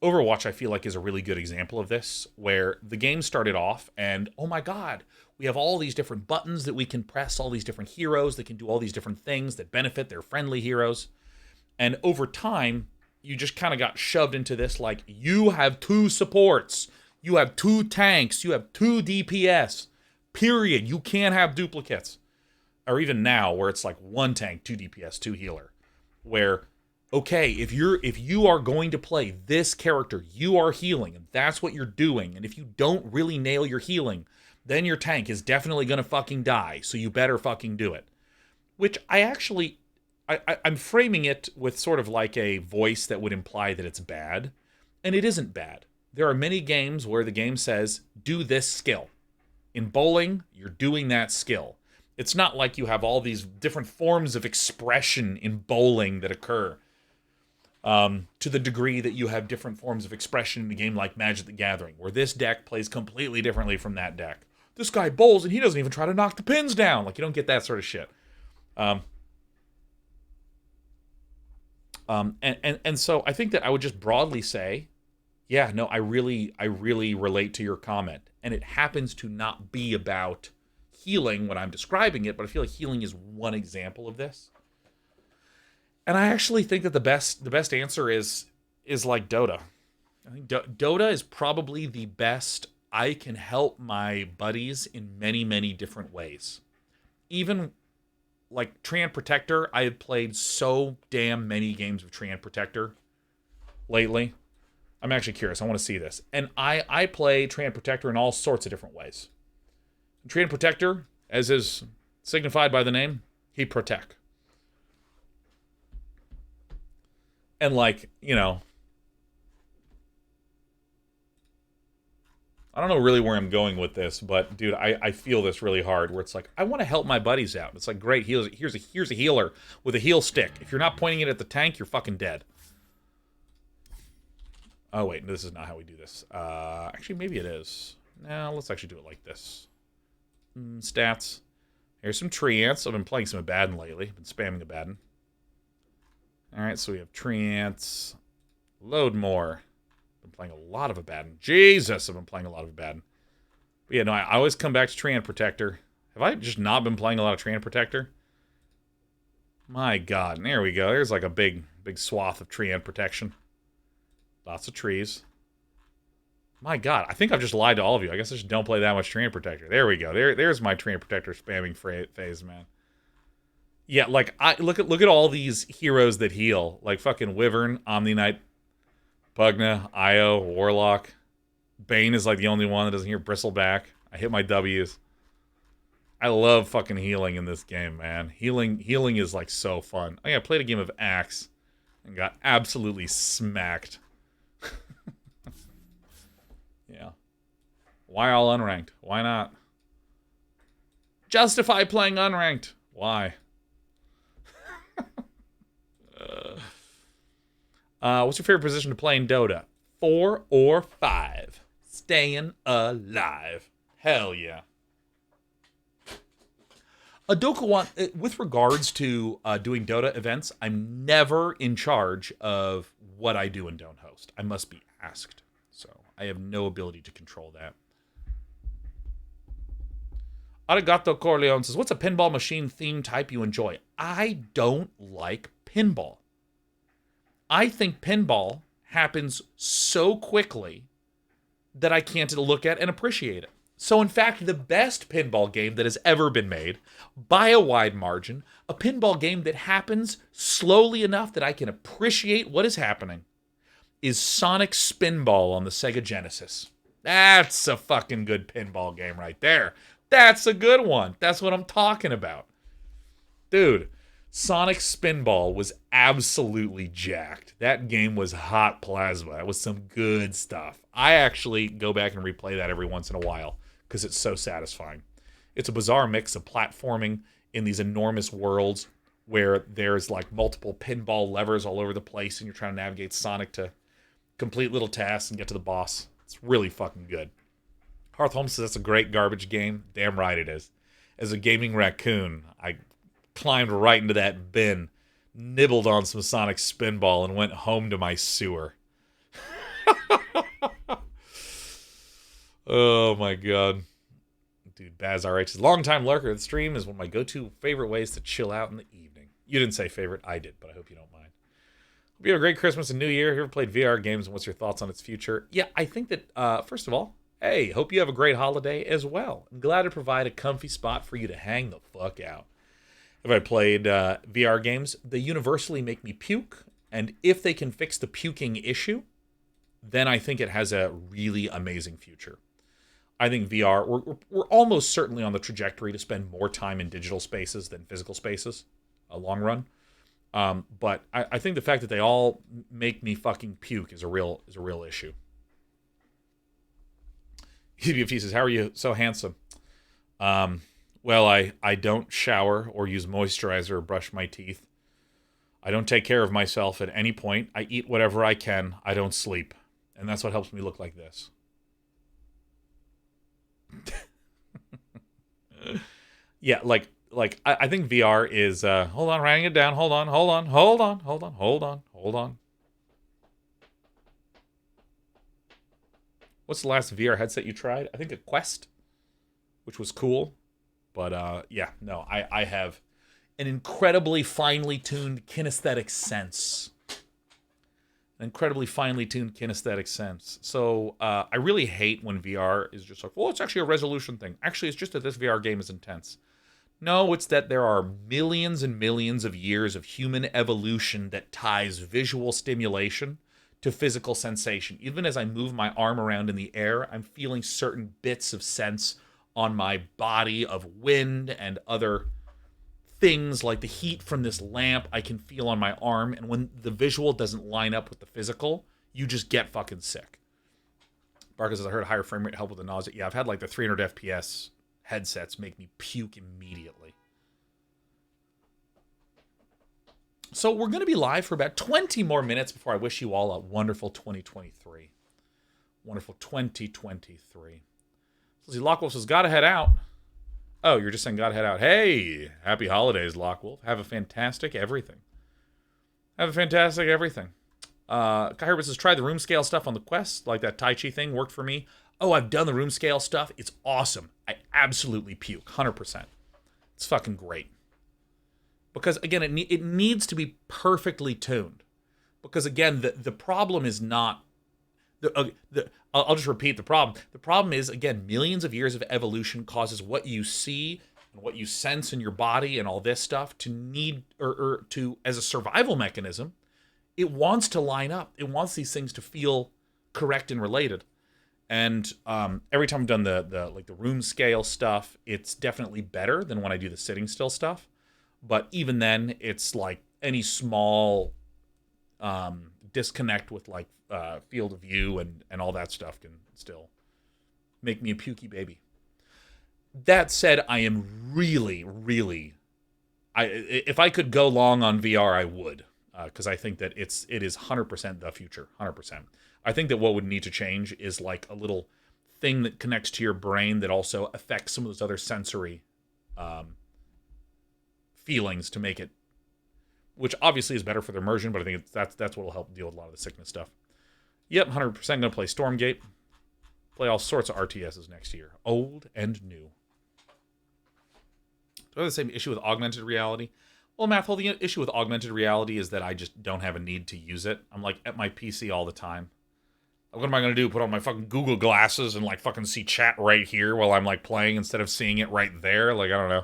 Overwatch, I feel like, is a really good example of this, where the game started off and, oh my god, we have all these different buttons that we can press, all these different heroes that can do all these different things that benefit their friendly heroes. And over time, you just kind of got shoved into this, like, you have 2 supports, you have 2 tanks, you have 2 DPS, period. You can't have duplicates. Or even now, where it's like 1 tank, 2 DPS, 2 healer, where, okay, if you are going to play this character, you are healing, and that's what you're doing, and if you don't really nail your healing, then your tank is definitely gonna fucking die, so you better fucking do it. Which I'm framing it with sort of like a voice that would imply that it's bad, and it isn't bad. There are many games where the game says, do this skill. In bowling, you're doing that skill. It's not like you have all these different forms of expression in bowling that occur. To the degree that you have different forms of expression in a game like Magic the Gathering, where this deck plays completely differently from that deck. This guy bowls and he doesn't even try to knock the pins down. Like, you don't get that sort of shit. And so I think that I would just broadly say, yeah, no, I really relate to your comment. And it happens to not be about healing when I'm describing it, but I feel like healing is one example of this. And I actually think that the best answer is like Dota. I think Dota is probably the best. I can help my buddies in many, many different ways. Even like Treant Protector, I have played so damn many games of Treant Protector lately. I'm actually curious. I want to see this. And I play Treant Protector in all sorts of different ways. Treant Protector, as is signified by the name, he protect. And like, you know, I don't know really where I'm going with this, but dude, I feel this really hard where it's like, I want to help my buddies out. It's like, great, here's a healer with a heal stick. If you're not pointing it at the tank, you're fucking dead. Oh wait, this is not how we do this. Actually, maybe it is. Now, let's actually do it like this. Stats. Here's some Treants. I've been playing some Abaddon lately. Been spamming Abaddon. Alright, so we have Treants. Load more. Been playing a lot of Abaddon. Jesus, I've been playing a lot of Abaddon. But yeah, no, I always come back to Treant Protector. Have I just not been playing a lot of Treant Protector? My god, and there we go. There's like a big swath of Treant Protection. Lots of trees. My god, I think I've just lied to all of you. I guess I just don't play that much Treant Protector. There we go. There's my Treant Protector spamming phase, man. Yeah, like, look at all these heroes that heal. Like fucking Wyvern, Omni Knight, Pugna, Io, Warlock. Bane is like the only one that doesn't hear Bristleback. I hit my W's. I love fucking healing in this game, man. Healing is like so fun. I played a game of Axe and got absolutely smacked. Yeah. Why all unranked? Why not? Justify playing unranked. Why? What's your favorite position to play in Dota? 4 or 5? Staying alive. Hell yeah. With regards to doing Dota events, I'm never in charge of what I do and don't host. I must be asked. So I have no ability to control that. Arigato Corleone says, what's a pinball machine theme type you enjoy? I don't like pinball. I think pinball happens so quickly that I can't look at and appreciate it. So in fact, the best pinball game that has ever been made, by a wide margin, a pinball game that happens slowly enough that I can appreciate what is happening, is Sonic Spinball on the Sega Genesis. That's a fucking good pinball game right there. That's a good one. That's what I'm talking about. Dude, Sonic Spinball was absolutely jacked. That game was hot plasma. That was some good stuff. I actually go back and replay that every once in a while because it's so satisfying. It's a bizarre mix of platforming in these enormous worlds where there's like multiple pinball levers all over the place and you're trying to navigate Sonic to complete little tasks and get to the boss. It's really fucking good. Hearth Holmes says that's a great garbage game. Damn right it is. As a gaming raccoon, I climbed right into that bin, nibbled on some Sonic Spinball, and went home to my sewer. Oh my god. Dude, Baz RH says, longtime lurker. The stream is one of my go-to favorite ways to chill out in the evening. You didn't say favorite, I did, but I hope you don't mind. Hope you have a great Christmas and New Year. Have you ever played VR games, and what's your thoughts on its future? Yeah, I think that, first of all, hey, hope you have a great holiday as well. I'm glad to provide a comfy spot for you to hang the fuck out. If I played VR games, they universally make me puke, and if they can fix the puking issue, then I think it has a really amazing future. I think VR, we're almost certainly on the trajectory to spend more time in digital spaces than physical spaces, a long run. But I think the fact that they all make me fucking puke is a real issue. EBFT says, how are you so handsome? Well, I don't shower or use moisturizer or brush my teeth. I don't take care of myself at any point. I eat whatever I can. I don't sleep. And that's what helps me look like this. Yeah, like I think VR is hold on, writing it down. Hold on. What's the last VR headset you tried? I think a Quest, which was cool. But yeah, no, I have an incredibly finely tuned kinesthetic sense. So I really hate when VR is just like, well, it's actually a resolution thing. Actually, it's just that this VR game is intense. No, it's that there are millions and millions of years of human evolution that ties visual stimulation to physical sensation. Even as I move my arm around in the air, I'm feeling certain bits of sense on my body of wind and other things like the heat from this lamp I can feel on my arm, and when the visual doesn't line up with the physical, you just get fucking sick. Barker says, I heard higher frame rate help with the nausea. Yeah, I've had like the 300 FPS headsets make me puke immediately. So we're going to be live for about 20 more minutes before I wish you all a wonderful 2023. Wonderful 2023. So Lockwolf says, gotta head out. Oh, you're just saying gotta head out. Hey, happy holidays, Lockwolf. Have a fantastic everything. Kai Herbert says, try the room scale stuff on the Quest. Like that Tai Chi thing worked for me. Oh, I've done the room scale stuff. It's awesome. I absolutely puke. 100%. It's fucking great. Because, again, it needs to be perfectly tuned. Because, again, the problem is not... I'll just repeat the problem. The problem is, again, millions of years of evolution causes what you see and what you sense in your body and all this stuff to need, or to, as a survival mechanism, it wants to line up. It wants these things to feel correct and related. And every time I've done the room scale stuff, it's definitely better than when I do the sitting still stuff. But even then, it's like any small disconnect with like field of view and all that stuff can still make me a pukey baby. That said, I am really, really, if I could go long on VR, I would, because I think that it is 100% the future, 100%. I think that what would need to change is like a little thing that connects to your brain that also affects some of those other sensory feelings to make it, which obviously is better for the immersion, but I think that's what will help deal with a lot of the sickness stuff. Yep, 100% going to play Stormgate. Play all sorts of RTSs next year, old and new. Do I have the same issue with augmented reality? Well, Mathole, the issue with augmented reality is that I just don't have a need to use it. I'm like at my PC all the time. What am I going to do? Put on my fucking Google glasses and like fucking see chat right here while I'm like playing instead of seeing it right there? Like, I don't know.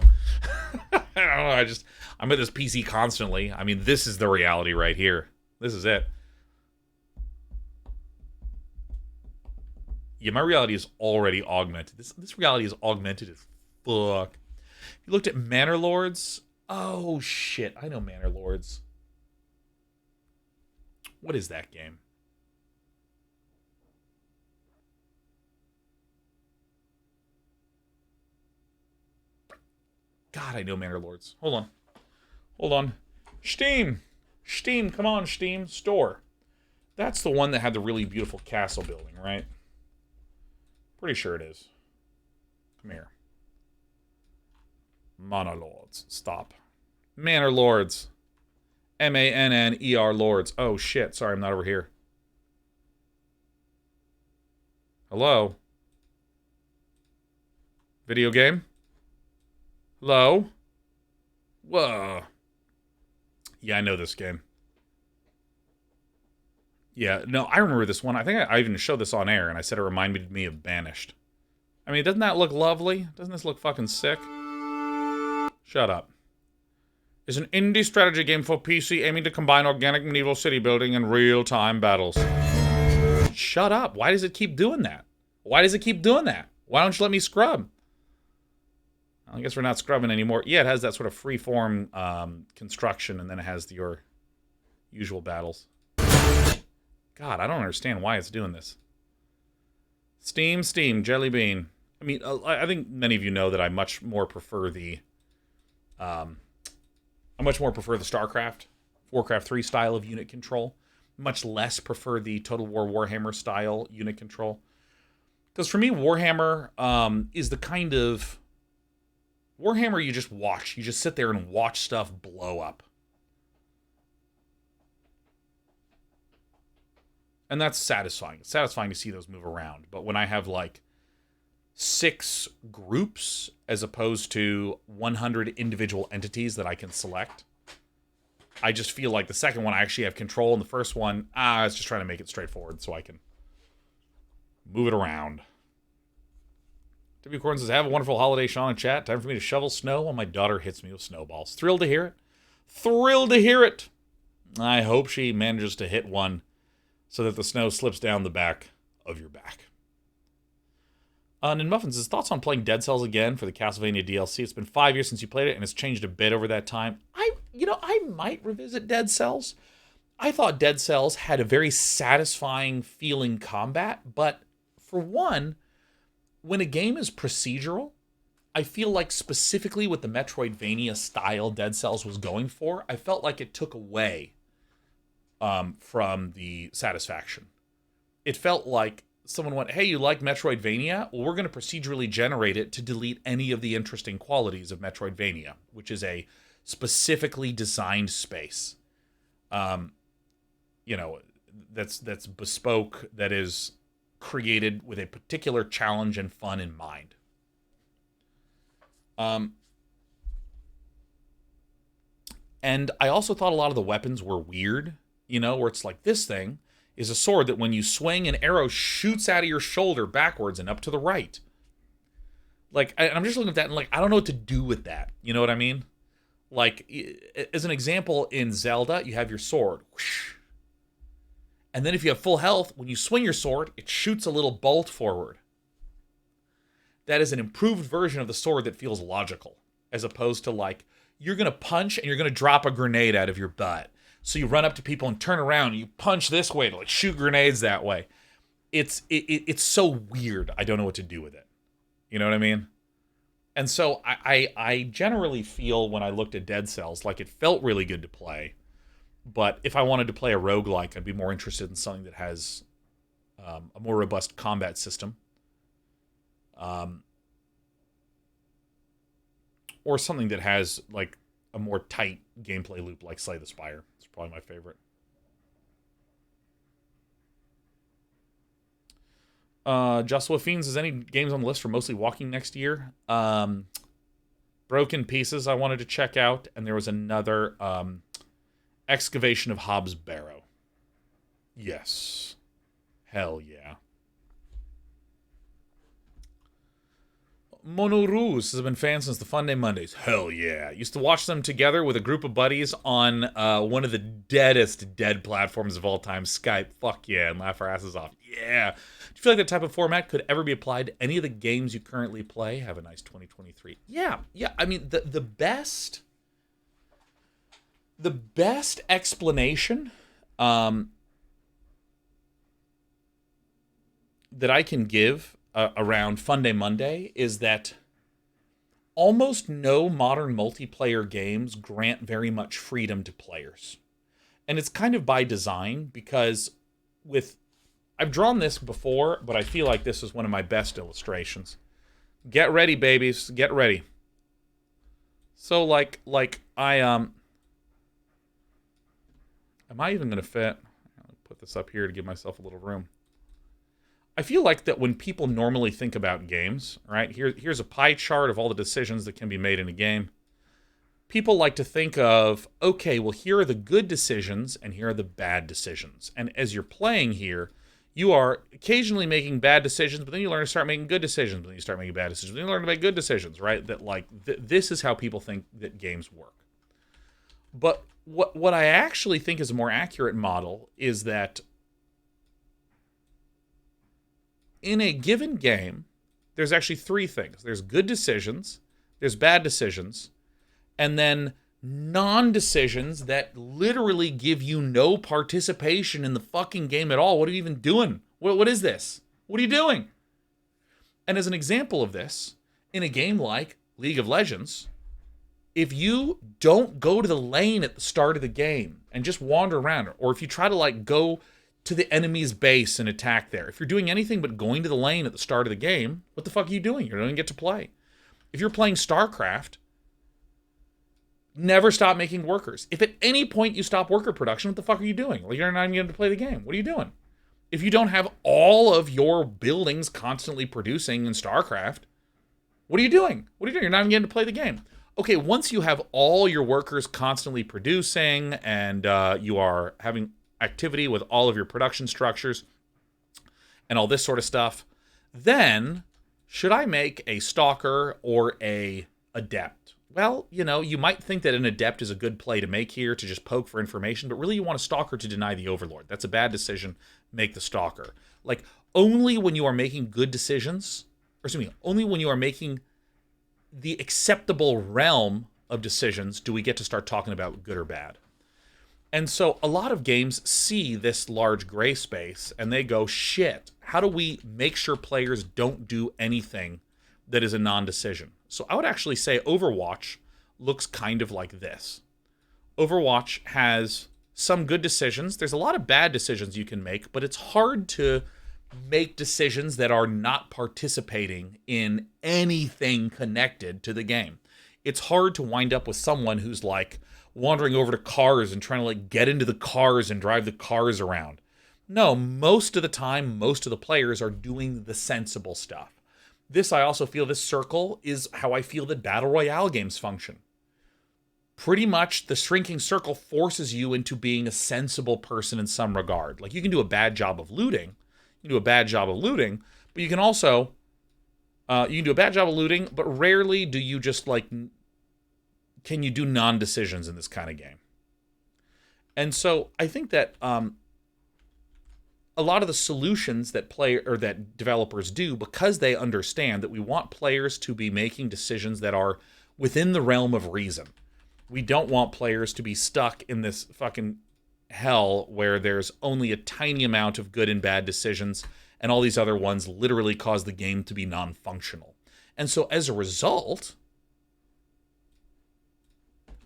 I don't know. I'm at this PC constantly. I mean, this is the reality right here. This is it. Yeah, my reality is already augmented. This reality is augmented as fuck. You looked at Manor Lords? Oh, shit. I know Manor Lords. What is that game? God, I know Manor Lords. Hold on. Steam, come on, Steam. Store. That's the one that had the really beautiful castle building, right? Pretty sure it is. Come here. Manor Lords. Stop. Manor Lords. M-A-N-N-E-R Lords. Oh, shit. Sorry, I'm not over here. Hello? Video game? Hello? Whoa. Yeah, I know this game. Yeah, no, I remember this one. I think I even showed this on air, and I said it reminded me of Banished. I mean, doesn't that look lovely? Doesn't this look fucking sick? Shut up. It's an indie strategy game for PC aiming to combine organic medieval city building and real-time battles. Shut up. Why does it keep doing that? Why does it keep doing that? Why don't you let me scrub? I guess we're not scrubbing anymore. Yeah, it has that sort of free-form construction, and then it has your usual battles. God, I don't understand why it's doing this. Steam, Jelly Bean. I mean, I think many of you know that I much more prefer the StarCraft, Warcraft 3 style of unit control. Much less prefer the Total War Warhammer style unit control. Because for me, Warhammer is the kind of Warhammer you just watch. You just sit there and watch stuff blow up. And that's satisfying. It's satisfying to see those move around. But when I have like 6 groups as opposed to 100 individual entities that I can select, I just feel like the second one I actually have control, and the first one, it's just trying to make it straightforward so I can move it around. W. Corn says, have a wonderful holiday, Sean, in chat. Time for me to shovel snow while my daughter hits me with snowballs. Thrilled to hear it. Thrilled to hear it. I hope she manages to hit one so that the snow slips down the back of your back. And Muffins, his thoughts on playing Dead Cells again for the Castlevania DLC. It's been 5 years since you played it, and it's changed a bit over that time. I might revisit Dead Cells. I thought Dead Cells had a very satisfying feeling combat, but for one, when a game is procedural, I feel like specifically with the Metroidvania style Dead Cells was going for, I felt like it took away from the satisfaction. It felt like someone went, hey, you like Metroidvania? Well, we're going to procedurally generate it to delete any of the interesting qualities of Metroidvania, which is a specifically designed space. That's bespoke, that is created with a particular challenge and fun in mind. And I also thought a lot of the weapons were weird, where it's like this thing is a sword that when you swing, an arrow shoots out of your shoulder backwards and up to the right. Like, I'm just looking at that and like, I don't know what to do with that. You know what I mean? Like, as an example, in Zelda, you have your sword. Whoosh. And then if you have full health, when you swing your sword, it shoots a little bolt forward. That is an improved version of the sword that feels logical, as opposed to like, you're going to punch and you're going to drop a grenade out of your butt. So you run up to people and turn around and you punch this way to like shoot grenades that way. It's so weird. I don't know what to do with it. You know what I mean? And so I generally feel when I looked at Dead Cells, like it felt really good to play. But if I wanted to play a roguelike, I'd be more interested in something that has a more robust combat system. Or something that has like a more tight gameplay loop like Slay the Spire. It's probably my favorite. Joshua Fiends, is any games on the list for mostly walking next year? Broken Pieces I wanted to check out, and there was another Excavation of Hobbs Barrow. Yes. Hell yeah. Monoroos has been fans since the Fun Day Mondays. Hell yeah. Used to watch them together with a group of buddies on one of the deadest dead platforms of all time, Skype. Fuck yeah, and laugh our asses off. Yeah. Do you feel like that type of format could ever be applied to any of the games you currently play? Have a nice 2023. Yeah. I mean, the best explanation that I can give around Fun Day Monday is that almost no modern multiplayer games grant very much freedom to players. And it's kind of by design, because I've drawn this before, but I feel like this is one of my best illustrations. Get ready, babies. Get ready. So like am I even going to fit? I'll put this up here to give myself a little room. I feel like that when people normally think about games, right? Here's a pie chart of all the decisions that can be made in a game. People like to think of, okay, well, here are the good decisions and here are the bad decisions. And as you're playing here, you are occasionally making bad decisions, but then you learn to start making good decisions. But then you start making bad decisions. Then you learn to make good decisions, right? That like this is how people think that games work. But what I actually think is a more accurate model is that in a given game, there's actually three things. There's good decisions, there's bad decisions, and then non-decisions that literally give you no participation in the fucking game at all. What are you even doing? What is this? What are you doing? And as an example of this, in a game like League of Legends, if you don't go to the lane at the start of the game and just wander around, or if you try to like go to the enemy's base and attack there, if you're doing anything but going to the lane at the start of the game, what the fuck are you doing? You're going to get to play. If you're playing StarCraft, never stop making workers. If at any point you stop worker production, what the fuck are you doing? Well, you're not even going to play the game. What are you doing? If you don't have all of your buildings constantly producing in StarCraft, what are you doing? What are you doing? You're not even getting to play the game. Okay, once you have all your workers constantly producing and you are having activity with all of your production structures and all this sort of stuff, then should I make a stalker or a adept? Well, you might think that an adept is a good play to make here to just poke for information, but really you want a stalker to deny the overlord. That's a bad decision. Make the stalker. Like, only when you are making good decisions, only when you are making the acceptable realm of decisions do we get to start talking about good or bad. And so a lot of games see this large gray space and they go, shit, how do we make sure players don't do anything that is a non-decision? So I would actually say Overwatch looks kind of like this. Overwatch has some good decisions. There's a lot of bad decisions you can make, but it's hard to make decisions that are not participating in anything connected to the game. It's hard to wind up with someone who's like wandering over to cars and trying to like get into the cars and drive the cars around. No, most of the time, most of the players are doing the sensible stuff. I also feel this circle is how I feel that Battle Royale games function. Pretty much the shrinking circle forces you into being a sensible person in some regard. Like, you can do a bad job of looting. But you can also, you can do a bad job of looting, but rarely do you just like, can you do non-decisions in this kind of game? And so I think that a lot of the solutions that that developers do, because they understand that we want players to be making decisions that are within the realm of reason. We don't want players to be stuck in this fucking hell where there's only a tiny amount of good and bad decisions, and all these other ones literally cause the game to be non-functional. And so as a result,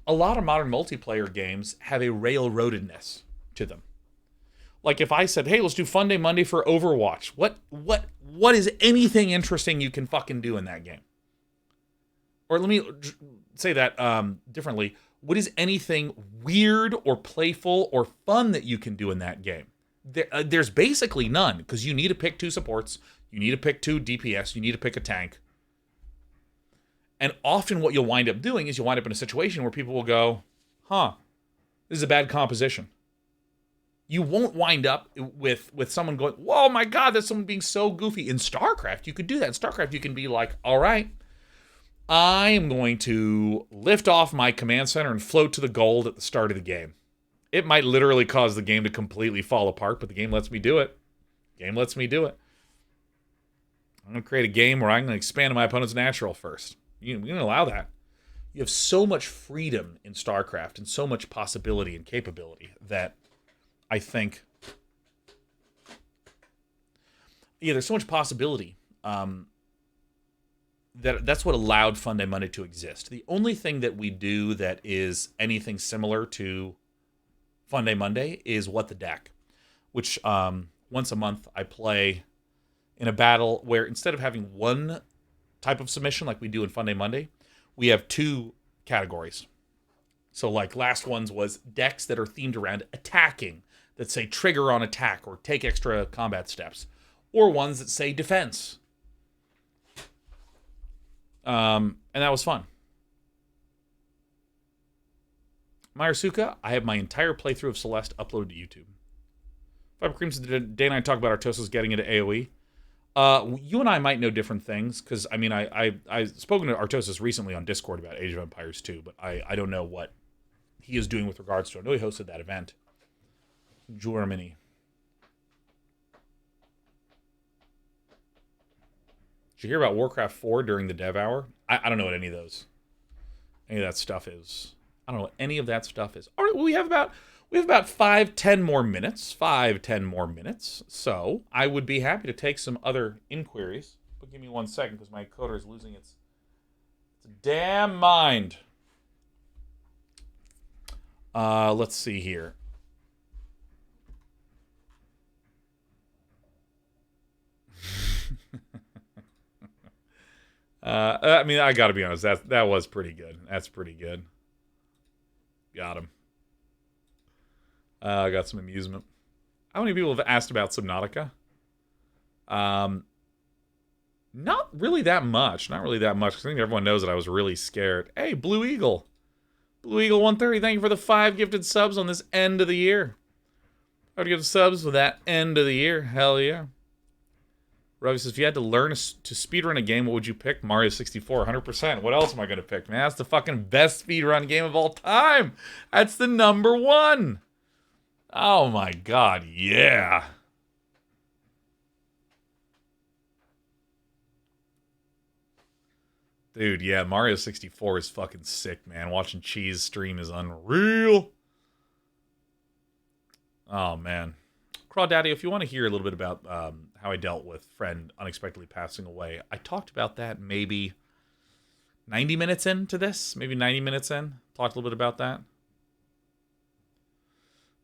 a lot of modern multiplayer games have a railroadedness to them. Like if I said, hey, let's do Fun Day Monday for Overwatch. What is anything interesting you can fucking do in that game? Or let me say that differently. What is anything weird or playful or fun that you can do in that game? There's basically none, because you need to pick 2 supports, you need to pick 2 DPS, you need to pick a tank. And often what you'll wind up doing is you'll wind up in a situation where people will go, huh, this is a bad composition. You won't wind up with someone going, whoa, my God, that's someone being so goofy. In StarCraft, you could do that. In StarCraft, you can be like, all right, I am going to lift off my command center and float to the gold at the start of the game. It might literally cause the game to completely fall apart, but the game lets me do it. I'm going to create a game where I'm going to expand my opponent's natural first. You can allow that. You have so much freedom in StarCraft and so much possibility and capability that I think... Yeah, there's so much possibility. That's what allowed Fun Day Monday to exist. The only thing that we do that is anything similar to Fun Day Monday is What the Deck, which once a month I play in a battle where instead of having one type of submission like we do in Fun Day Monday, we have 2 categories. So like last one's was decks that are themed around attacking, that say trigger on attack or take extra combat steps, or ones that say defense. And that was fun. Mayursuka, I have my entire playthrough of Celeste uploaded to YouTube. Fiber Creams, Day and I talk about Artosis getting into AoE. You and I might know different things, because, I mean, I've spoken to Artosis recently on Discord about Age of Empires 2, but I don't know what he is doing with regards to it. I know he hosted that event. Germany. Did you hear about Warcraft 4 during the dev hour? I don't know what any of that stuff is. I don't know what any of that stuff is. All right, well, we have about 5-10 more minutes. 5-10 more minutes. So I would be happy to take some other inquiries. But give me 1 second, because my encoder is losing its damn mind. Let's see here. I mean, I gotta be honest, that was pretty good. That's pretty good. Got him. I got some amusement. How many people have asked about Subnautica? Not really that much. Not really that much. I think everyone knows that I was really scared. Hey, Blue Eagle. Blue Eagle 130, thank you for the 5 gifted subs on this end of the year. How to get the subs for that end of the year? Hell yeah. Ravi says, if you had to learn to speedrun a game, what would you pick? Mario 64, 100%. What else am I going to pick, man? That's the fucking best speedrun game of all time. That's the #1. Oh my god, yeah. Dude, yeah, Mario 64 is fucking sick, man. Watching Cheese stream is unreal. Oh, man. Crawdaddy, if you want to hear a little bit about how I dealt with friend unexpectedly passing away, I talked about that maybe 90 minutes into this. Maybe 90 minutes in. Talked a little bit about that.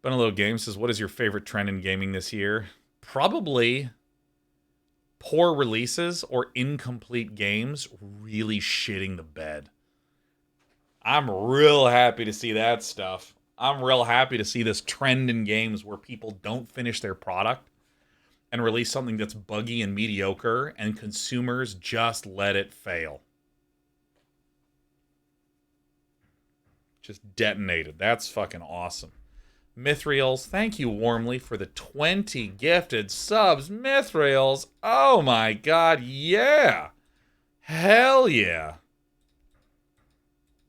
Benelo Games says, what is your favorite trend in gaming this year? Probably poor releases or incomplete games really shitting the bed. I'm real happy to see that stuff. I'm real happy to see this trend in games where people don't finish their product and release something that's buggy and mediocre, and consumers just let it fail. Just detonated. That's fucking awesome. Mithriels, thank you warmly for the 20 gifted subs. Mithriels, oh my god, yeah. Hell yeah.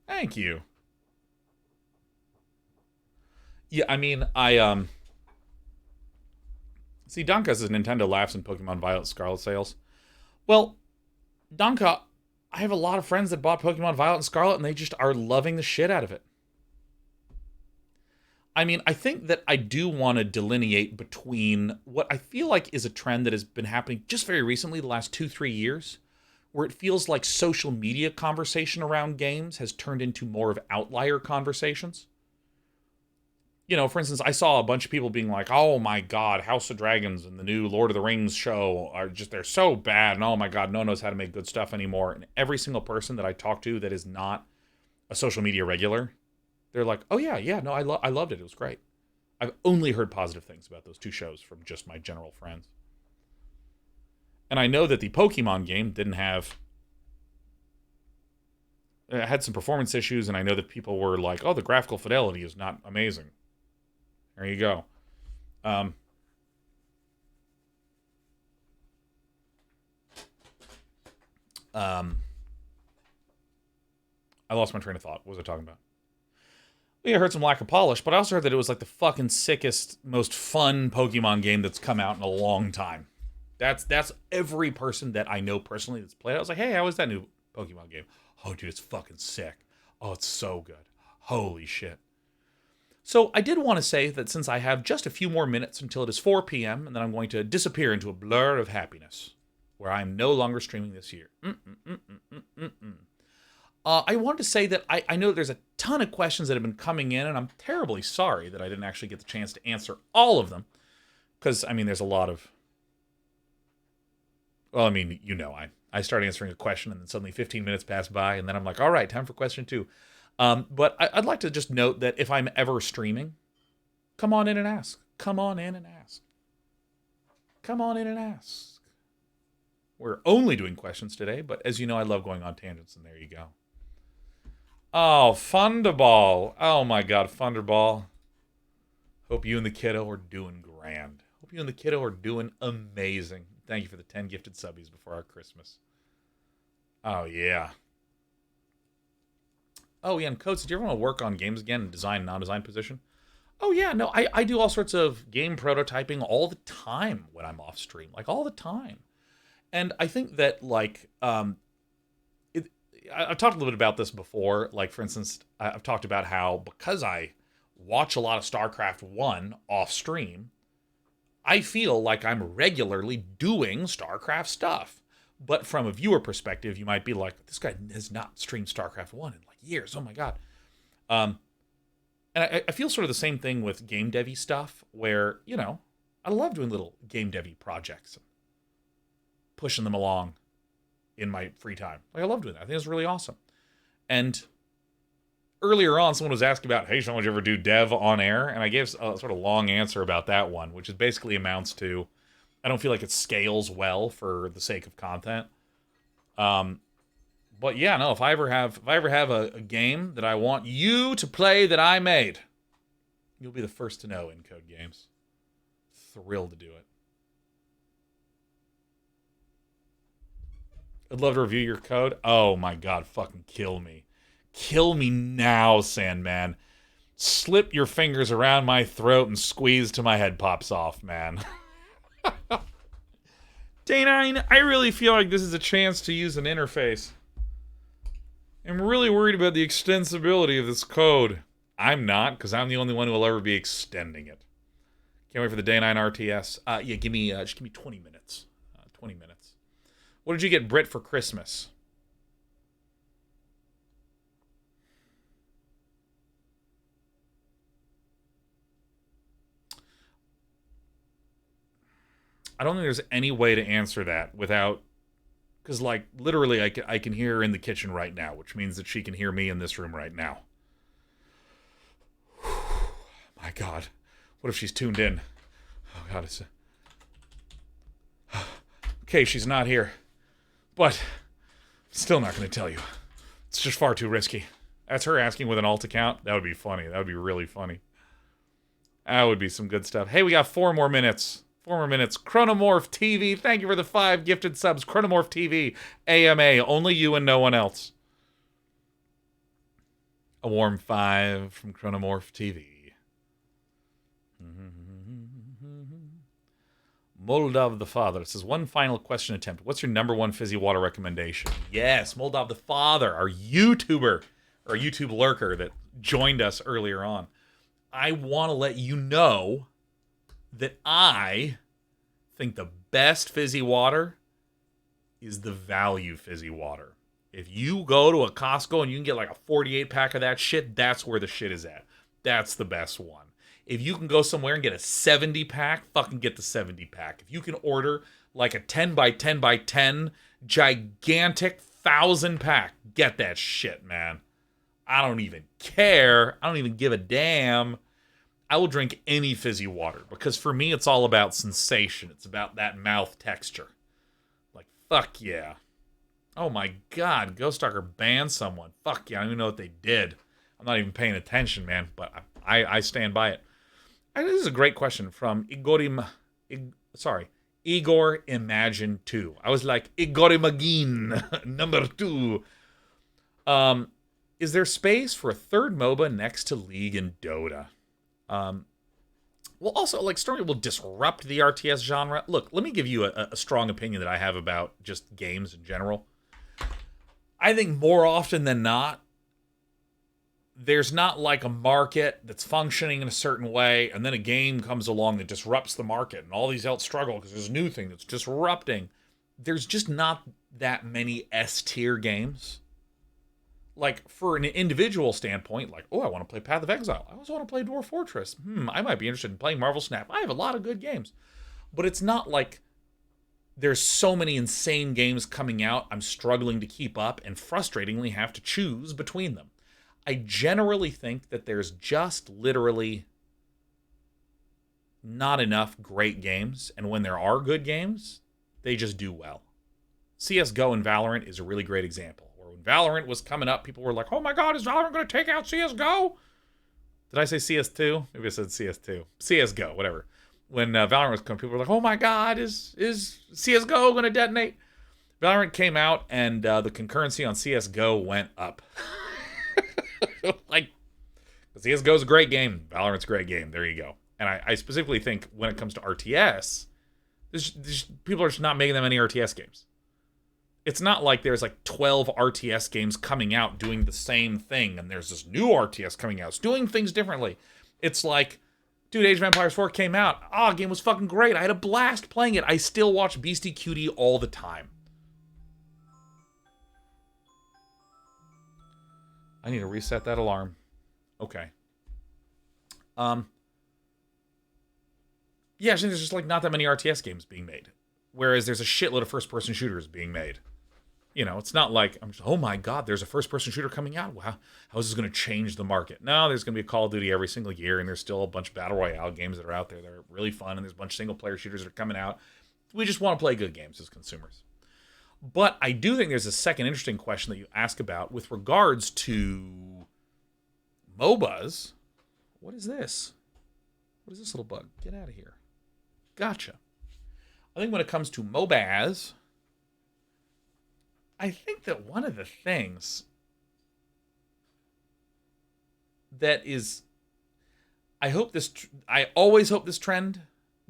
Thank you. Yeah, I mean, See, Donka says Nintendo laughs in Pokemon Violet Scarlet sales. Well, Donka, I have a lot of friends that bought Pokemon Violet and Scarlet, and they just are loving the shit out of it. I mean, I think that I do want to delineate between what I feel like is a trend that has been happening just very recently, the last 2-3 years, where it feels like social media conversation around games has turned into more of outlier conversations. You know, for instance, I saw a bunch of people being like, oh my god, House of Dragons and the new Lord of the Rings show are just, they're so bad, and oh my god, no one knows how to make good stuff anymore. And every single person that I talk to that is not a social media regular, they're like, oh yeah, no, I loved it. It was great. I've only heard positive things about those two shows from just my general friends. And I know that the Pokemon game didn't have... It had some performance issues, and I know that people were like, oh, the graphical fidelity is not amazing. There you go. I lost my train of thought. What was I talking about? Yeah, I heard some lack of polish, but I also heard that it was like the fucking sickest, most fun Pokemon game that's come out in a long time. That's every person that I know personally that's played it. I was like, hey, how was that new Pokemon game? Oh, dude, it's fucking sick. Oh, it's so good. Holy shit. So I did want to say that since I have just a few more minutes until it is 4 p.m., and then I'm going to disappear into a blur of happiness, where I'm no longer streaming this year. I wanted to say that I know there's a ton of questions that have been coming in, and I'm terribly sorry that I didn't actually get the chance to answer all of them. Because, I mean, there's a lot of... Well, I mean, you know, I start answering a question, and then suddenly 15 minutes pass by, and then I'm like, all right, time for question 2. But I'd like to just note that if I'm ever streaming, come on in and ask. Come on in and ask. Come on in and ask. We're only doing questions today, but as you know, I love going on tangents, and there you go. Oh, Thunderball. Oh my god, Thunderball. Hope you and the kiddo are doing grand. Hope you and the kiddo are doing amazing. Thank you for the 10 gifted subbies before our Christmas. Oh, yeah. Oh, yeah, and Coates, did you ever want to work on games again in design, non-design position? Oh, yeah, no, I do all sorts of game prototyping all the time when I'm off stream. Like, all the time. And I think that, like, I've talked a little bit about this before. Like, for instance, I've talked about how because I watch a lot of StarCraft 1 off stream, I feel like I'm regularly doing StarCraft stuff. But from a viewer perspective, you might be like, this guy has not streamed StarCraft 1 in like years. Oh my god. And I feel sort of the same thing with game devy stuff where, you know, I love doing little game devy projects. Pushing them along in my free time. Like, I love doing that. I think it's really awesome. And earlier on, someone was asking about, hey, Sean, would you ever do dev on air? And I gave a sort of long answer about that one, which is basically amounts to, I don't feel like it scales well for the sake of content. But yeah, no, if I ever have a game that I want you to play that I made, you'll be the first to know in Code Games. Thrilled to do it. I'd love to review your code. Oh my god, fucking kill me. Kill me now, Sandman. Slip your fingers around my throat and squeeze till my head pops off, man. Day9, I really feel like this is a chance to use an interface. I'm really worried about the extensibility of this code. I'm not, because I'm the only one who will ever be extending it. Can't wait for the Day9 RTS. Yeah, just give me 20 minutes. 20 minutes. What did you get Brit for Christmas? I don't think there's any way to answer that without... Because, like, literally, I can hear her in the kitchen right now, which means that she can hear me in this room right now. My God. What if she's tuned in? Oh, God, it's... Okay, she's not here. But, still not going to tell you. It's just far too risky. That's her asking with an alt account. That would be funny. That would be really funny. That would be some good stuff. Hey, we got 4 more minutes. 4 more minutes. Chronomorph TV. Thank you for the 5 gifted subs. Chronomorph TV. AMA. Only you and no one else. A warm 5 from Chronomorph TV. Moldov the Father says, one final question attempt. What's your number one fizzy water recommendation? Yes, Moldov the Father, our YouTuber, or YouTube lurker that joined us earlier on. I want to let you know that I think the best fizzy water is the value fizzy water. If you go to a Costco and you can get like a 48 pack of that shit, that's where the shit is at. That's the best one. If you can go somewhere and get a 70 pack, fucking get the 70 pack. If you can order like a 10 by 10 by 10 gigantic 1,000 pack, get that shit, man. I don't even care. I don't even give a damn. I will drink any fizzy water because for me, it's all about sensation. It's about that mouth texture. Like, fuck yeah. Oh my God, Ghost Stalker banned someone. Fuck yeah, I don't even know what they did. I'm not even paying attention, man, but I stand by it. This is a great question from Igor Imagine 2. I was like, Igor Imagine, number 2. Is there space for a third MOBA next to League and Dota? Well, also, like, Stormy will disrupt the RTS genre. Look, let me give you a strong opinion that I have about just games in general. I think more often than not, there's not like a market that's functioning in a certain way, and then a game comes along that disrupts the market, and all these else struggle because there's a new thing that's disrupting. There's just not that many S-tier games. Like, for an individual standpoint, like, oh, I want to play Path of Exile. I also want to play Dwarf Fortress. I might be interested in playing Marvel Snap. I have a lot of good games. But it's not like there's so many insane games coming out, I'm struggling to keep up and frustratingly have to choose between them. I generally think that there's just literally not enough great games, and when there are good games, they just do well. CSGO and Valorant is a really great example. Where when Valorant was coming up, people were like, oh my God, is Valorant going to take out CSGO? Did I say CS2? Maybe I said CS2. CSGO, whatever. When Valorant was coming, people were like, oh my God, is CSGO going to detonate? Valorant came out, and the concurrency on CSGO went up. Like, CSGO is a great game. Valorant's a great game. There you go. And I specifically think when it comes to RTS, people are just not making that many RTS games. It's not like there's like 12 RTS games coming out doing the same thing, and there's this new RTS coming out. It's doing things differently. It's like, dude, Age of Empires 4 came out. The game was fucking great. I had a blast playing it. I still watch Beastie Cutie all the time. I need to reset that alarm. Okay. Yeah, I think there's just like not that many RTS games being made. Whereas there's a shitload of first-person shooters being made. You know, it's not like, oh my God, there's a first-person shooter coming out. Wow, how is this going to change the market? No, there's going to be a Call of Duty every single year, and there's still a bunch of Battle Royale games that are out there that are really fun, and there's a bunch of single-player shooters that are coming out. We just want to play good games as consumers. But I do think there's a second interesting question that you ask about with regards to MOBAs. What is this? What is this little bug? Get out of here. Gotcha. I think when it comes to MOBAs, I think that one of the things that is, I always hope this trend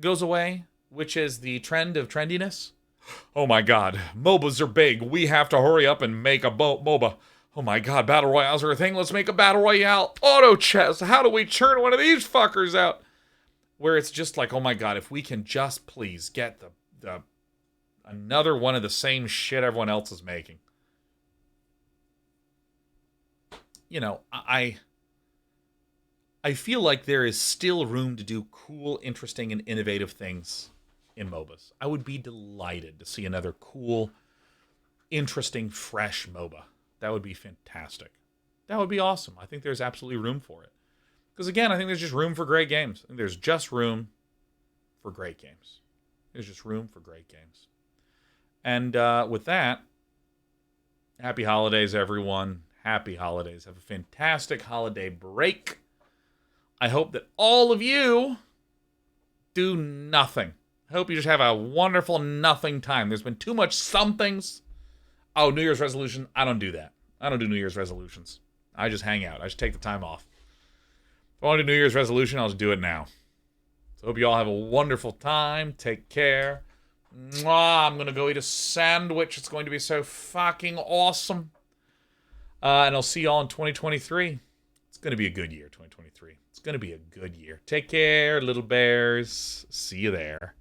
goes away, which is the trend of trendiness. Oh my God, MOBAs are big. We have to hurry up and make a MOBA. Oh my God, Battle Royales are a thing. Let's make a Battle Royale. Auto chess. How do we churn one of these fuckers out? Where it's just like, oh my God, if we can just please get the another one of the same shit everyone else is making. You know, I feel like there is still room to do cool, interesting, and innovative things in MOBAs. I would be delighted to see another cool, interesting, fresh MOBA. That would be fantastic. That would be awesome. I think there's absolutely room for it. Because again, I think there's just room for great games. I think there's just room for great games. There's just room for great games. And with that, happy holidays, everyone. Happy holidays. Have a fantastic holiday break. I hope that all of you do nothing. I hope you just have a wonderful nothing time. There's been too much somethings. Oh, New Year's resolution. I don't do that. I don't do New Year's resolutions. I just hang out. I just take the time off. If I want to do New Year's resolution, I'll just do it now. So hope you all have a wonderful time. Take care. Mwah, I'm going to go eat a sandwich. It's going to be so fucking awesome. And I'll see y'all in 2023. It's going to be a good year, 2023. It's going to be a good year. Take care, little bears. See you there.